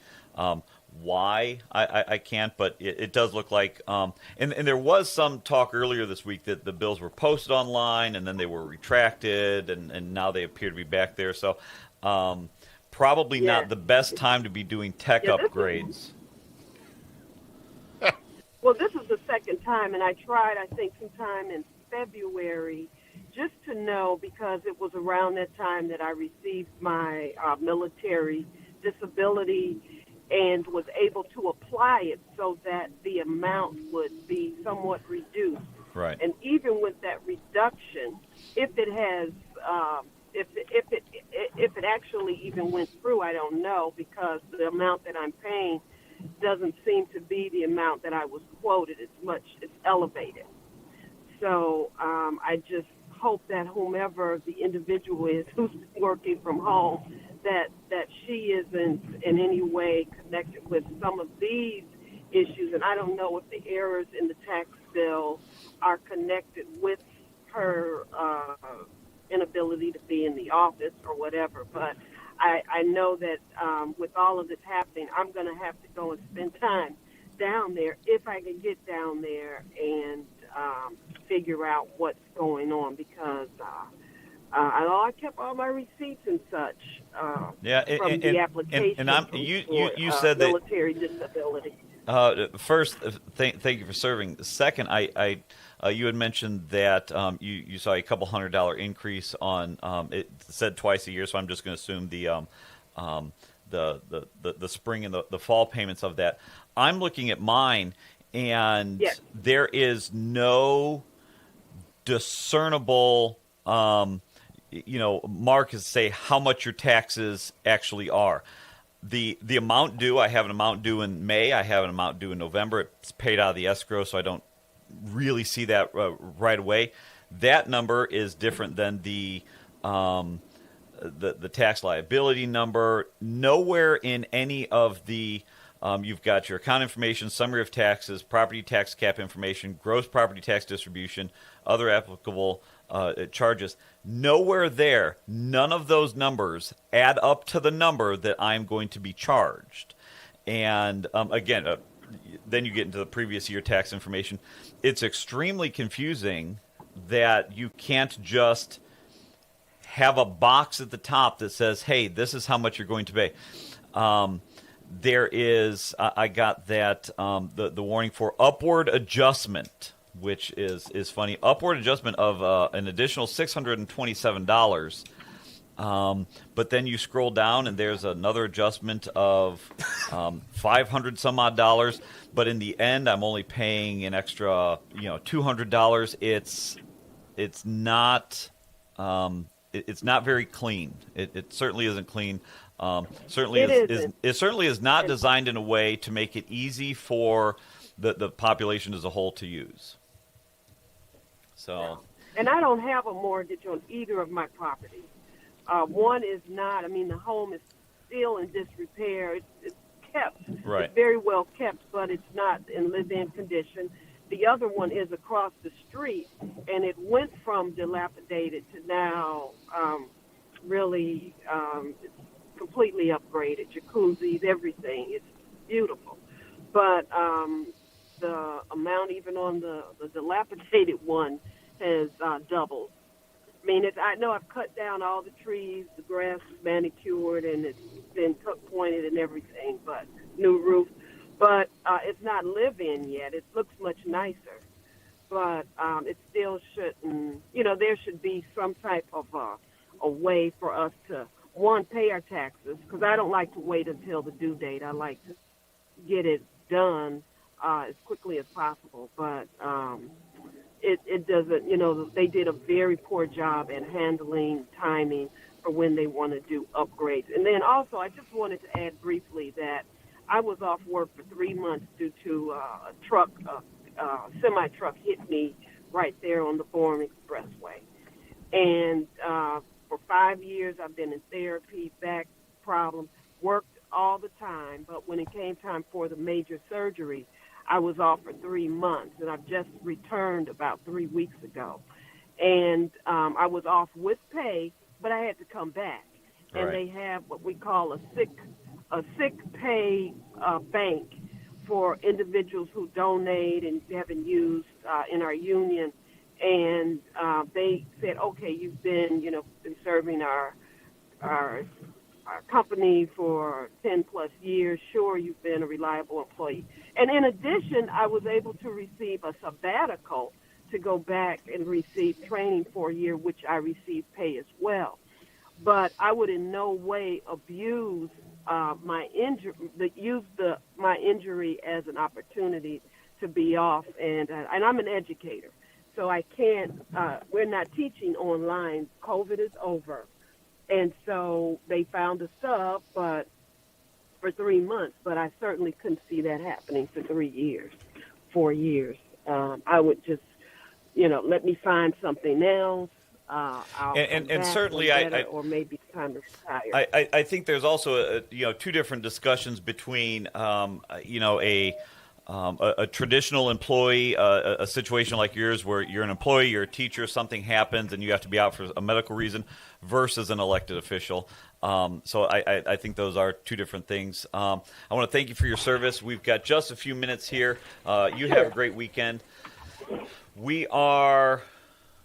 why I can't, but it does look like, and there was some talk earlier this week that the bills were posted online and then they were retracted, and now they appear to be back there. So probably not the best time to be doing tech upgrades. Well, this is the second time, and I tried, I think, sometime in February, just to know, because it was around that time that I received my military disability and was able to apply it so that the amount would be somewhat reduced. Right. And even with that reduction, if it has, if it actually even went through, I don't know, because the amount that I'm paying doesn't seem to be the amount that I was quoted. It's elevated. So I just hope that whomever the individual is who's working from home, that she isn't in any way connected with some of these issues. And I don't know if the errors in the tax bill are connected with her inability to be in the office or whatever. But I know that with all of this happening, I'm going to have to go and spend time down there if I can get down there and figure out what's going on, because I kept all my receipts and such from the application. And you said that military disability. First, thank you for serving. Second, you had mentioned that you saw a couple $100 increase on. It said twice a year, so I'm just going to assume the spring and the fall payments of that. I'm looking at mine, and there is no discernible, mark to say how much your taxes actually are. The amount due, I have an amount due in May. I have an amount due in November. It's paid out of the escrow, so I don't really see that right away. That number is different than the tax liability number. Nowhere in any of the you've got your account information, summary of taxes, property tax cap information, gross property tax distribution, other applicable charges. Nowhere there, none of those numbers add up to the number that I'm going to be charged. And again, then you get into the previous year tax information. It's extremely confusing that you can't just have a box at the top that says, hey, this is how much you're going to pay. There is, I got that, the warning for upward adjustment, which is funny. Upward adjustment of an additional $627. But then you scroll down and there's another adjustment of $500 some odd dollars. But in the end, I'm only paying an extra, $200. It's not very clean. It certainly isn't clean. It certainly is not designed in a way to make it easy for the population as a whole to use. So, and I don't have a mortgage on either of my properties. One is not. I mean, the home is still in disrepair. It's kept. Right. It's very well kept, but it's not in live-in condition. The other one is across the street, and it went from dilapidated to now really it's completely upgraded, jacuzzis, everything. It's beautiful. But the amount even on the dilapidated one has doubled. I mean, I know I've cut down all the trees, the grass is manicured, and it's been pointed and everything, but new roof. But it's not live-in yet. It looks much nicer. But it still shouldn't, there should be some type of a way for us to, one, pay our taxes, because I don't like to wait until the due date. I like to get it done as quickly as possible. But it doesn't, they did a very poor job at handling timing for when they want to do upgrades. And then also, I just wanted to add briefly that I was off work for 3 months due to a semi-truck hit me right there on the Bourne Expressway. And for 5 years, I've been in therapy, back problems, worked all the time. But when it came time for the major surgery, I was off for 3 months, and I've just returned about 3 weeks ago. And I was off with pay, but I had to come back. And right. They have what we call a sick pay bank for individuals who donate and haven't used in our union. And they said, okay, you've been serving our company for 10 plus years. Sure, you've been a reliable employee. And in addition, I was able to receive a sabbatical to go back and receive training for a year, which I received pay as well. But I would in no way abuse my injury, my injury as an opportunity to be off. And I'm an educator, so I can't. We're not teaching online. COVID is over, and so they found a sub, but for 3 months. But I certainly couldn't see that happening for 4 years. I would just, let me find something else. And certainly, or maybe it's time to retire. I think there's also two different discussions between a traditional employee, a situation like yours where you're an employee, you're a teacher, something happens and you have to be out for a medical reason, versus an elected official. So I think those are two different things. I want to thank you for your service. We've got just a few minutes here. You have a great weekend.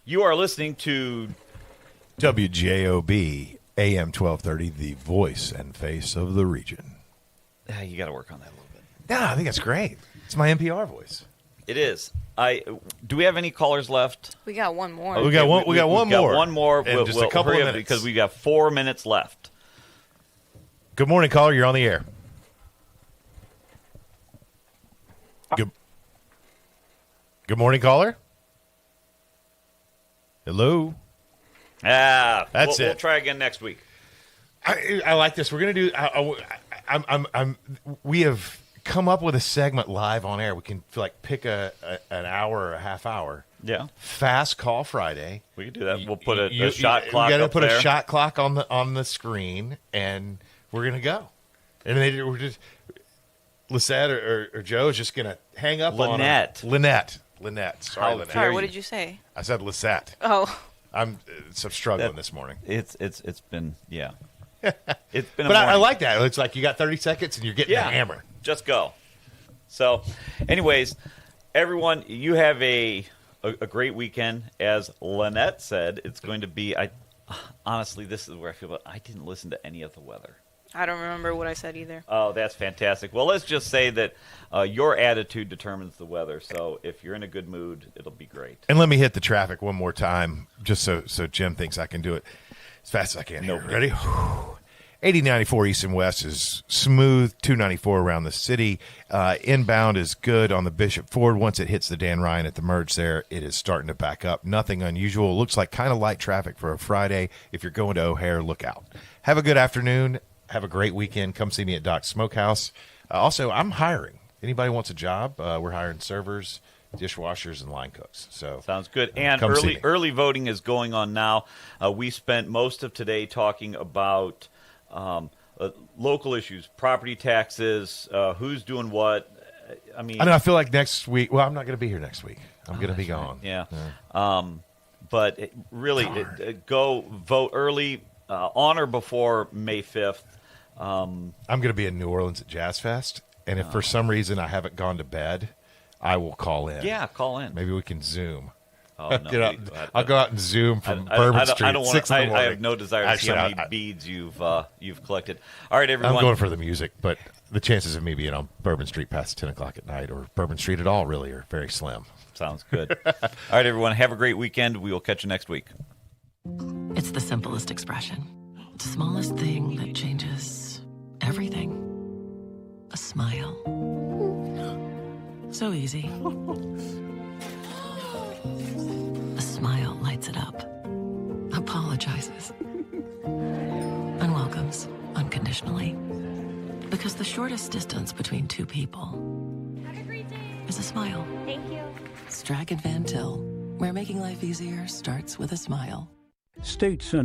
You are listening to WJOB AM 1230, the voice and face of the region. You got to work on that a little bit. Yeah, I think that's great. It's my NPR voice. It is. Do we have any callers left? We got one more. We got one more. One more. And just a couple of minutes because we got 4 minutes left. Good morning, caller. You're on the air. Good morning, caller. Hello. That's it. We'll try again next week. I like this. We're going to do we have come up with a segment live on air. We can pick an hour or a half hour. Yeah. Fast Call Friday. We can do that. We'll put a shot clock. We got to up put there. a shot clock on the screen, and we're gonna go. And we're just Lisette or Joe is just gonna hang up Lynette. on Lynette. Sorry, Lynette. Sorry, what did you say? I said Lisette. Oh. I'm struggling this morning. It's been it's been. But I like that. It's like you got 30 seconds and you're getting the hammer. Just go. So, anyways, everyone, you have a great weekend. As Lynette said, it's going to be. Honestly, this is where I feel. But I didn't listen to any of the weather. I don't remember what I said either. Oh, that's fantastic. Well, let's just say that your attitude determines the weather. So if you're in a good mood, it'll be great. And let me hit the traffic one more time, just so Jim thinks I can do it as fast as I can. No. Ready? 8094 east and west is smooth. 294 around the city. Inbound is good on the Bishop Ford. Once it hits the Dan Ryan at the merge there, it is starting to back up. Nothing unusual. Looks like kind of light traffic for a Friday. If you're going to O'Hare, look out. Have a good afternoon. Have a great weekend. Come see me at Doc's Smokehouse. Also, I'm hiring. Anybody wants a job? We're hiring servers, dishwashers, and line cooks. So sounds good. And early voting is going on now. We spent most of today talking about local issues, property taxes, who's doing what. I mean, I feel like next week. Well, I'm not going to be here next week. I'm going to be gone. Yeah. But go vote early, on or before May 5th. I'm going to be in New Orleans at Jazz Fest, and if for some reason I haven't gone to bed, I will call in. Yeah, call in. Maybe we can Zoom. Oh, no, I'll go out and Zoom from Bourbon Street. I don't want. 6 in the morning. I have no desire to see how many beads you've collected. All right, everyone. I'm going for the music, but the chances of me being on Bourbon Street past 10 o'clock at night, or Bourbon Street at all, really, are very slim. Sounds good. All right, everyone. Have a great weekend. We will catch you next week. It's the simplest expression. The smallest thing that changes everything. A smile. So easy. A smile lights it up. Apologizes. And welcomes unconditionally. Because the shortest distance between two people is a smile. Thank you. Strack and Van Til, where making life easier starts with a smile. State Sen